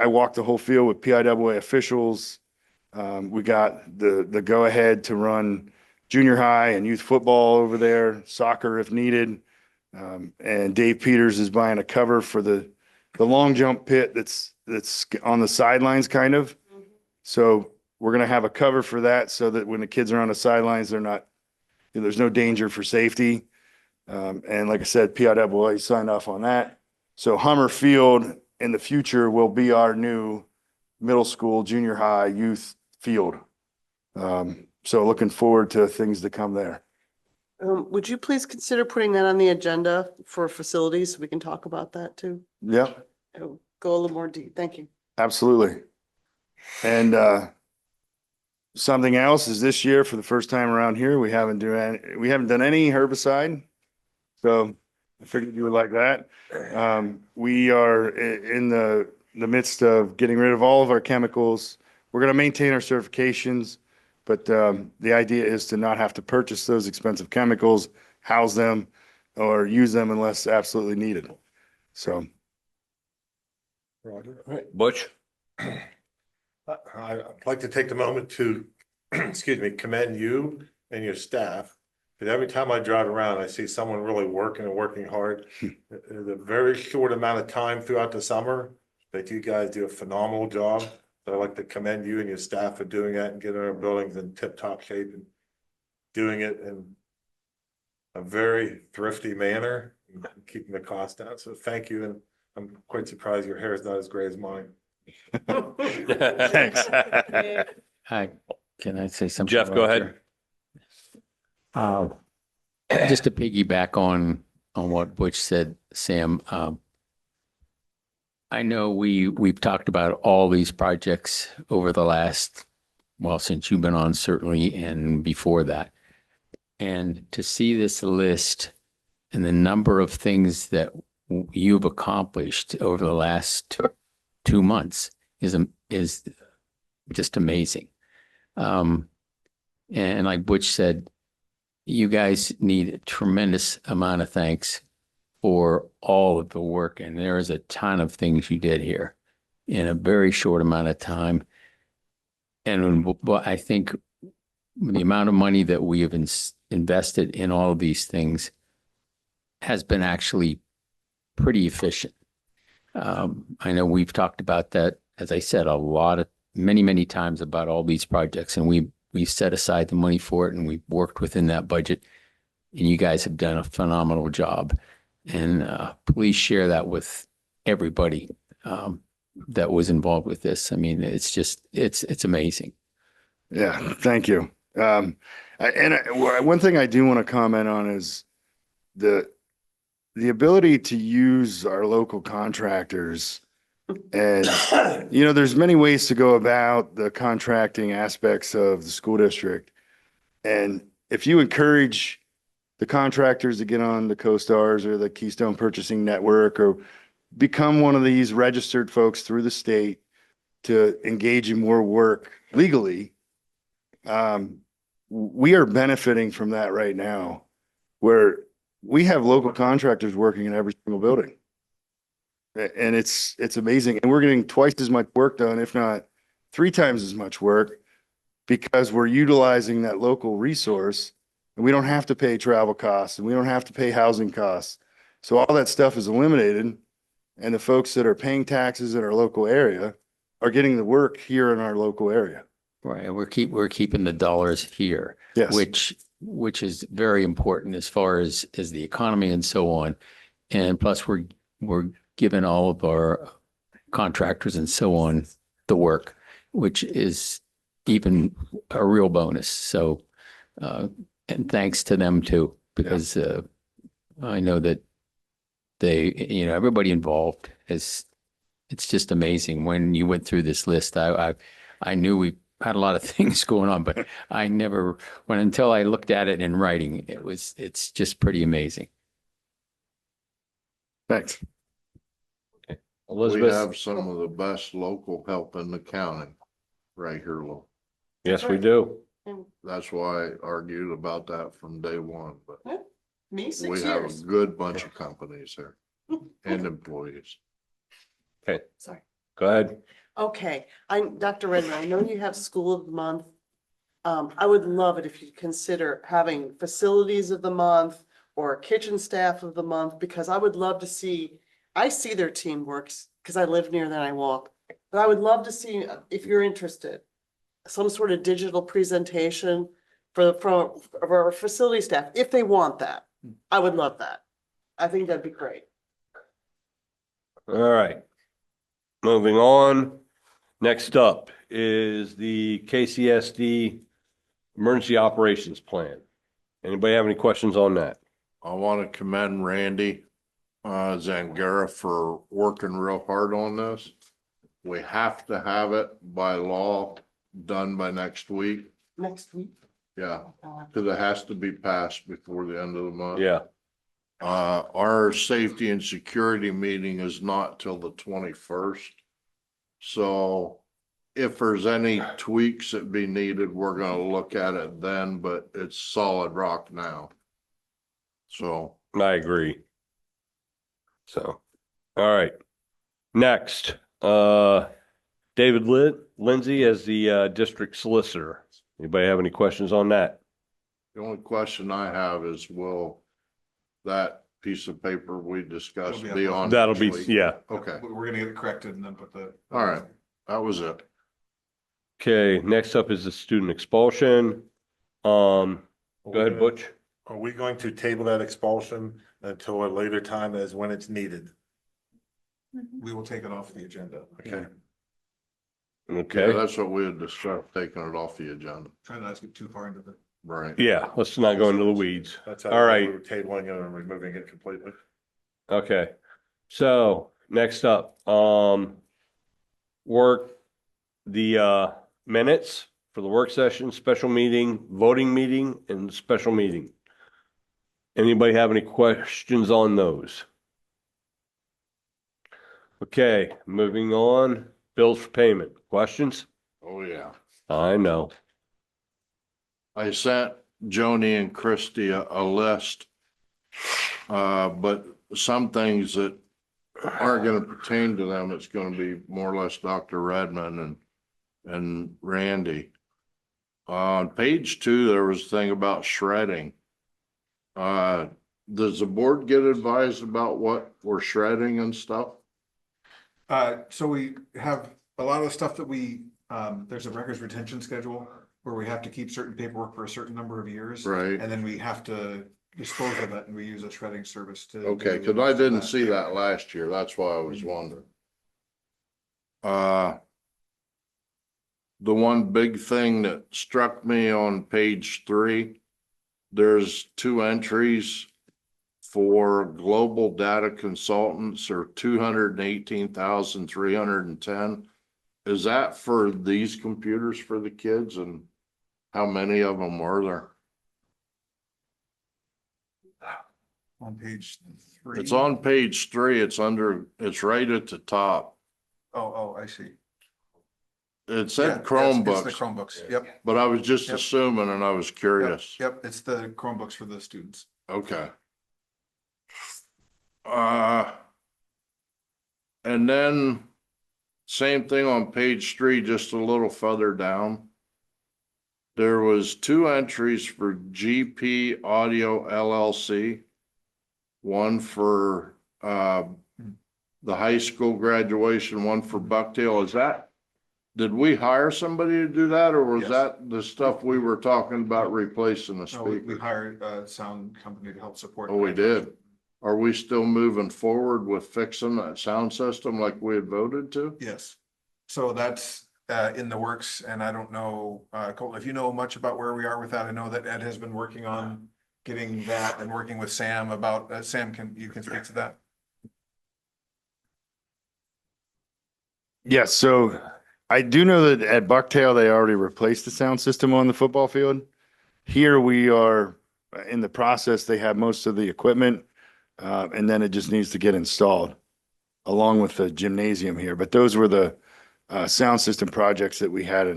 walked the whole field with PIAA officials. We got the go-ahead to run junior high and youth football over there, soccer if needed. And Dave Peters is buying a cover for the long jump pit that's on the sidelines kind of. So we're gonna have a cover for that so that when the kids are on the sidelines, there's no danger for safety. And like I said, PIAA signed off on that. So Hummer Field in the future will be our new middle school, junior high, youth field. So looking forward to things to come there. Would you please consider putting that on the agenda for facilities so we can talk about that too? Yep, Go a little more deep. Thank you. absolutely. And something else is this year, for the first time around here, we haven't done any herbicide. So I figured you would like that. We are in the midst of getting rid of all of our chemicals. We're going to maintain our certifications, but the idea is to not have to purchase those expensive chemicals, house them, or use them unless absolutely needed. So. Butch? I'd like to take the moment to, excuse me, commend you and your staff. Because every time I drive around, I see someone really working and working hard. The very short amount of time throughout the summer that you guys do a phenomenal job. So I'd like to commend you and your staff for doing that and getting our buildings in tip-top shape and doing it in a very thrifty manner, and keeping the cost down. So thank you, and I'm quite surprised your hair is not as gray as mine. Thanks. Hi, can I say something? Jeff, go ahead. Just to piggyback on what Butch said, Sam, I know we've talked about all these projects over the last, well, since you've been on certainly, and before that. And to see this list and the number of things that you've accomplished over the last 2 months is just amazing. And like Butch said, you guys need a tremendous amount of thanks for all of the work. And there is a ton of things you did here in a very short amount of time. And I think the amount of money that we have invested in all of these things has been actually pretty efficient. I know we've talked about that, as I said, many times about all these projects, and we set aside the money for it, and we've worked within that budget, and you guys have done a phenomenal job. And please share that with everybody that was involved with this. I mean, it's amazing. Yeah, thank you. One thing I do want to comment on is the ability to use our local contractors. And, there's many ways to go about the contracting aspects of the school district. And if you encourage the contractors to get on the CoStars or the Keystone Purchasing Network, or become one of these registered folks through the state to engage in more work legally, we are benefiting from that right now, where we have local contractors working in every single building. And it's amazing. And we're getting twice as much work done, if not 3 times as much work, because we're utilizing that local resource, and we don't have to pay travel costs, and we don't have to pay housing costs. So all that stuff is eliminated, and the folks that are paying taxes in our local area are getting the work here in our local area. Right. We're keeping the dollars here. Yes. Which is very important as far as the economy and so on. And plus we're giving all of our contractors and so on the work, which is even a real bonus. So, and thanks to them too, because I know that everybody involved it's just amazing. When you went through this list, I knew we had a lot of things going on, but I never went until I looked at it in writing. It's just pretty amazing. Thanks. Okay. We Elizabeth? have some of the best local help in the county right here, Lou. Yes, we do. That's why I argued about that from day one, but Me, 6 we years. have a good bunch of companies there and employees. Okay, Sorry. go ahead. Okay, Dr. Redmond, I know you have School of the Month. I would love it if you consider having Facilities of the Month or Kitchen Staff of the Month, because I would love to see, I see their teamwork, because I live near them, I walk. But I would love to see, if you're interested, some sort of digital presentation for our facility staff, if they want that. I would love that. I think that'd be great. All right. Moving on. Next up is the KCSD Emergency Operations Plan. Anybody have any questions on that? I want to commend Randy Zangara for working real hard on this. We have to have it by law done by next week. Next week? Yeah, because it has to be passed before the end of the month. Yeah. Our safety and security meeting is not till the 21st. So if there's any tweaks that be needed, we're gonna look at it then, but it's solid rock now. So. I agree. So, all right. Next, David Lindsay as the district solicitor. Anybody have any questions on that? The only question I have is, will that piece of paper we discussed It'll be on? That'll be, next week? yeah. Okay, We're gonna get it corrected and then put the. all right, that was it. Okay, next up is the student expulsion. Go ahead, Butch. Are we going to table that expulsion until a later time as when it's needed? We will take it off the agenda. Okay. Yeah, Okay, that's what we had discussed, taking it off the agenda. Try not to get too far into the. Right. yeah, let's not go into the weeds. That's how All right. we're tabling it and removing it completely. Okay, so next up, work the minutes for the work session, special meeting, voting meeting, and special meeting. Anybody have any questions on those? Okay, moving on, bills for payment. Questions? Oh, yeah. I know. I sent Joni and Christie a list. But some things that aren't gonna pertain to them, it's gonna be more or less Dr. Redmond and Randy. On page 2, there was a thing about shredding. Does the board get advised about what we're shredding and stuff? So we have a lot of the stuff that we, there's a records retention schedule where we have to keep certain paperwork for a certain number of years. Right. And then we have to dispose of it and we use a shredding service to. Okay, do cause I didn't that. see that last year. That's why I was wondering. The one big thing that struck me on page 3, there's 2 entries for global data consultants or 218,310. Is that for these computers for the kids, and how many of them were there? On page 3. It's on page 3. It's right at the top. Oh, I see. It Yeah, said It's the Chromebooks, Chromebooks, yep. but I was just Yep. assuming and I was curious. Yep, it's the Chromebooks for the students. Okay. And then same thing on page 3, just a little further down. There was 2 entries for GP Audio LLC. One for the high school graduation, one for Bucktail. Did we hire somebody to do that, or was Yes. that the stuff we were talking about replacing the No, we speaker? hired a sound company to help support. Oh, we did. Are we still moving forward with fixing that sound system like we had voted to? Yes. So that's in the works, and I don't know, Colton, if you know much about where we are with that. I know that Ed has been working on getting that and working with Sam about, Sam, you can speak to that? Yes, so I do know that at Bucktail, they already replaced the sound system on the football field. Here we are in the process. They have most of the equipment, and then it just needs to get installed along with the gymnasium here. But those were the sound system projects that we had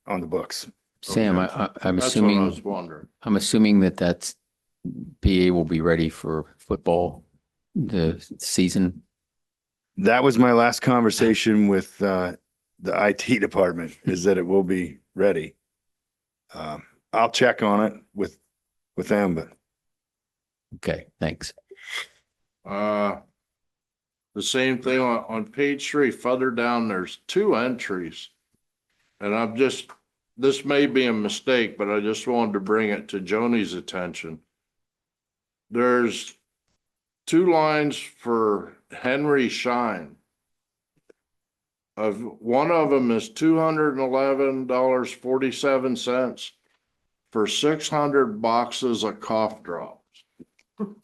on the books. Sam, Okay. I'm That's what I assuming, was wondering. I'm assuming that PA will be ready for football, the season. That was my last conversation with the IT department is that it will be ready. I'll check on it with them, but. Okay, thanks. The same thing on page 3, further down, there's 2 entries. And this may be a mistake, but I just wanted to bring it to Joni's attention. There's 2 lines for Henry Shine. One of them is $211.47 for 600 boxes of cough drops.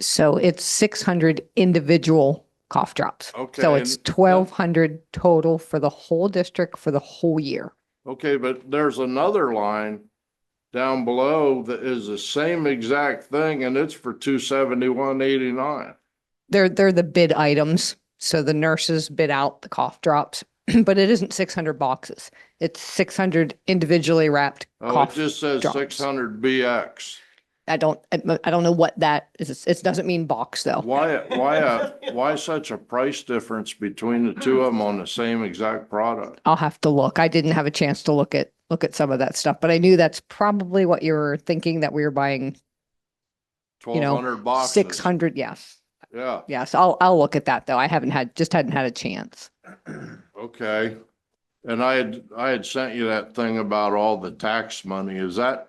So it's 600 individual cough drops. Okay, So it's and- 1,200 total for the whole district for the whole year. Okay, but there's another line down below that is the same exact thing, and it's for $271.89. They're the bid items. So the nurses bid out the cough drops, but it isn't 600 boxes. It's 600 individually wrapped Oh, it cough just says drops. 600 BX. I don't know what that is. It doesn't mean box though. Why such a price difference between the 2 of them on the same exact product? I'll have to look. I didn't have a chance to look at some of that stuff, but I knew that's probably what you were thinking, that we were buying, 1,200 boxes. 600. Yes. Yeah, Yes. I'll look at that though. I hadn't had a chance. okay. And I had sent you that thing about all the tax money. Is that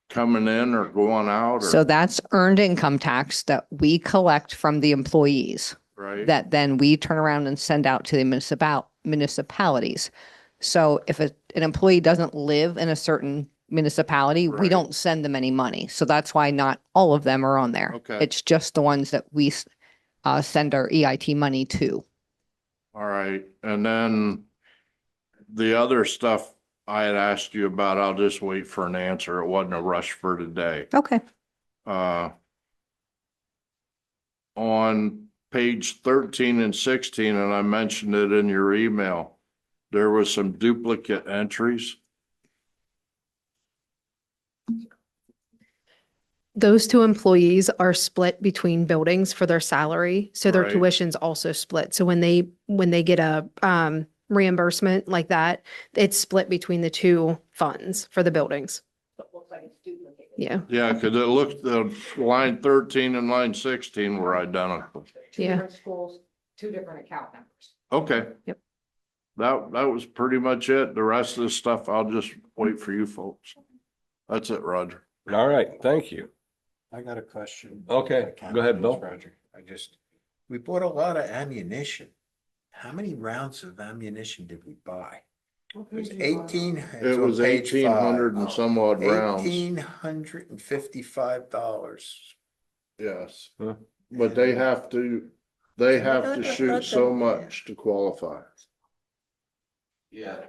coming in or going out? Or So that's earned income tax that we collect from the employees right? that then we turn around and send out to the municipalities. So if an employee doesn't live in a certain municipality, we Right. don't send them any money. So that's why not all of them are on there. Okay. It's just the ones that we send our EIT money to. All right, and then the other stuff I had asked you about, I'll just wait for an answer. It wasn't a rush for today. Okay. On page 13 and 16, and I mentioned it in your email, there was some duplicate entries. Those 2 employees are split between buildings for their salary, so their Right. tuition's also split. So when they get a reimbursement like that, it's split between the 2 funds for the buildings. Yeah, Yeah, because it looked, the line 13 and line 16 were identical. yeah. schools, 2 different account numbers. Okay. Yep. That was pretty much it. The rest of the stuff, I'll just wait for you folks. That's it, Roger. All right, thank you. I got a question. Okay, go ahead, Bill. Roger, we bought a lot of ammunition. How many rounds of ammunition did we buy? It was 18. It was 1,800 and some odd rounds. $1,855. Yes, but they have to shoot so much to qualify. Yeah,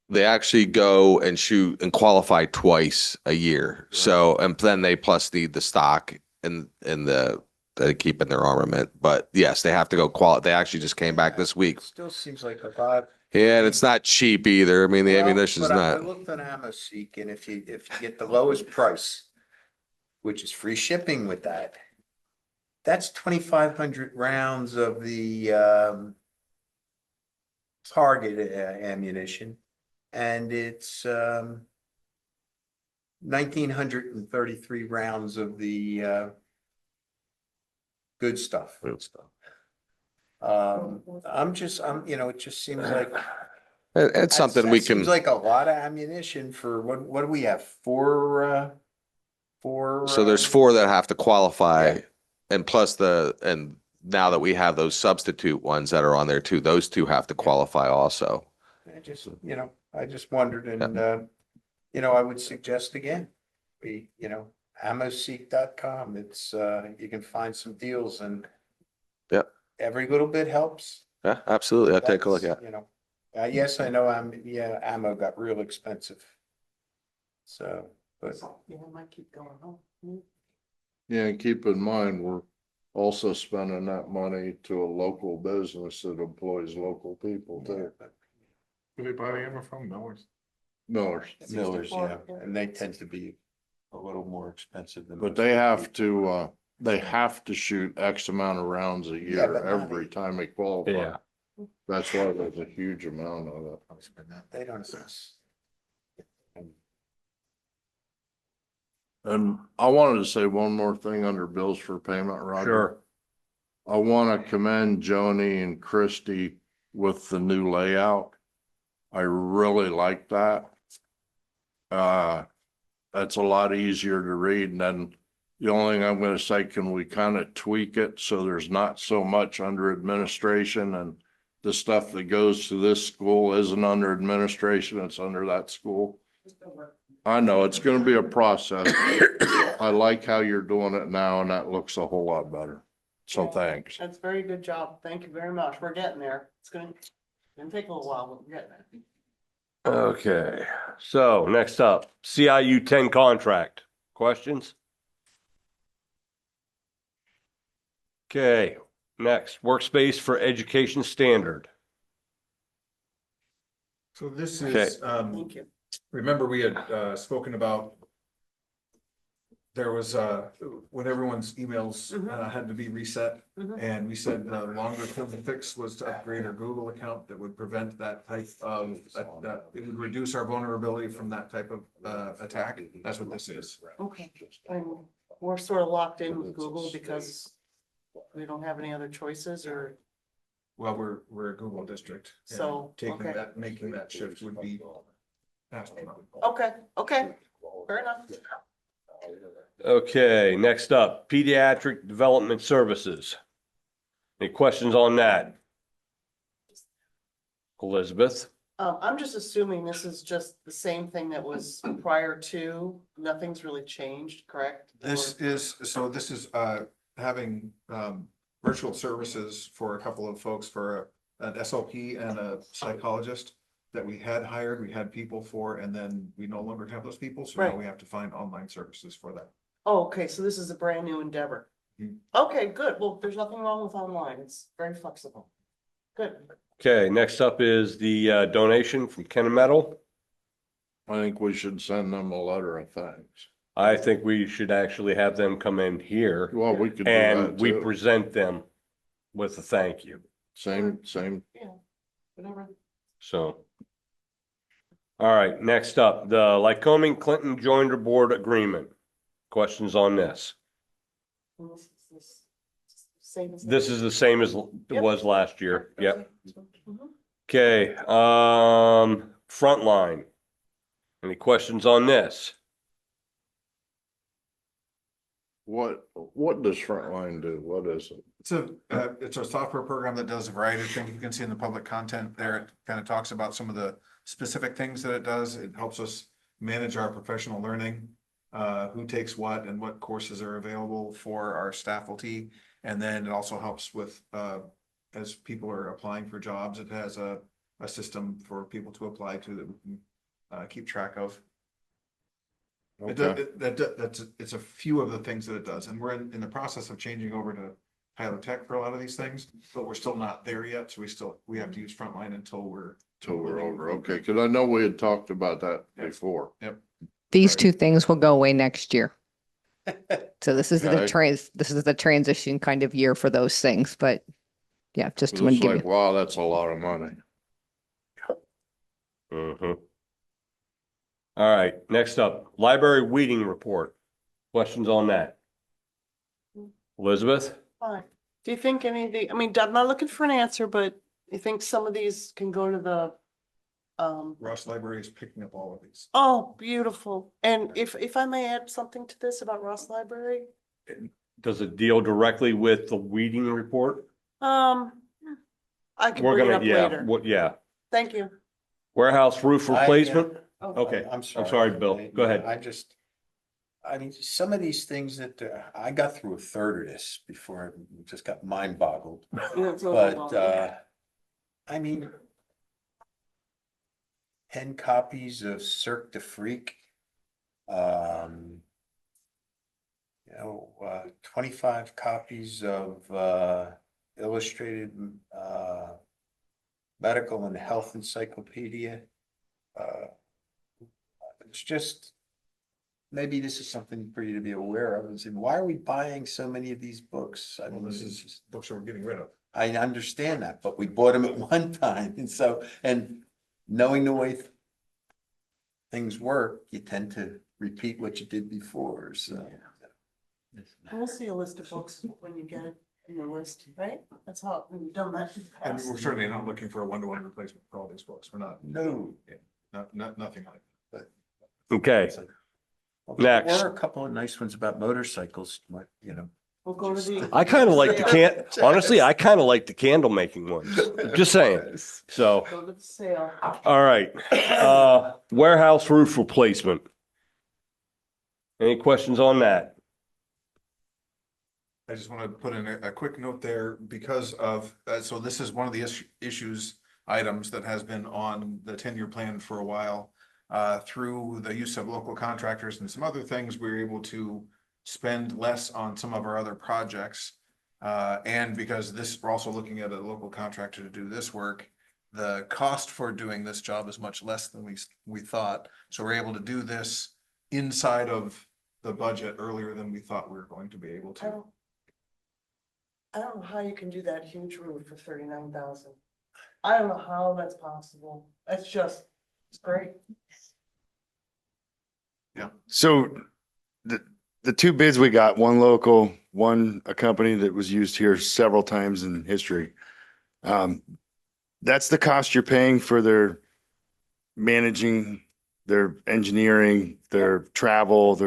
they actually go and shoot and qualify twice a year. So, and then they plus need the stock and they keep in their armament. But yes, they have to go they actually just came back this week. Still seems like a lot. Yeah, and it's not cheap either. I mean, the Well, ammunition's but I not. looked on AmmoSeek, and if you get the lowest price, which is free shipping with that, that's 2,500 rounds of the target ammunition, and it's 1,933 rounds of the good stuff. Good stuff. it just seems like. It's something we can. Seems like a lot of ammunition for, what do we have? 4. So there's 4 that have to qualify, and plus and now that we have those substitute ones that are on there too, those 2 have to qualify also. I just wondered, and, I would suggest again, ammoseek.com, it's, you can find some deals, and Yep. every little bit helps. Yeah, absolutely. I'll take a look at it. Yes, I know, ammo got real expensive. So, but. Might keep going on. Yeah, and keep in mind, we're also spending that money to a local business that employs local people too. Who they buy the ammo from? Millers. Millers. Millers, yeah, and they tend to be a little more expensive than. But most they have people. to shoot X amount of rounds a year but not every time they qualify. Yeah. That's why there's a huge amount of it. They don't assess. And I wanted to say one more thing under bills for payment, Roger. Sure. I want to commend Joni and Christy with the new layout. I really like that. That's a lot easier to read, and then the only thing I'm gonna say, can we kind of tweak it so there's not so much under administration, and the stuff that goes to this school isn't under administration, it's under that school? I know it's gonna be a process. I like how you're doing it now, and that looks a whole lot better. So thanks. That's a very good job. Thank you very much. We're getting there. It's gonna take a little while, but we're getting there. Okay, so next up, CIU 10 contract. Questions? Okay, next, workspace for education standard. So this Okay. is, Thank you. remember we had spoken about there was when everyone's emails had to be reset. And we said the longer term fix was to upgrade our Google account that would prevent that type of, that it would reduce our vulnerability from that type of attack. That's what this is. Okay. And we're sort of locked in with Google because we don't have any other choices, or Well, we're a Google district. and So, taking okay. that, making that shift would be astronomical. okay, fair enough. Okay, next up, pediatric development services. Any questions on that? Elizabeth? I'm just assuming this is just the same thing that was prior to, nothing's really changed, correct? This is having virtual services for a couple of folks, for an SLP and a psychologist that we had hired, we had people for, and then we no longer have those people, so now Right. we have to find online services for that. Oh, okay, so this is a brand new endeavor. Mhm. Okay, good. Well, there's nothing wrong with online. It's very flexible. Good. Okay, next up is the donation from Kennametal. I think we should send them a letter of thanks. I think we should actually have them come in here Well, we could do that and we too. present them with a thank you. Same. Whatever. So. All right, next up, the Lycoming Clinton Joinder Board Agreement. Questions on this? And this same as. This is the same as it Yep. was last year. Yep. Mhm. Okay, Frontline. Any questions on this? What does Frontline do? What is it? It's a software program that does a variety of things. You can see in the public content there, it kind of talks about some of the specific things that it does. It helps us manage our professional learning, who takes what and what courses are available for our faculty. And then it also helps with, as people are applying for jobs, it has a system for people to apply to that we can keep track of. Okay. It's a few of the things that it does, and we're in the process of changing over to Tyler Tech for a lot of these things, but we're still not there yet, so we have to use Frontline until we're. Till we're over. Okay, because I know we had talked about that before. Yep. These two things will go away next year. So this is Okay. this is the transition kind of year for those things, but yeah, just It's to give like, you. wow, that's a lot of money. Mhm. All right, next up, library weeding report. Questions on that? Elizabeth? Fine. Do you think any of the, I mean, I'm not looking for an answer, but you think some of these can go to the, Ross Library is picking up all of these. oh, beautiful. And if I may add something to this about Ross Library, Does it deal directly with the weeding report? I can We're bring it gonna, up yeah, later. what, yeah. Thank you. Warehouse roof replacement? Oh, Okay, I'm sorry, Bill. Go ahead. I mean, some of these things that, I got through a third of this before I just got mind boggled. It's But, overwhelming. I mean, 10 copies of Cirque du Freak. 25 copies of, Illustrated, Medical and Health Encyclopedia. It's just, maybe this is something for you to be aware of, and say, why are we buying so many of these books? I Well, mean, this is books that we're getting rid of. I understand that, but we bought them at one time. And so, and knowing the way things work, you tend to repeat what you did before, so. We'll see a list of books when you get it in the list, right? That's how we've done that. in the And past. we're certainly not looking for a one-to-one replacement for all these books. We're not. No. Nothing like that. Okay, There Next. were a couple of nice ones about motorcycles, you know. We'll go to the. I kind of like honestly, I kind of like the candle making ones, just saying. So, Go to the sale. all right, warehouse roof replacement. Any questions on that? I just want to put in a quick note there because of, so this is one of the issues, items that has been on the 10-year plan for a while. Through the use of local contractors and some other things, we were able to spend less on some of our other projects. And because we're also looking at a local contractor to do this work, the cost for doing this job is much less than we thought. So we're able to do this inside of the budget earlier than we thought we were going to be able to. I don't know how you can do that huge roof for 39,000. I don't know how that's possible. It's great. So the two bids we got, one local, one a company that was used here several times in history. That's the cost you're paying for their managing, their engineering, their travel,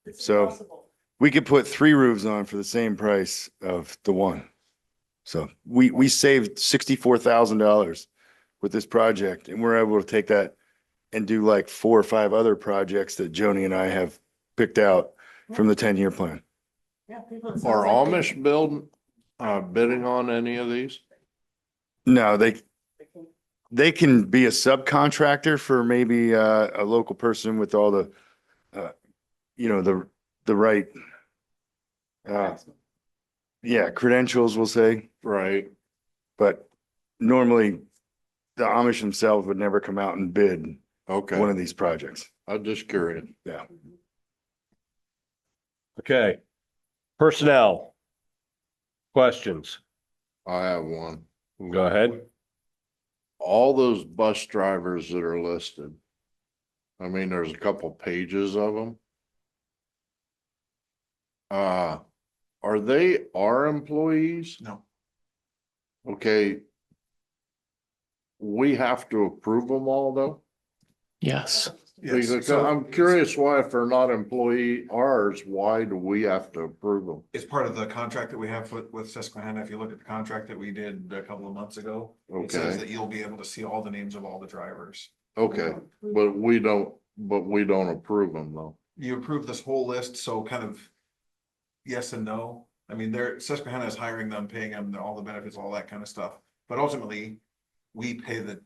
It's so impossible. we could put 3 roofs on for the same price of the one. So we saved $64,000 with this project, and we're able to take that and do like 4 or 5 other projects that Joni and I have picked out from the 10-year plan. Yeah, people. it Are sounds like Amish bidding on any of these? No, they can be a subcontractor for maybe a local person with all the, the right, credentials, we'll say. Right. But normally the Amish themselves would never come out and bid Okay. one of these projects. I'm just curious. Yeah. Okay, personnel. Questions? I have one. Go ahead. All those bus drivers that are listed. I mean, there's a couple pages of them. Are they our employees? No. Okay. We have to approve them all though? Yes. Yes, Because so I'm curious why if they're not ours, why do we have to approve them? it's part of the contract that we have with Susquehanna. If you look at the contract that we did a couple of months ago, it says Okay. that you'll be able to see all the names of all the drivers. Okay, but we don't approve them though. You approve this whole list, so kind of yes and no. I mean, Susquehanna is hiring them, paying them all the benefits, all that kind of stuff. But ultimately, we pay the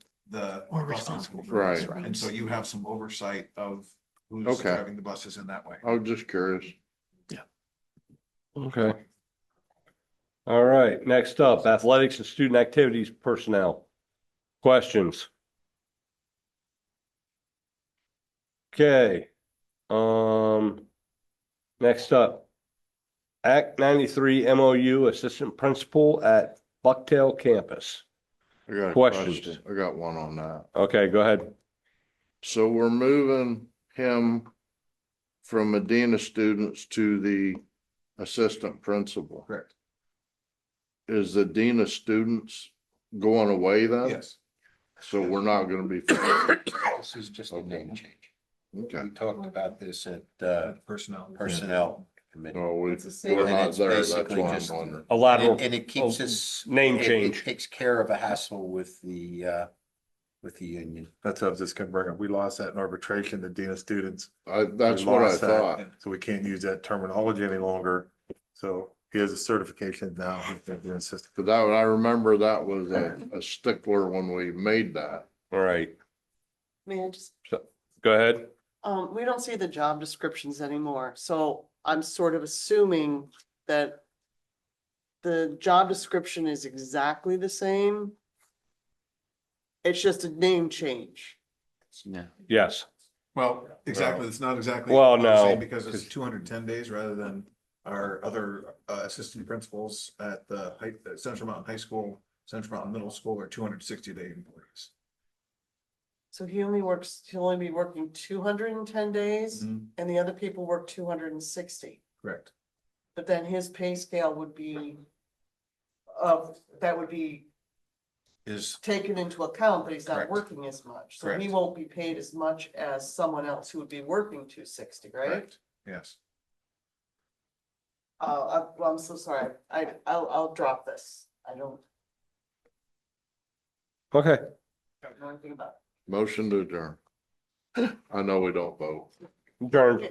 We're buses. responsible for Right. this, And so you have some oversight of who's Okay. driving the buses in that way. I was just curious. Okay. All right, next up, athletics and student activities personnel. Questions? Okay. Next up. Act 93 MOU Assistant Principal at Bucktail Campus. I got a Questions? question. I got one on that. Okay, go ahead. So we're moving him from Medina students to the assistant principal. Correct. Is the dean of students going away then? Yes. So we're not gonna be. This is just a Okay. name change. Okay. We talked about this at Personnel. Personnel Committee. No, we're It's the same. not And it's there. That's basically why I'm just- wondering. A lateral. And it keeps us. Name it change. takes care of a hassle with the union. That's what I was just gonna bring up. We lost that in arbitration, the dean of students. That's We what I lost that, thought. So we can't use that terminology any longer. So he has a certification now. He's been doing assistant. Cause I remember that was a stickler when we made that. All right, May I just, go ahead. we don't see the job descriptions anymore, so I'm sort of assuming that the job description is exactly the same. It's just a name change. Yeah. Yes. Well, exactly. It's not exactly. Well, the same no. Because it's 210 days rather than our other assistant principals at the Central Mountain High School, Central Mountain Middle School are 260-day employees. So he'll only be working 210 days and the other people work 260. Correct. But then his pay scale would be that would be Is taken into account, but he's not Correct. working as much. So he Correct. won't be paid as much as someone else who would be working 260, right? correct. Yes. I'm so sorry. I'll drop this. I don't Okay. know anything about it. Motion to adjourn. I know we don't vote. Adjourned.